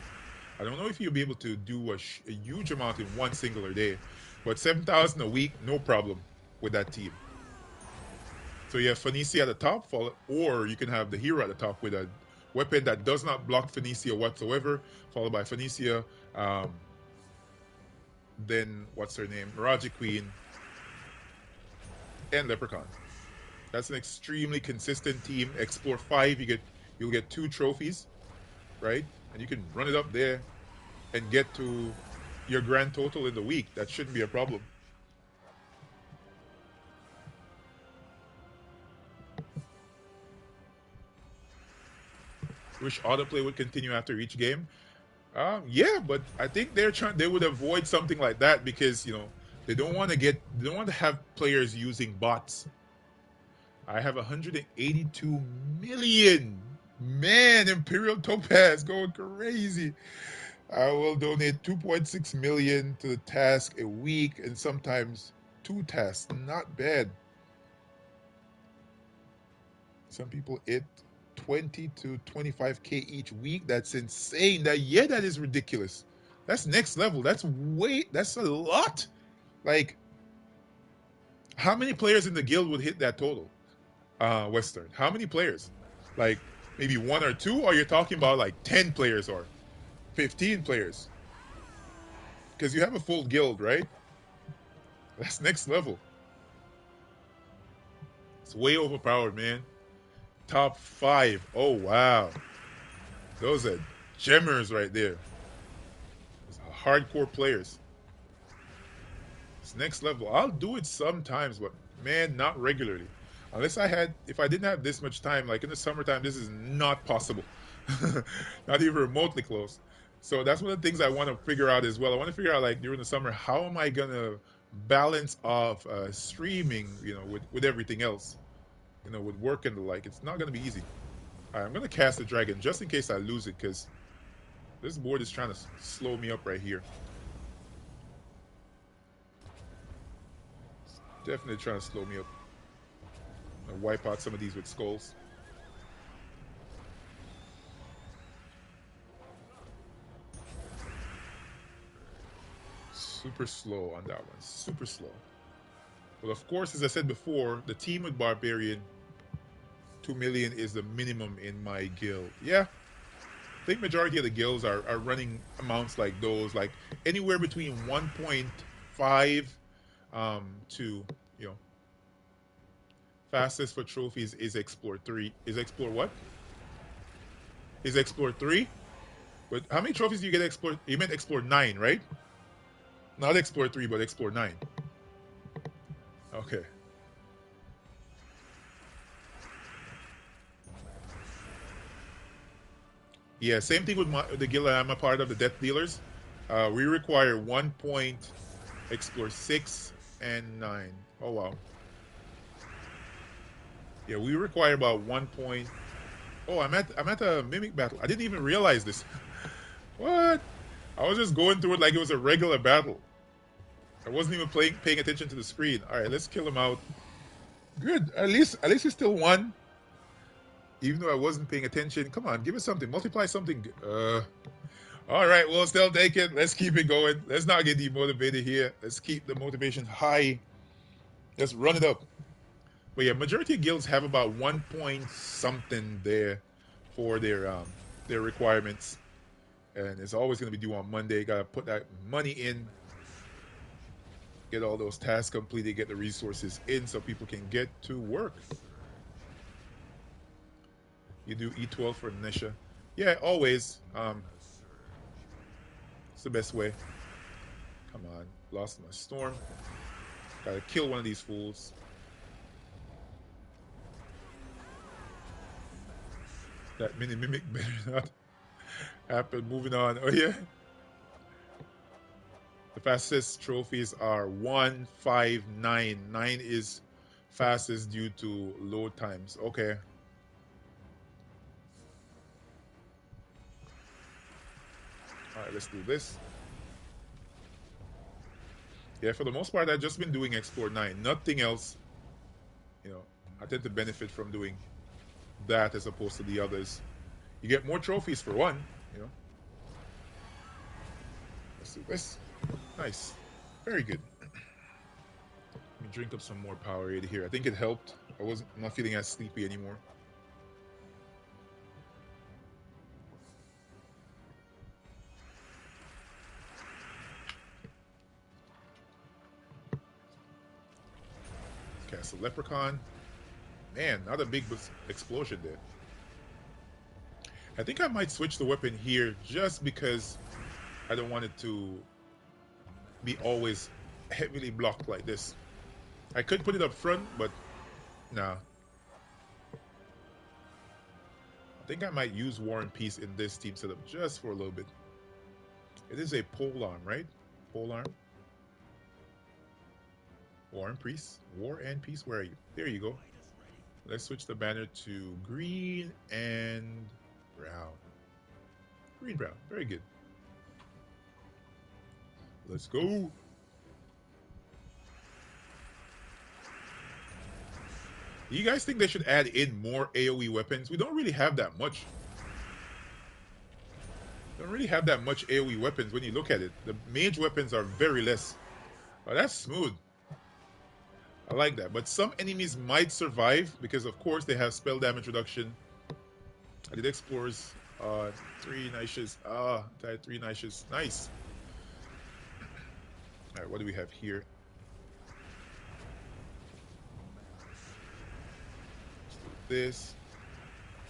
I don't know if you'll be able to do a huge amount in one singular day, but 7,000 a week, no problem with that team. So you have Phoenicia at the top, or you can have the hero at the top with a weapon that does not block Phoenicia whatsoever, followed by Phoenicia, um, then what's her name? Mirage Queen, and Leprechaun. That's an extremely consistent team. Explore 5, you'll get 2 trophies, right? And you can run it up there and get to your grand total in the week. That shouldn't be a problem. Wish autoplay would continue after each game. Yeah, but I think they would avoid something like that because they don't want to have players using bots. I have 182 million. Man, Imperial Topaz going crazy. I will donate 2.6 million to the task a week and sometimes 2 tasks. Not bad. Some people hit 20 to 25K each week. That's insane. That is ridiculous. That's next level. That's a lot. Like, how many players in the guild would hit that total? Western. How many players? Like maybe one or two, or you're talking about like 10 players or 15 players? Because you have a full guild, right? That's next level. It's way overpowered, man. Top 5. Oh, wow. Those are gemmers right there. Those are hardcore players. It's next level. I'll do it sometimes, but man, not regularly. If I didn't have this much time, like in the summertime, this is not possible. Not even remotely close. So that's one of the things I want to figure out as well. I want to figure out, like, during the summer, how am I gonna balance off streaming, with everything else, with work and the like. It's not gonna be easy. All right, I'm gonna cast the dragon just in case I lose it, because this board is trying to slow me up right here. Definitely trying to slow me up. I'm gonna wipe out some of these with skulls. Super slow on that one. Super slow. But of course, as I said before, the team with Barbarian, 2 million is the minimum in my guild. Yeah, I think majority of the guilds are running amounts like those, like anywhere between 1.5 to, you know, fastest for trophies is Explore 3. Is Explore what? Is Explore 3? But how many trophies do you get Explore? You meant Explore 9, right? Not Explore 3, but Explore 9. Okay. Yeah, same thing with the guild I'm a part of, the Death Dealers. We require 1 point, Explore 6 and 9. Oh, wow. Yeah, we require about 1 point. Oh, I'm at a Mimic battle. I didn't even realize this. What? I was just going through it like it was a regular battle. I wasn't even paying attention to the screen. All right, let's kill him out. Good. At least he still won, even though I wasn't paying attention. Come on, give us something. Multiply something. All right, we'll still take it. Let's keep it going. Let's not get demotivated here. Let's keep the motivation high. Let's run it up. But yeah, majority of guilds have about 1 point something there for their requirements, and it's always going to be due on Monday. Got to put that money in, get all those tasks completed, get the resources in so people can get to work. You do E12 for Nisha. Yeah, always. It's the best way. Come on. Lost my storm. Gotta kill one of these fools. That mini mimic better not happen. Moving on. Oh, yeah. The fastest trophies are 159. 9 is fastest due to load times. Okay. All right, let's do this. Yeah, for the most part, I've just been doing Export 9. Nothing else. You know, I tend to benefit from doing that as opposed to the others. You get more trophies for one, you know. Let's do this. Nice. Very good. Let me drink up some more Powerade here. I think it helped. I'm not feeling as sleepy anymore. Cast a Leprechaun. Man, not a big explosion there. I think I might switch the weapon here just because I don't want it to be always heavily blocked like this. I could put it up front, but nah. I think I might use War and Peace in this team setup just for a little bit. It is a pole arm, right? Pole arm. War and Peace. War and Peace. Where are you? There you go. Let's switch the banner to green and brown. Green, brown. Very good. Let's go. Do you guys think they should add in more AoE weapons? We don't really have that much. Don't really have that much AoE weapons when you look at it. The mage weapons are very less. Oh, that's smooth. I like that. But some enemies might survive because, of course, they have spell damage reduction. I did explorers. 3 niches. Died 3 niches. Nice. All right, what do we have here? Let's do this.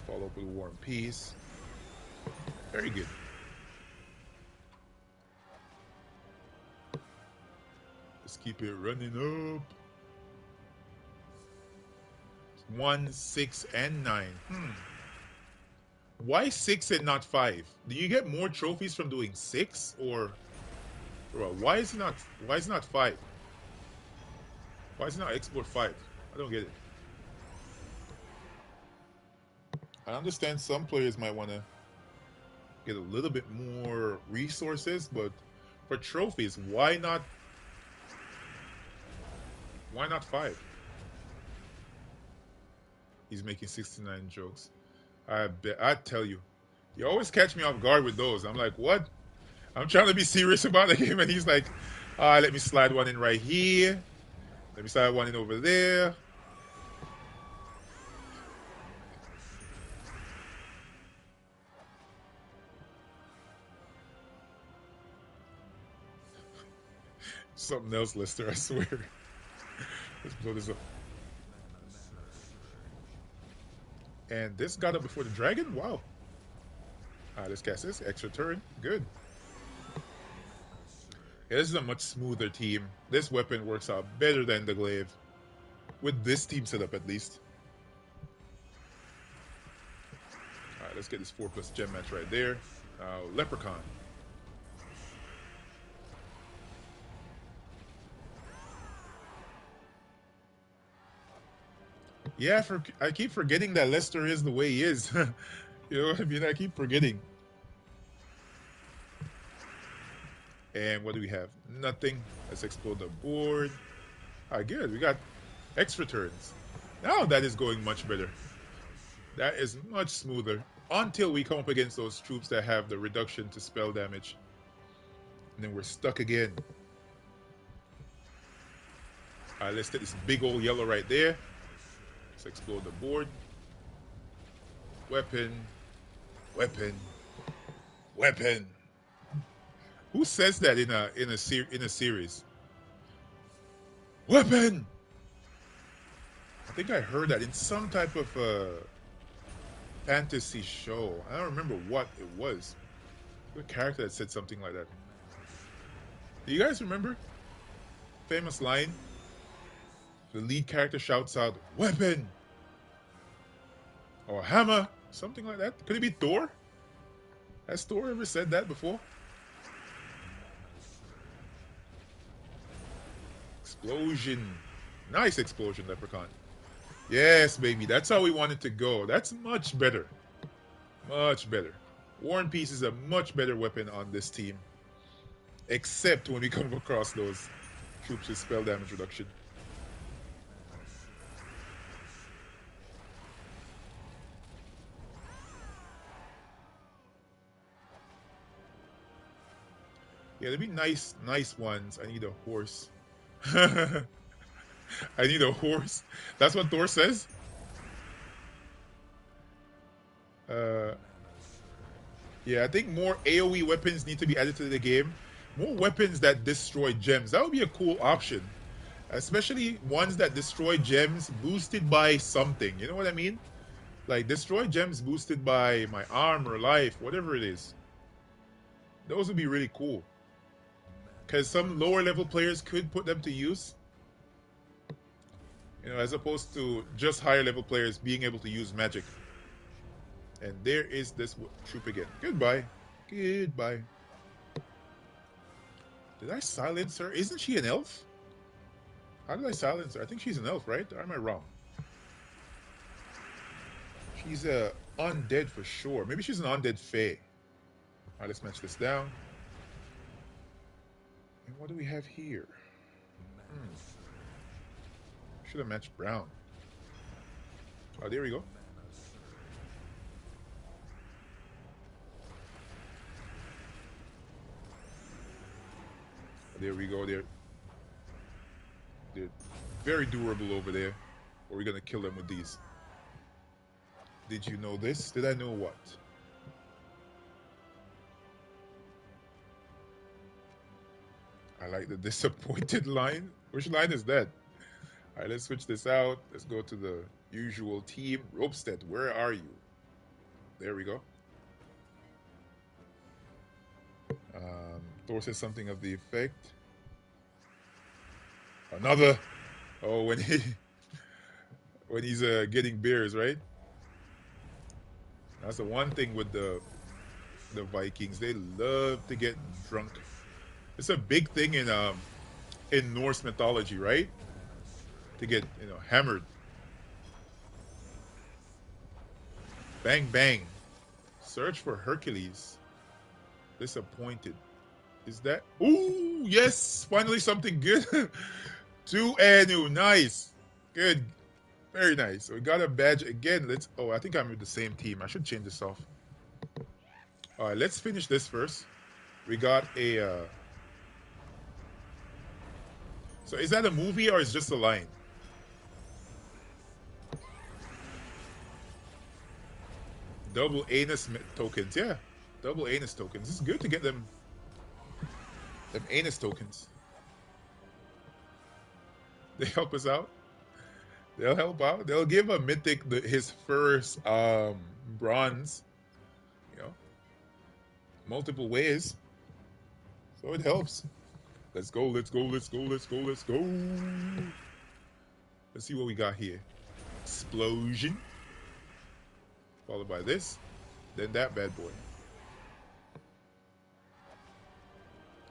Follow up with War and Peace. Very good. Let's keep it running up. 1, 6, and 9. Why 6 and not 5? Do you get more trophies from doing 6, or why is it not 5? Why is it not export 5? I don't get it. I understand some players might want to get a little bit more resources, but for trophies, why not 5? He's making 69 jokes. I tell you, you always catch me off guard with those. I'm like, what? I'm trying to be serious about the game, and he's like, let me slide one in right here. Let me slide one in over there. Something else, Lester, I swear. Let's blow this up. And this got up before the dragon? Wow. Alright, let's cast this. Extra turn. Good. Yeah, this is a much smoother team. This weapon works out better than the glaive. With this team setup, at least. Alright, let's get this 4+ gem match right there. Leprechaun. Yeah, I keep forgetting that Lester is the way he is. You know what I mean? I keep forgetting. And what do we have? Nothing. Let's explode the board. Alright, good. We got extra turns. Now that is going much better. That is much smoother. Until we come up against those troops that have the reduction to spell damage. And then we're stuck again. Alright, let's take this big old yellow right there. Let's explode the board. Weapon. Weapon. Weapon. Who says that in a series? Weapon. I think I heard that in some type of fantasy show. I don't remember what it was. The character that said something like that. Do you guys remember? Famous line. The lead character shouts out, "Weapon!" Or "Hammer!" Something like that. Could it be Thor? Has Thor ever said that before? Explosion. Nice explosion, Leprechaun. Yes, baby. That's how we want it to go. That's much better. Much better. War and Peace is a much better weapon on this team. Except when we come across those troops with spell damage reduction. Yeah, there'd be nice ones. I need a horse. I need a horse. That's what Thor says? Yeah, I think more AoE weapons need to be added to the game. More weapons that destroy gems. That would be a cool option. Especially ones that destroy gems boosted by something. You know what I mean? Like, destroy gems boosted by my armor, life, whatever it is. Those would be really cool. Because some lower level players could put them to use. You know, as opposed to just higher level players being able to use magic. And there is this troop again. Goodbye. Goodbye. Did I silence her? Isn't she an elf? How did I silence her? I think she's an elf, right? Or am I wrong? She's a undead for sure. Maybe she's an undead fae. Alright, let's match this down. And what do we have here? Should have matched brown. Oh, there we go. There we go. They're very durable over there. Or we're gonna kill them with these. Did you know this? Did I know what? I like the disappointed line. Which line is that? Alright, let's switch this out. Let's go to the usual team. Ropestead, where are you? There we go. Thor says something of the effect. Another. Oh, when he when he's getting beers, right? That's the one thing with the Vikings. They love to get drunk. It's a big thing in Norse mythology, right? To get hammered. Bang bang. Search for Hercules. Disappointed. Is that? Ooh, yes! Finally something good. Two Anu. Nice. Good. Very nice. So we got a badge again. Let's. Oh, I think I'm with the same team. I should change this off. All right, let's finish this first. We got a. So is that a movie or is just a line? Double anus tokens. Yeah, double anus tokens. It's good to get them anus tokens. They help us out. They'll help out. They'll give a mythic his first bronze. You know, multiple ways. So it helps. Let's go. Let's go. Let's go. Let's go. Let's go. Let's see what we got here. Explosion. Followed by this. Then that bad boy.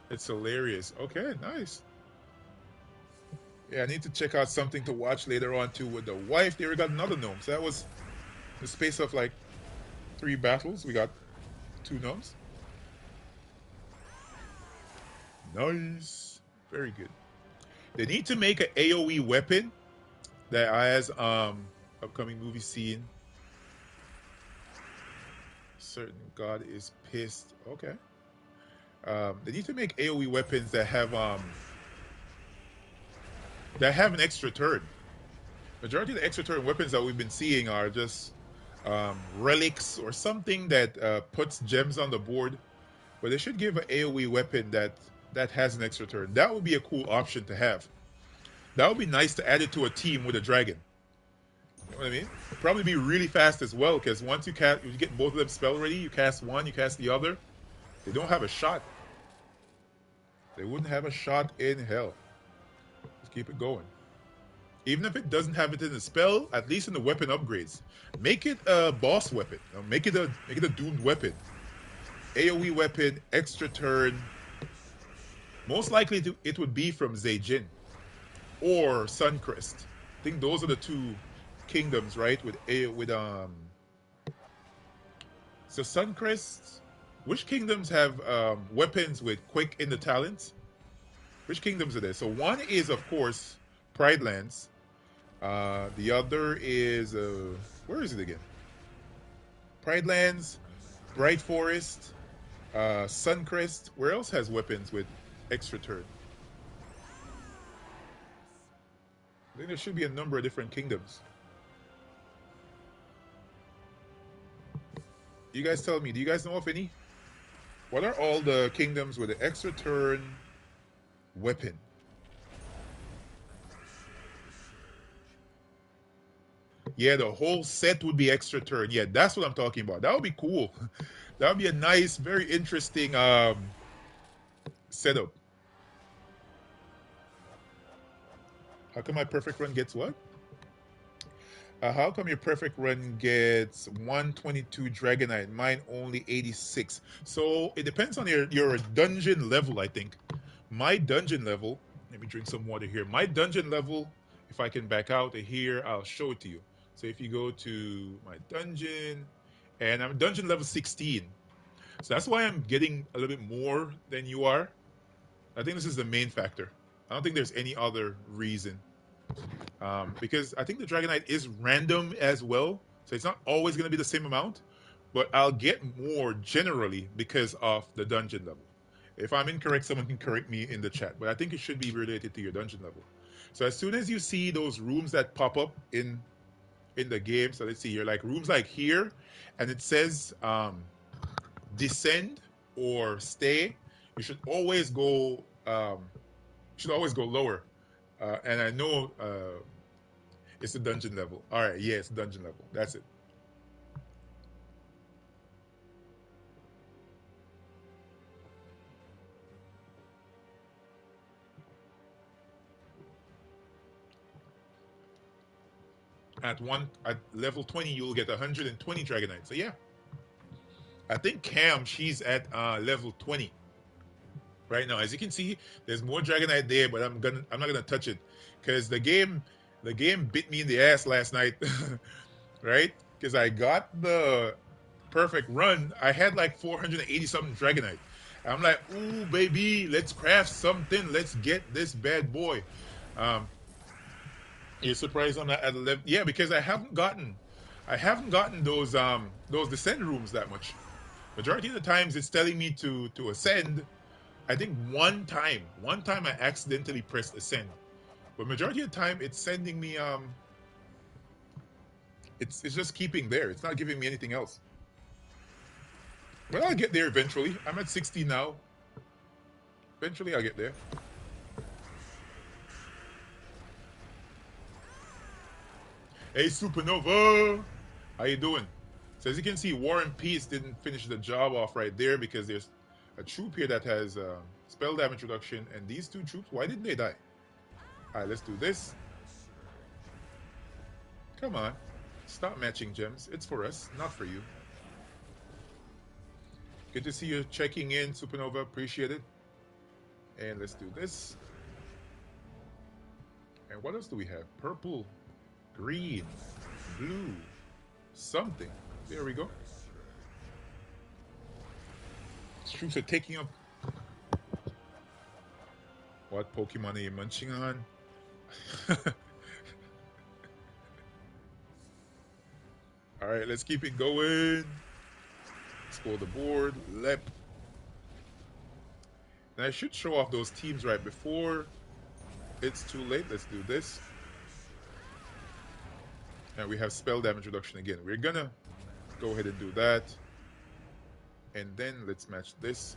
It's hilarious. Okay, nice. Yeah, I need to check out something to watch later on too with the wife. There we got another gnome. So that was the space of like 3 battles. We got 2 gnomes. Nice. Very good. They need to make an AoE weapon that has upcoming movie scene. Certain god is pissed. Okay. They need to make AoE weapons that have an extra turn. Majority of the extra turn weapons that we've been seeing are just relics or something that puts gems on the board. But they should give an AoE weapon that has an extra turn. That would be a cool option to have. That would be nice to add it to a team with a dragon. You know what I mean? It'd probably be really fast as well, because once you get both of them spell ready, you cast one, you cast the other. They don't have a shot. They wouldn't have a shot in hell. Let's keep it going. Even if it doesn't have it in the spell, at least in the weapon upgrades, make it a boss weapon. Make it a doomed weapon. AoE weapon, extra turn. Most likely it would be from Zeijin or Suncrest. I think those are the 2 kingdoms, right? So Suncrest. Which kingdoms have weapons with quick in the talents? Which kingdoms are there? So one is of course Pride Lands. The other is where is it again? Pride Lands, Bright Forest, Suncrest. Where else has weapons with extra turn? I think there should be a number of different kingdoms. You guys tell me, do you guys know of any? What are all the kingdoms with the extra turn weapon? Yeah, the whole set would be extra turn. Yeah, that's what I'm talking about. That would be cool. That would be a nice, very interesting setup. How come my perfect run gets what? How come your perfect run gets 122 Dragonite? Mine only 86. So it depends on your dungeon level, I think. My dungeon level, let me drink some water here. My dungeon level, if I can back out of here, I'll show it to you. So if you go to my dungeon, and I'm dungeon level 16. So that's why I'm getting a little bit more than you are. I think this is the main factor. I don't think there's any other reason. Because I think the Dragonite is random as well. So it's not always going to be the same amount. But I'll get more generally because of the dungeon level. If I'm incorrect, someone can correct me in the chat. But I think it should be related to your dungeon level. So as soon as you see those rooms that pop up in the game, so let's see here, like rooms like here, and it says descend or stay, you should always go lower. And I know it's the dungeon level. All right, yeah, it's dungeon level. That's it. at level 20 you'll get 120 Dragonite. So yeah, I think Cam she's at level 20 right now. As you can see, there's more Dragonite there, but I'm not gonna touch it because the game bit me in the ass last night, right? Because I got the perfect run. I had like 480 something Dragonite. I'm like, ooh baby, let's craft something. Let's get this bad boy. Um, you're surprised I'm not at 11? Yeah, because I haven't gotten those descent rooms that much. Majority of the times it's telling me to ascend. I think one time I accidentally pressed ascend, but majority of the time it's sending me it's just keeping there. It's not giving me anything else. But I'll get there eventually. I'm at 60 now. Eventually I'll get there. Hey Supernova, how you doing? So as you can see, War and Peace didn't finish the job off right there because there's a troop here that has spell damage reduction, and these two troops, why didn't they die? All right, let's do this. Come on, stop matching gems. It's for us, not for you. Good to see you checking in, Supernova. Appreciate it. And let's do this. And what else do we have? Purple, green, blue, something. There we go. These troops are taking up. What Pokemon are you munching on? All right, let's keep it going. Explore the board. Lep. And I should show off those teams right before it's too late. Let's do this. And we have spell damage reduction again. We're gonna go ahead and do that. And then let's match this.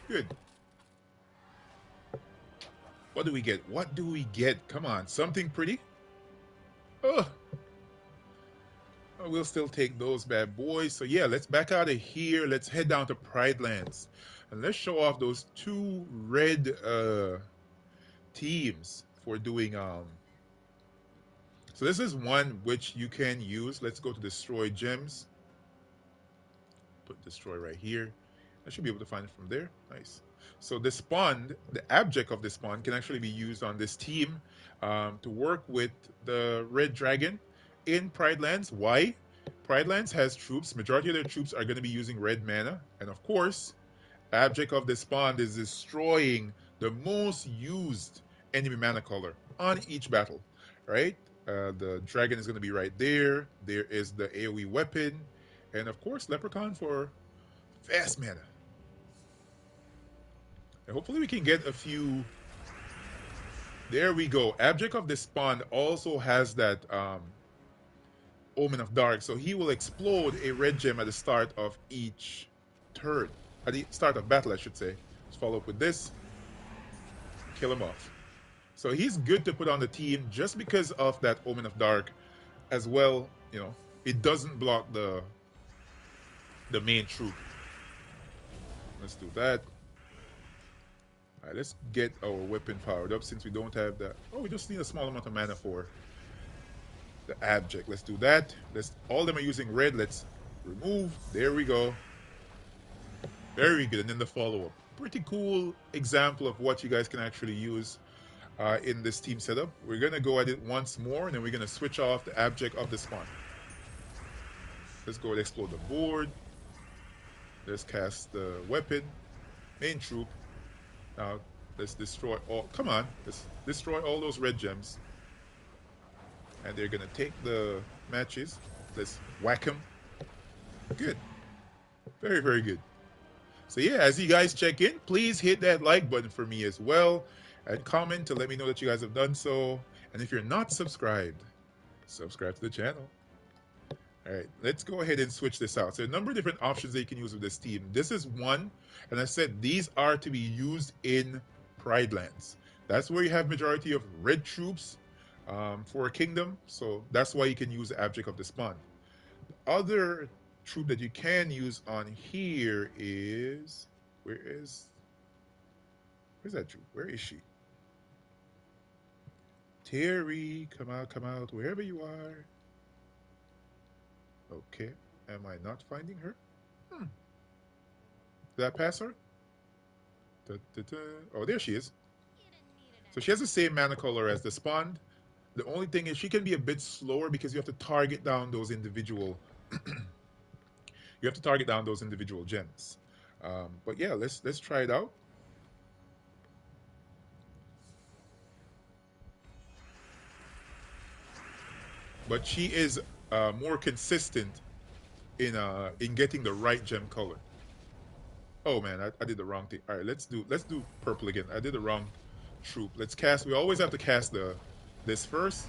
Good. What do we get? What do we get? Come on, something pretty? Oh, we'll still take those bad boys. So yeah, let's back out of here. Let's head down to Pride Lands. And let's show off those two red teams for doing so this is one which you can use. Let's go to destroy gems. Put destroy right here. I should be able to find it from there. Nice. So the spawn, the abject of the spawn can actually be used on this team to work with the red dragon in Pride Lands. Why? Pride Lands has troops. Majority of their troops are going to be using red mana. And of course, abject of the spawn is destroying the most used enemy mana color on each battle, right? The dragon is going to be right there. There is the AoE weapon. And of course, Leprechaun for fast mana. And hopefully we can get a few. There we go. Abject of the Spawn also has that Omen of Dark. So he will explode a red gem at the start of each turn. At the start of battle, I should say. Let's follow up with this. Kill him off. So he's good to put on the team just because of that Omen of Dark. As well, it doesn't block the main troop. Let's do that. All right, let's get our weapon powered up since we don't have that. Oh, we just need a small amount of mana for the abject. Let's do that. All of them are using red. Let's remove. There we go. Very good. And then the follow-up. Pretty cool example of what you guys can actually use in this team setup. We're going to go at it once more, and then we're going to switch off the abject of the spawn. Let's go and explore the board. Let's cast the weapon. Main troop. Now, let's destroy all. Come on. Let's destroy all those red gems. And they're going to take the matches. Let's whack them. Good. Very, very good. So yeah, as you guys check in, please hit that like button for me as well. And comment to let me know that you guys have done so. And if you're not subscribed, subscribe to the channel. All right, let's go ahead and switch this out. So a number of different options that you can use with this team. This is one, and I said these are to be used in Pride Lands. That's where you have majority of red troops for a kingdom. So that's why you can use the Abject of the Spawn. The other troop that you can use on here is, where is? Where's that Drew? Where is she? Terry, come out, wherever you are. Okay. Am I not finding her? Hmm. Did I pass her? Da, da, da. Oh, there she is. So she has the same mana color as the Spawn. The only thing is she can be a bit slower because you have to target down those individual. You have to target down those individual gems. But yeah, let's try it out. But she is more consistent in getting the right gem color. Oh man, I did the wrong thing. All right, let's do purple again. I did the wrong troop. Let's cast. We always have to cast the this first,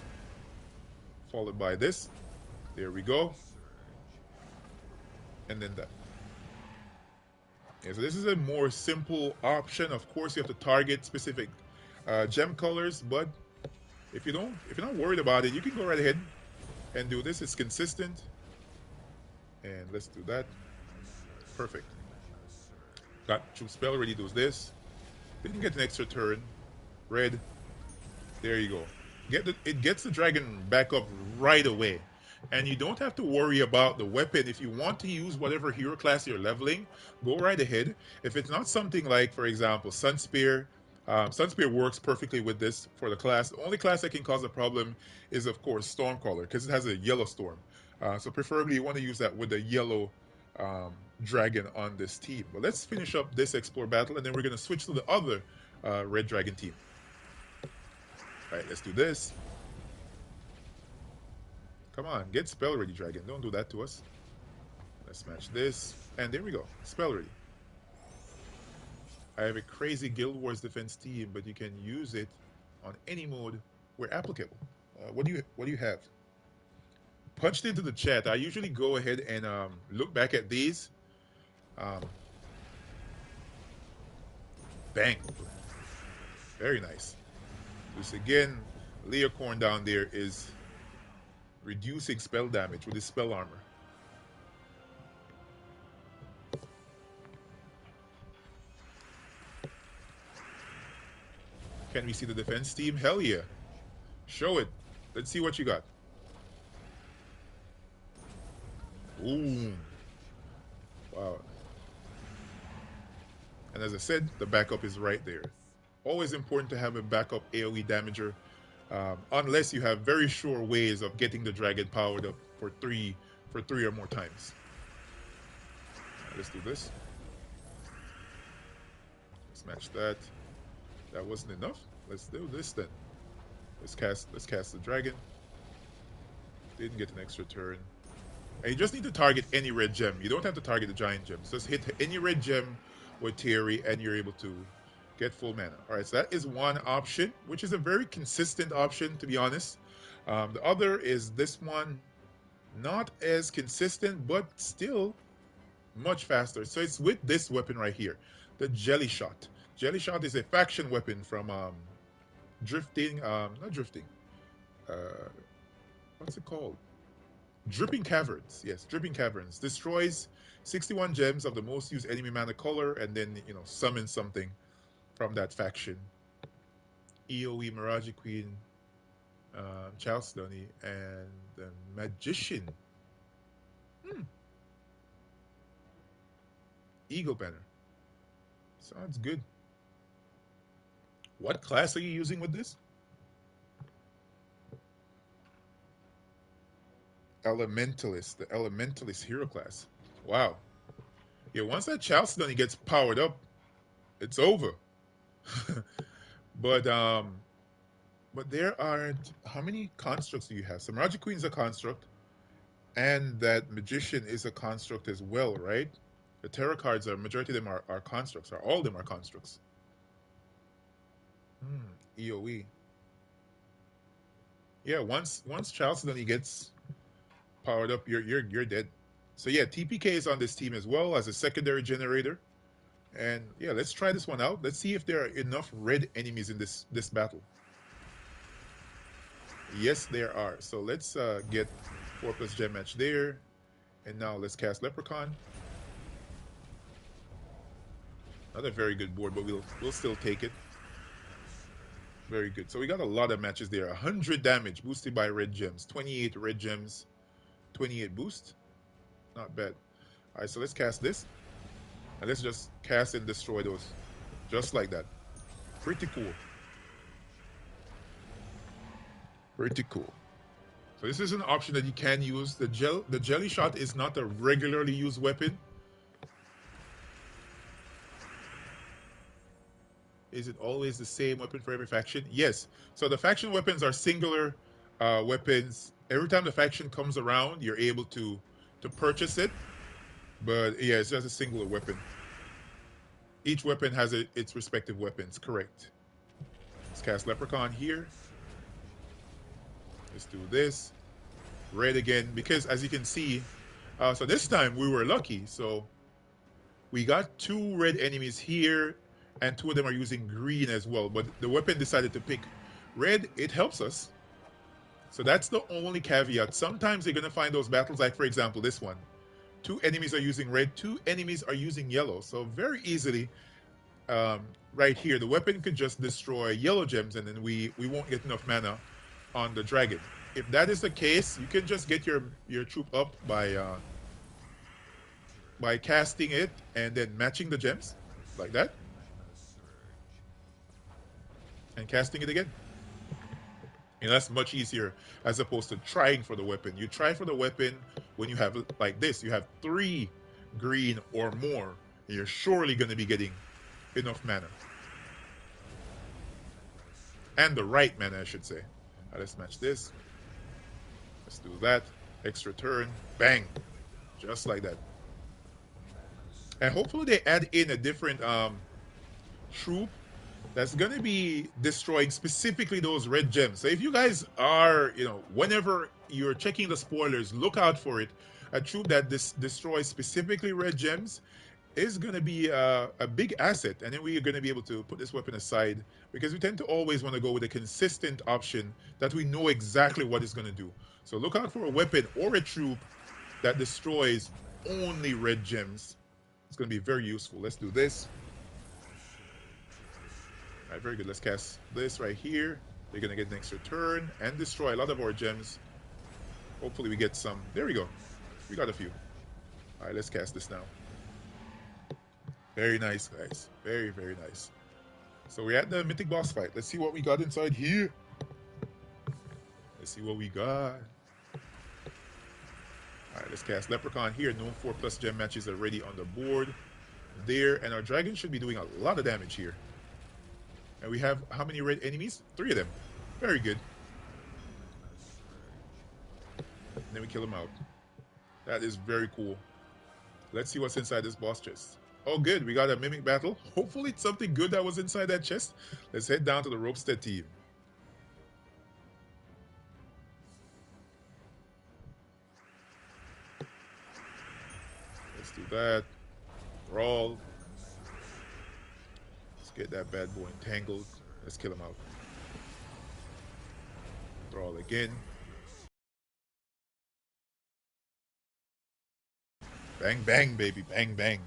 followed by this. There we go, and then that. Yeah, so this is a more simple option. Of course, you have to target specific gem colors, but if you're not worried about it, you can go right ahead and do this. It's consistent, and let's do that. Perfect. Got troop spell already. Does this. Didn't get an extra turn. Red. There you go. It gets the dragon back up right away. And you don't have to worry about the weapon. If you want to use whatever hero class you're leveling, go right ahead. If it's not something like, for example, Sunspear works perfectly with this for the class. The only class that can cause a problem is, of course, Stormcaller, because it has a yellow storm. So preferably you want to use that with the yellow um, dragon on this team. But let's finish up this explore battle, and then we're going to switch to the other red dragon team. All right, let's do this. Come on, get spell ready, dragon. Don't do that to us. Let's match this. And there we go. Spell ready. I have a crazy Guild Wars defense team, but you can use it on any mode where applicable. What do you have? Punched into the chat. I usually go ahead and look back at these. Um, bang. Very nice. This again, Leocorn down there is reducing spell damage with his spell armor. Can we see the defense team? Hell yeah. Show it. Let's see what you got. Ooh. Wow. And as I said, the backup is right there. Always important to have a backup AoE damager, unless you have very sure ways of getting the dragon powered up for three or more times. Let's do this. Let's match that. That wasn't enough. Let's do this then. Let's cast the dragon. Didn't get an extra turn. And you just need to target any red gem. You don't have to target the giant gems. Just hit any red gem with Terry and you're able to get full mana. All right, so that is one option, which is a very consistent option, to be honest. The other is this one, not as consistent, but still much faster. So it's with this weapon right here, the Jelly Shot. Jelly Shot is a faction weapon from Drifting, not Drifting, uh, what's it called? Dripping Caverns. Yes, Dripping Caverns. Destroys 61 gems of the most used enemy mana color and then, summon something from that faction. EOE, Mirage Queen, Charles Dunny, and the Magician. Eagle Banner. Sounds good. What class are you using with this? Elementalist. The Elementalist hero class. Wow. Yeah, once that Charles Dunny gets powered up, it's over. But there aren't. How many constructs do you have? So Mirage Queen's a construct, and that Magician is a construct as well, right? The tarot cards are majority of them are constructs, or all of them are constructs. EOE. Yeah, once Charles Dunny gets powered up, you're dead. So yeah, TPK is on this team as well as a secondary generator. And yeah, let's try this one out. Let's see if there are enough red enemies in this battle. Yes, there are. So let's get 4+ gem match there. And now let's cast Leprechaun. Not a very good board, but we'll still take it. Very good. So we got a lot of matches there. 100 damage boosted by red gems. 28 red gems. 28 boost. Not bad. All right, so let's cast this. And let's just cast and destroy those. Just like that. Pretty cool. Pretty cool. So this is an option that you can use. The jelly shot is not a regularly used weapon. Is it always the same weapon for every faction? Yes. So the faction weapons are singular weapons. Every time the faction comes around, you're able to purchase it. But yeah, it's just a singular weapon. Each weapon has its respective weapons. Correct. Let's cast Leprechaun here. Let's do this. Red again, because as you can see, so this time we were lucky. So we got 2 red enemies here, and 2 of them are using green as well. But the weapon decided to pick red. It helps us. So that's the only caveat. Sometimes you're going to find those battles, like for example, this one. 2 enemies are using red, 2 enemies are using yellow. So very easily, right here, the weapon could just destroy yellow gems, and then we won't get enough mana on the dragon. If that is the case, you can just get your troop up by casting it and then matching the gems like that, and casting it again. And that's much easier as opposed to trying for the weapon. You try for the weapon when you have, like this, you have 3 green or more, you're surely going to be getting enough mana. And the right mana, I should say. Let's match this. Let's do that. Extra turn. Bang. Just like that. And hopefully they add in a different troop that's going to be destroying specifically those red gems. So if you guys are, whenever you're checking the spoilers, look out for it. A troop that destroys specifically red gems is going to be a big asset. And then we are going to be able to put this weapon aside, because we tend to always want to go with a consistent option that we know exactly what it's going to do. So look out for a weapon or a troop that destroys only red gems. It's going to be very useful. Let's do this. All right, very good. Let's cast this right here. They're going to get an extra turn and destroy a lot of our gems. Hopefully we get some. There we go. We got a few. All right, let's cast this now. Very nice, guys. Very, very nice. So we're at the mythic boss fight. Let's see what we got inside here. Let's see what we got. All right, let's cast Leprechaun here. No 4+ gem matches already on the board. There, and our dragon should be doing a lot of damage here. And we have how many red enemies? 3 of them. Very good. And then we kill them out. That is very cool. Let's see what's inside this boss chest. Oh, good. We got a mimic battle. Hopefully it's something good that was inside that chest. Let's head down to the Ropestead team. Let's do that. Brawl. Let's get that bad boy entangled. Let's kill him out. Brawl again. Bang, bang, baby. Bang, bang.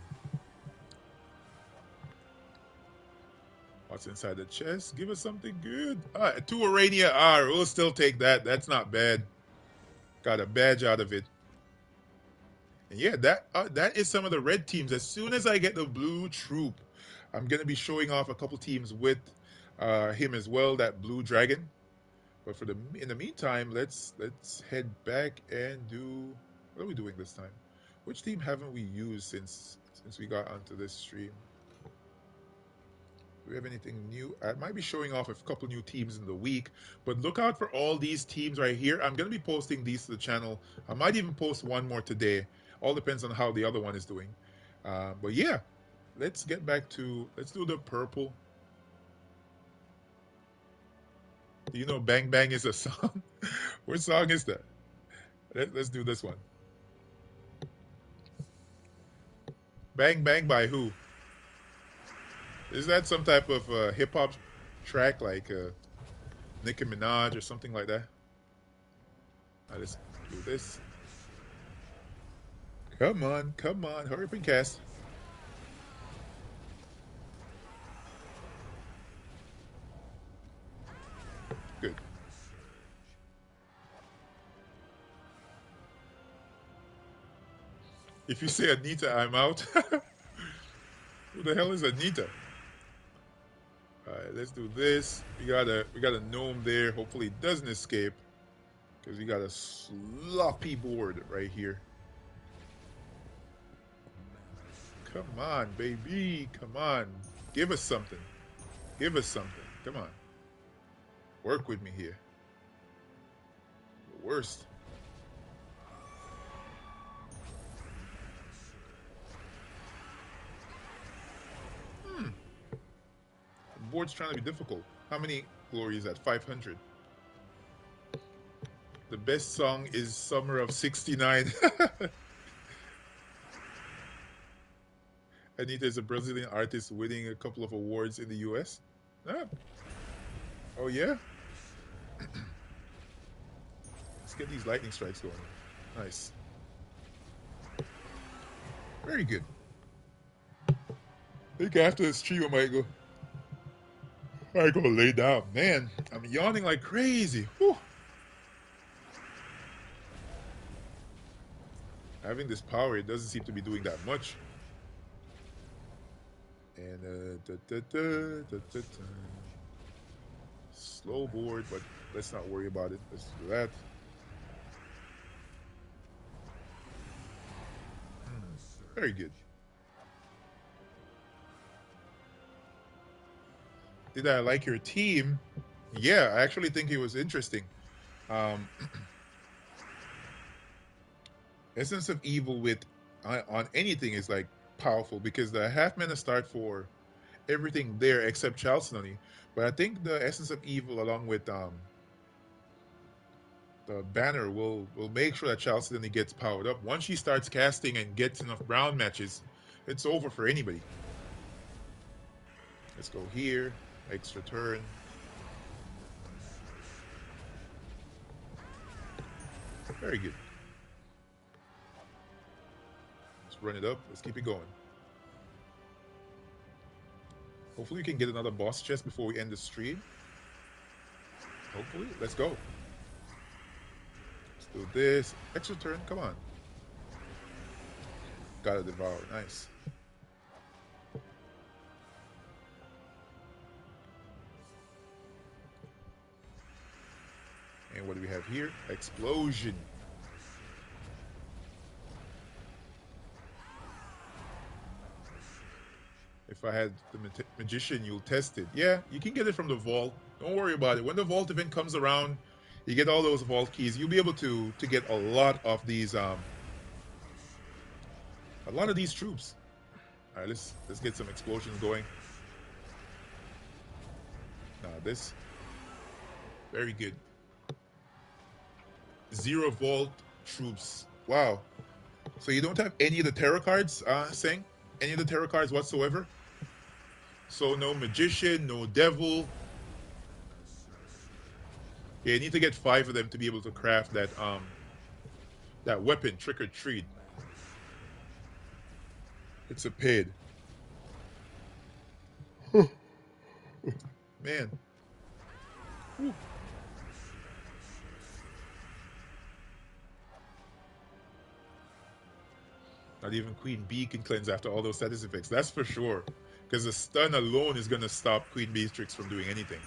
What's inside the chest? Give us something good. 2 Arania R. We'll still take that. That's not bad. Got a badge out of it. And yeah, that is some of the red teams. As soon as I get the blue troop, I'm going to be showing off a couple teams with him as well, that blue dragon. But in the meantime, let's head back and do... What are we doing this time? Which team haven't we used since we got onto this stream? Do we have anything new? I might be showing off a couple new teams in the week, but look out for all these teams right here. I'm going to be posting these to the channel. I might even post one more today. All depends on how the other one is doing. But yeah, let's get back to... Let's do the purple. Do you know Bang Bang is a song? What song is that? Let's do this one. Bang Bang by who? Is that some type of hip-hop track like Nicki Minaj or something like that? Right, let's do this. Come on, come on. Hurry up and cast. If you say Anita, I'm out. Who the hell is Anita? Alright, let's do this. We got a gnome there. Hopefully it doesn't escape. Because we got a sloppy board right here. Come on, baby. Come on. Give us something. Give us something. Come on. Work with me here. The worst. The board's trying to be difficult. How many glory is that? 500. The best song is Summer of 69. Anita is a Brazilian artist winning a couple of awards in the US. Ah. Oh, yeah? Let's get these lightning strikes going. Nice. Very good. I think after this stream I go lay down. Man, I'm yawning like crazy. Whew. Having this power, it doesn't seem to be doing that much. And slow board, but let's not worry about it. Let's do that. Very good. Did I like your team? Yeah, I actually think it was interesting. Um, Essence of Evil with on anything is like powerful because the half mana start for everything there except Chalcedony. But I think the Essence of Evil along with the banner will make sure that Chalcedony gets powered up. Once she starts casting and gets enough brown matches, it's over for anybody. Let's go here. Extra turn. Very good. Let's run it up. Let's keep it going. Hopefully we can get another boss chest before we end the stream. Hopefully. Let's go. Let's do this. Extra turn. Come on. Gotta devour. Nice. And what do we have here? Explosion. If I had the magician, you'll test it. Yeah, you can get it from the vault. Don't worry about it. When the vault event comes around, you get all those vault keys. You'll be able to get a lot of these troops. All right, let's get some explosions going. Now this, very good. 0 vault troops. Wow. So you don't have any of the tarot cards, Seng? Any of the tarot cards whatsoever? So no magician, no devil. Yeah, you need to get 5 of them to be able to craft that weapon, trick or treat. It's a paid. Man. Whew. Not even Queen Bee can cleanse after all those status effects. That's for sure. Because the stun alone is going to stop Queen Beatrix from doing anything.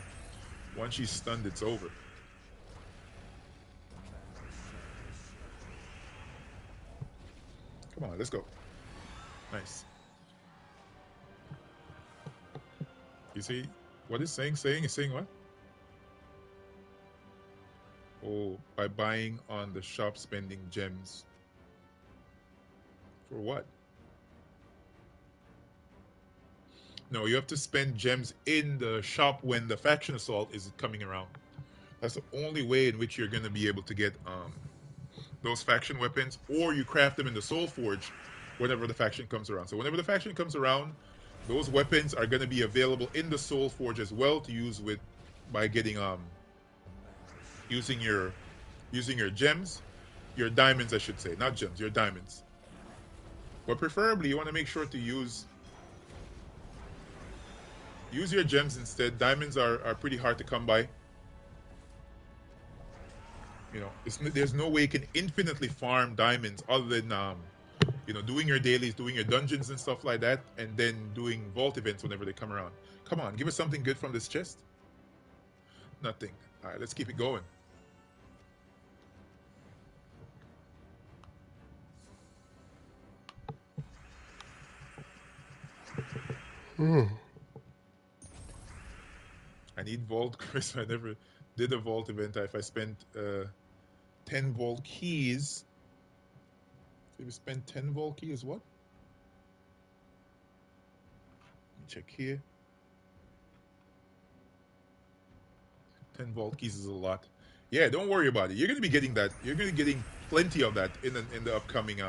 Once she's stunned, it's over. Come on, let's go. Nice. You see, what is saying? Is saying what? Oh, by buying on the shop, spending gems. For what? No, you have to spend gems in the shop when the faction assault is coming around. That's the only way in which you're going to be able to get those faction weapons, or you craft them in the Soul Forge whenever the faction comes around. So whenever the faction comes around, those weapons are going to be available in the Soul Forge as well to use with by getting using your gems, your diamonds, I should say, not gems, your diamonds. But preferably, you want to make sure to use your gems instead. Diamonds are pretty hard to come by. You know, there's no way you can infinitely farm diamonds other than You know, doing your dailies, doing your dungeons and stuff like that, and then doing vault events whenever they come around. Come on, give us something good from this chest. Nothing. All right, let's keep it going. I need vault, Chris. I never did a vault event. If I spent 10 vault keys, if you spend 10 vault keys, what? Let me check here. 10 vault keys is a lot. Yeah, don't worry about it. You're gonna be getting that. You're gonna be getting plenty of that in the upcoming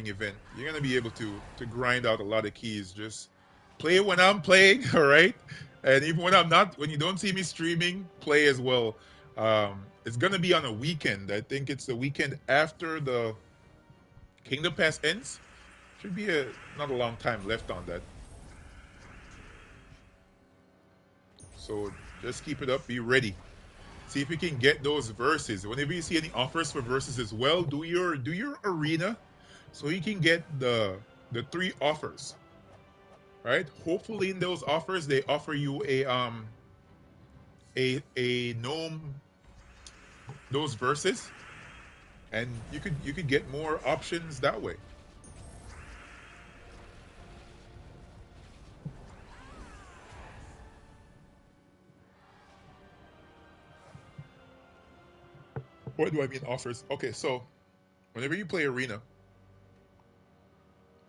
event. You're gonna be able to grind out a lot of keys. Just play when I'm playing, all right? And even when I'm not, when you don't see me streaming, play as well. It's gonna be on a weekend. I think it's the weekend after the Kingdom Pass ends. Should be not a long time left on that. So just keep it up. Be ready. See if you can get those verses. Whenever you see any offers for verses as well, do your arena so you can get the three offers. Right? Hopefully in those offers they offer you a gnome those verses, and you could get more options that way. What do I mean offers? Okay, so whenever you play arena,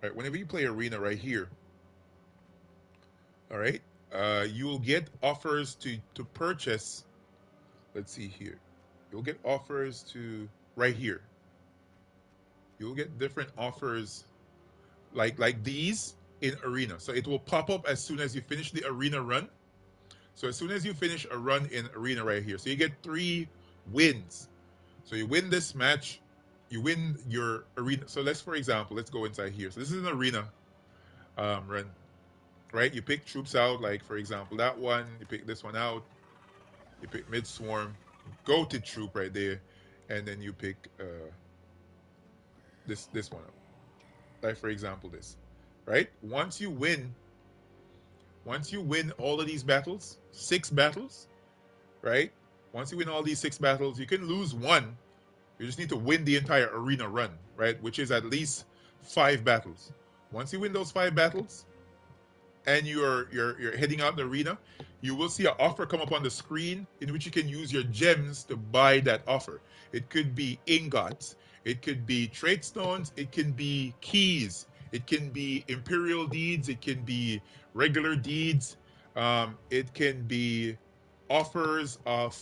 right? Whenever you play arena right here, all right, you will get offers to purchase. Let's see here. You'll get offers to right here. You'll get different offers like these in arena. So it will pop up as soon as you finish the arena run. So as soon as you finish a run in arena right here, so you get 3 wins. So you win this match, you win your arena. So let's, for example, let's go inside here. So this is an arena run, right? You pick troops out, like for example that one. You pick this one out. You pick mid swarm, go to troop right there, and then you pick this one up. Like for example this, right? Once you win all of these battles, 6 battles, right? Once you win all these 6 battles, you can lose one. You just need to win the entire arena run, right? Which is at least 5 battles. Once you win those 5 battles, and you're heading out the arena, you will see an offer come up on the screen in which you can use your gems to buy that offer. It could be ingots, it could be trade stones, it can be keys, it can be imperial deeds, it can be regular deeds, it can be offers of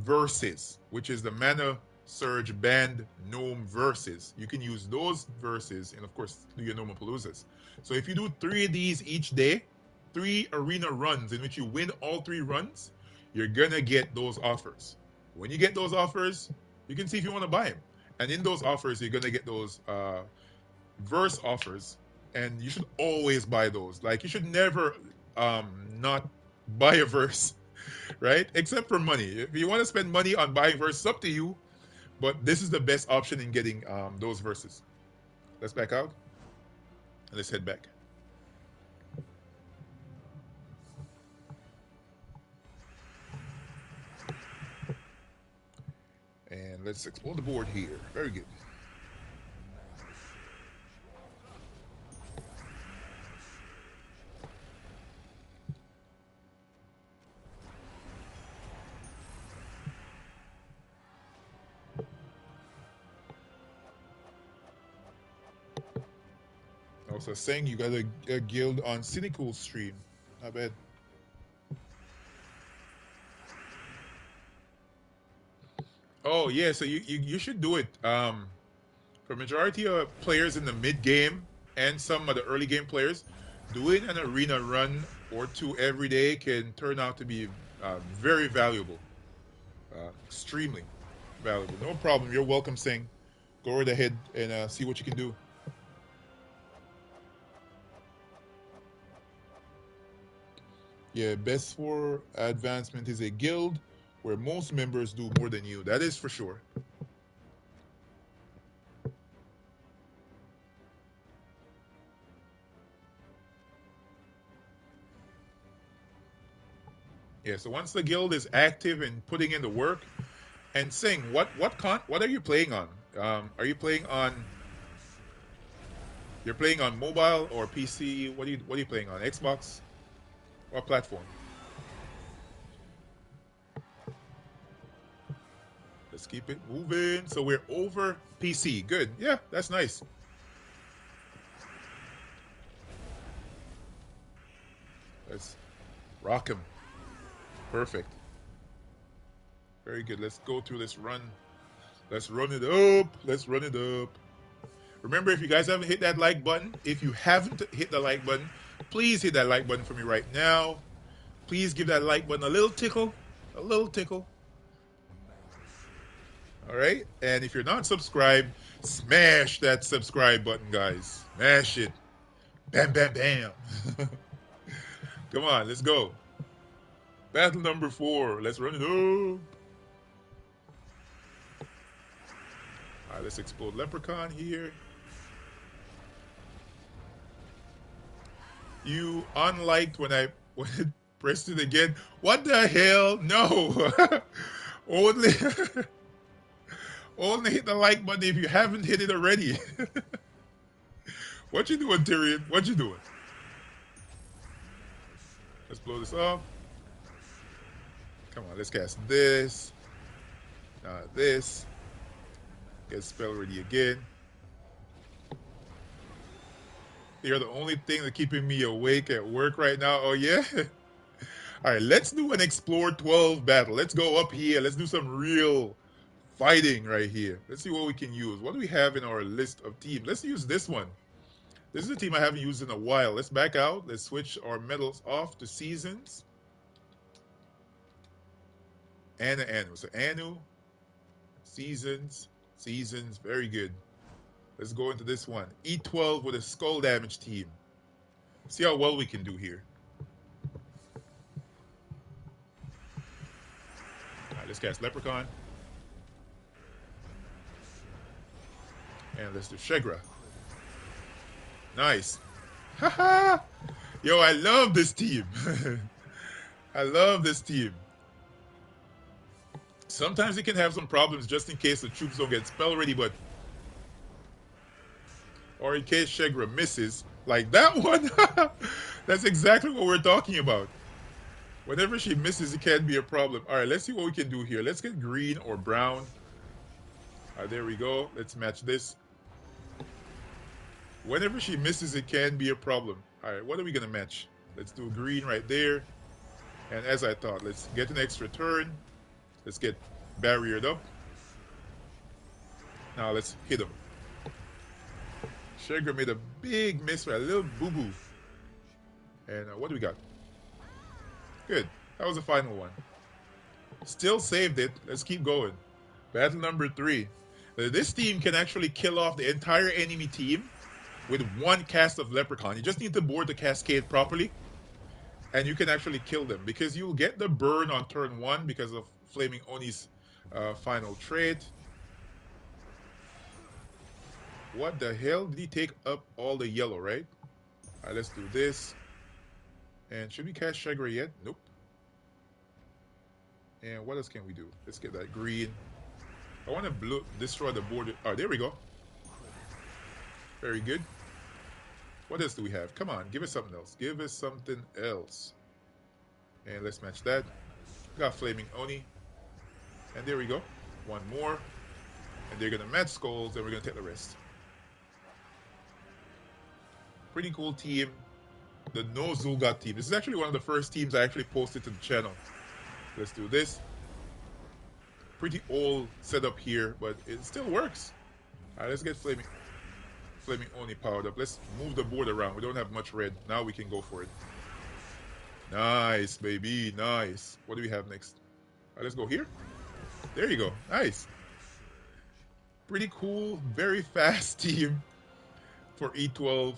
verses, which is the mana surge band gnome verses. You can use those verses and of course do your normal paloozas. So if you do 3 of these each day, 3 arena runs in which you win all 3 runs, you're gonna get those offers. When you get those offers, you can see if you want to buy them. And in those offers, you're gonna get those verse offers, and you should always buy those. Like you should never not buy a verse, right? Except for money. If you want to spend money on buying verses, up to you. But this is the best option in getting those verses. Let's back out and let's head back. And let's explore the board here. Very good. Also saying you got a guild on Cynical stream. Not bad. Oh yeah, so you should do it. For majority of players in the mid game and some of the early game players, doing an arena run or two every day can turn out to be very valuable, extremely valuable. No problem. You're welcome, Sing. Go right ahead and see what you can do. Yeah, best for advancement is a guild where most members do more than you. That is for sure. Yeah, so once the guild is active and putting in the work, and Sing, what are you playing on? Are you playing on You're playing on mobile or PC? What are you playing on? Xbox? What platform? Let's keep it moving. So we're over PC. Good. Yeah, that's nice. Let's rock him. Perfect. Very good. Let's go through this run. Let's run it up. Let's run it up. Remember, if you guys haven't hit that like button, if you haven't hit the like button, please hit that like button for me right now. Please give that like button a little tickle. A little tickle. All right. And if you're not subscribed, smash that subscribe button, guys. Smash it. Bam, bam, bam. Come on, let's go. Battle number 4. Let's run it up. All right, let's explode Leprechaun here. You unliked when I pressed it again. What the hell? No. only only hit the like button if you haven't hit it already. What you doing, Tyrion? What you doing? Let's blow this up. Come on, let's cast this. This. Get spell ready again. You're the only thing that's keeping me awake at work right now. Oh, yeah? All right, let's do an Explore 12 battle. Let's go up here. Let's do some real fighting right here. Let's see what we can use. What do we have in our list of teams? Let's use this one. This is a team I haven't used in a while. Let's back out. Let's switch our medals off to seasons. Anu. So Anu, seasons, seasons. Very good. Let's go into this one. E12 with a skull damage team. See how well we can do here. All right, let's cast Leprechaun. And let's do Shegra. Nice. Haha! Yo, I love this team. I love this team. Sometimes it can have some problems just in case the troops don't get spell ready, but or in case Shegra misses, like that one. That's exactly what we're talking about. Whenever she misses, it can be a problem. All right, let's see what we can do here. Let's get green or brown. All right, there we go. Let's match this. Whenever she misses, it can be a problem. All right, what are we going to match? Let's do green right there. And as I thought, let's get an extra turn. Let's get barriered up. Now let's hit him. Shegra made a big miss, right? A little boo-boo. And what do we got? Good. That was the final one. Still saved it. Let's keep going. Battle number 3. This team can actually kill off the entire enemy team with one cast of Leprechaun. You just need to board the cascade properly, and you can actually kill them because you'll get the burn on turn 1 because of Flaming Oni's final trait. What the hell? Did he take up all the yellow, right? All right, let's do this. And should we cast Shegra yet? Nope. And what else can we do? Let's get that green. I want to destroy the border. Oh, there we go. Very good. What else do we have? Come on, give us something else. Give us something else. And let's match that. Got Flaming Oni. And there we go. One more. And they're going to match skulls, and we're going to take the rest. Pretty cool team. The No Zulgat team. This is actually one of the first teams I actually posted to the channel. Let's do this. Pretty old setup here, but it still works. All right, let's get Flaming Oni powered up. Let's move the board around. We don't have much red. Now we can go for it. Nice, baby. Nice. What do we have next? All right, let's go here. There you go. Nice. Pretty cool. Very fast team for E12.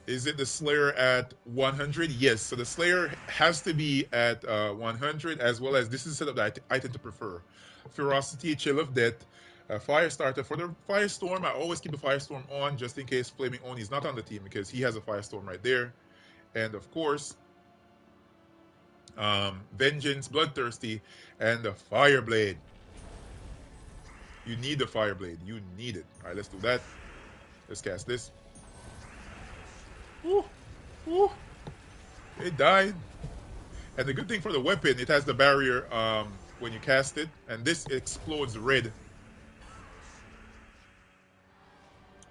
Is it the Slayer at 100? Yes. So the Slayer has to be at 100, as well as this is a setup that I tend to prefer. Ferocity, Chill of Death, Firestarter. For the Firestorm, I always keep the Firestorm on just in case Flaming Oni is not on the team because he has a Firestorm right there. And of course, Vengeance, Bloodthirsty, and the Fireblade. You need the Fireblade. You need it. All right, let's do that. Let's cast this. Ooh, ooh. It died. And the good thing for the weapon, it has the barrier when you cast it, and this explodes red.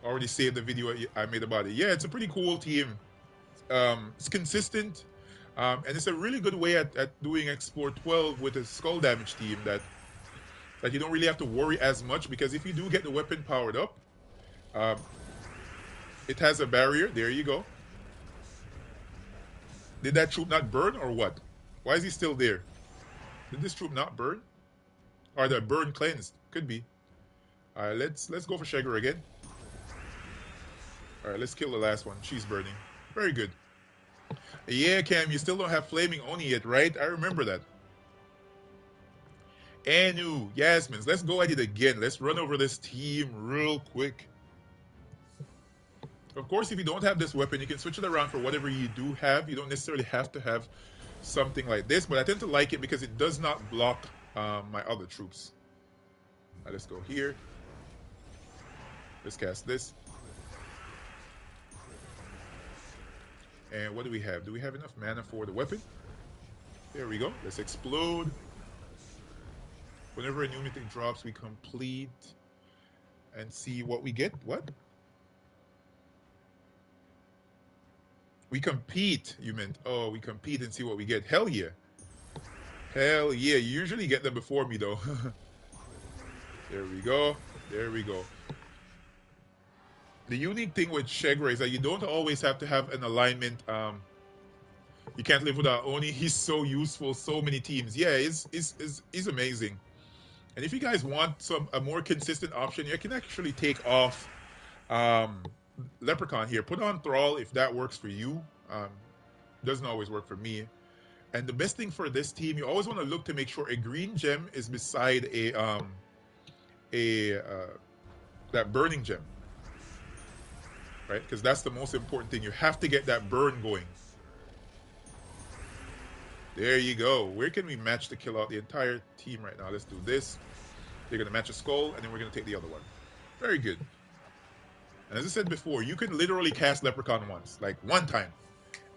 Already saved the video I made about it. Yeah, it's a pretty cool team. It's consistent, and it's a really good way at doing Explore 12 with a skull damage team that you don't really have to worry as much, because if you do get the weapon powered up, um, it has a barrier. There you go. Did that troop not burn or what? Why is he still there? Did this troop not burn? Or the burn cleansed? Could be. All right, let's go for Shegar again. All right, let's kill the last one. She's burning. Very good. Yeah, Cam, you still don't have Flaming Oni yet, right? I remember that. Anu, Yasmins, let's go at it again. Let's run over this team real quick. Of course, if you don't have this weapon, you can switch it around for whatever you do have. You don't necessarily have to have something like this, but I tend to like it because it does not block my other troops. Right, let's go here. Let's cast this. And what do we have? Do we have enough mana for the weapon? There we go. Let's explode. Whenever a new mythic drops, we complete and see what we get. What? We compete, you meant. Oh, we compete and see what we get. Hell yeah. Hell yeah. You usually get them before me, though. There we go. There we go. The unique thing with Shegra is that you don't always have to have an alignment. You can't live without Oni. He's so useful, so many teams. Yeah, he's amazing. And if you guys want a more consistent option, you can actually take off Leprechaun here. Put on Thrall if that works for you. Doesn't always work for me. And the best thing for this team, you always want to look to make sure a green gem is beside that burning gem. Right? Because that's the most important thing. You have to get that burn going. There you go. Where can we match to kill out the entire team right now? Let's do this. They're going to match a skull, and then we're going to take the other one. Very good. And as I said before, you can literally cast Leprechaun once. Like, one time.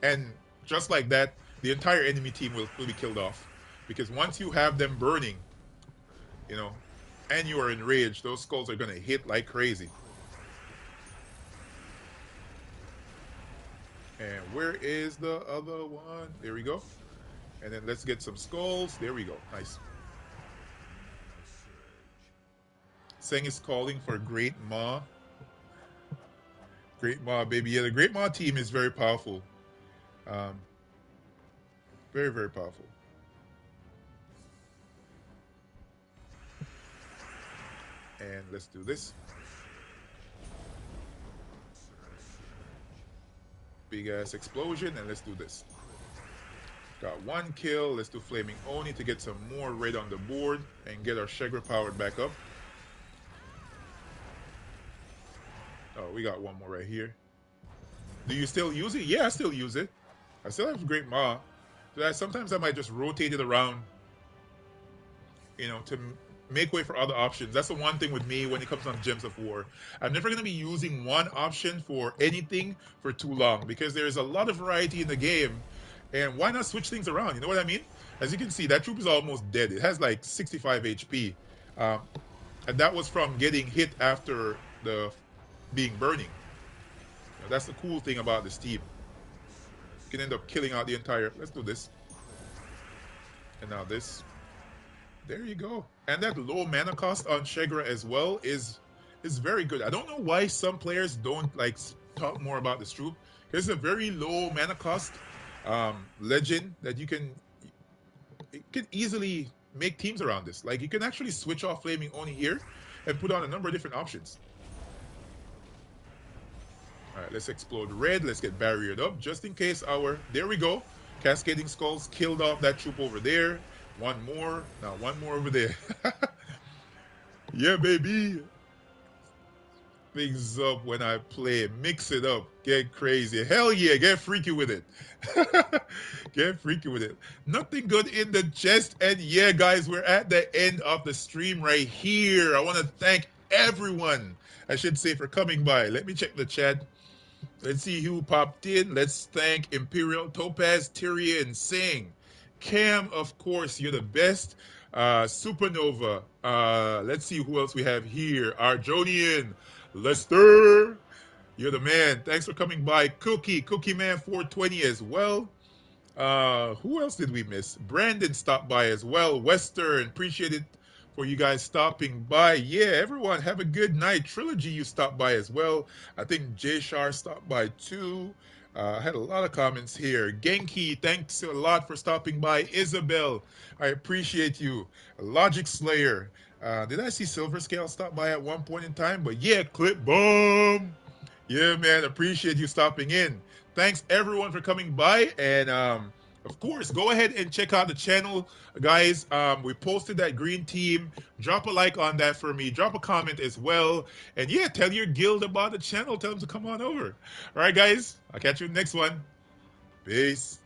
And just like that, the entire enemy team will be killed off. Because once you have them burning, you know, and you are enraged, those skulls are going to hit like crazy. And where is the other one? There we go. And then let's get some skulls. There we go. Nice. Seng is calling for Great Maw. Great Maw, baby. Yeah, the Great Maw team is very powerful. Very, very powerful. And let's do this. Big ass explosion, and let's do this. Got one kill. Let's do Flaming Oni to get some more red on the board and get our Shegra powered back up. Oh, we got one more right here. Do you still use it? Yeah, I still use it. I still have Great Maw. So sometimes I might just rotate it around, you know, to make way for other options. That's the one thing with me when it comes on Gems of War. I'm never going to be using one option for anything for too long because there's a lot of variety in the game. And why not switch things around? You know what I mean? As you can see, that troop is almost dead. It has like 65 HP. And that was from getting hit after the being burning. You know, that's the cool thing about this team. You can end up killing out the entire... Let's do this. And now this. There you go. And that low mana cost on Shegra as well is very good. I don't know why some players don't like talk more about this troop. It's a very low mana cost legend that you can easily make teams around this. Like you can actually switch off Flaming Oni here and put on a number of different options. All right, let's explode red. Let's get barriered up just in case our... There we go. Cascading Skulls killed off that troop over there. One more. Now one more over there. Yeah, baby. things up when I play. Mix it up. Get crazy. Hell yeah, get freaky with it. Get freaky with it. Nothing good in the chest. And yeah, guys, we're at the end of the stream right here. I want to thank everyone, I should say, for coming by. Let me check the chat. Let's see who popped in. Let's thank Imperial, Topaz, Tyrion, Singh, Cam, of course, you're the best. Supernova. Let's see who else we have here. Arjonian, Lester, you're the man. Thanks for coming by. Cookie Man 420 as well. Who else did we miss? Brandon stopped by as well. Western, appreciate it for you guys stopping by. Yeah, everyone, have a good night. Trilogy, you stopped by as well. I think Jay Shar stopped by too. I had a lot of comments here. Genki, thanks a lot for stopping by. Isabel, I appreciate you. Logic Slayer, did I see Silver Scale stop by at one point in time? But yeah, Clip Bomb. Yeah, man, appreciate you stopping in. Thanks everyone for coming by, and of course, go ahead and check out the channel, guys. We posted that green team. Drop a like on that for me. Drop a comment as well, and yeah, tell your guild about the channel. Tell them to come on over. All right, guys. I'll catch you in the next one. Peace.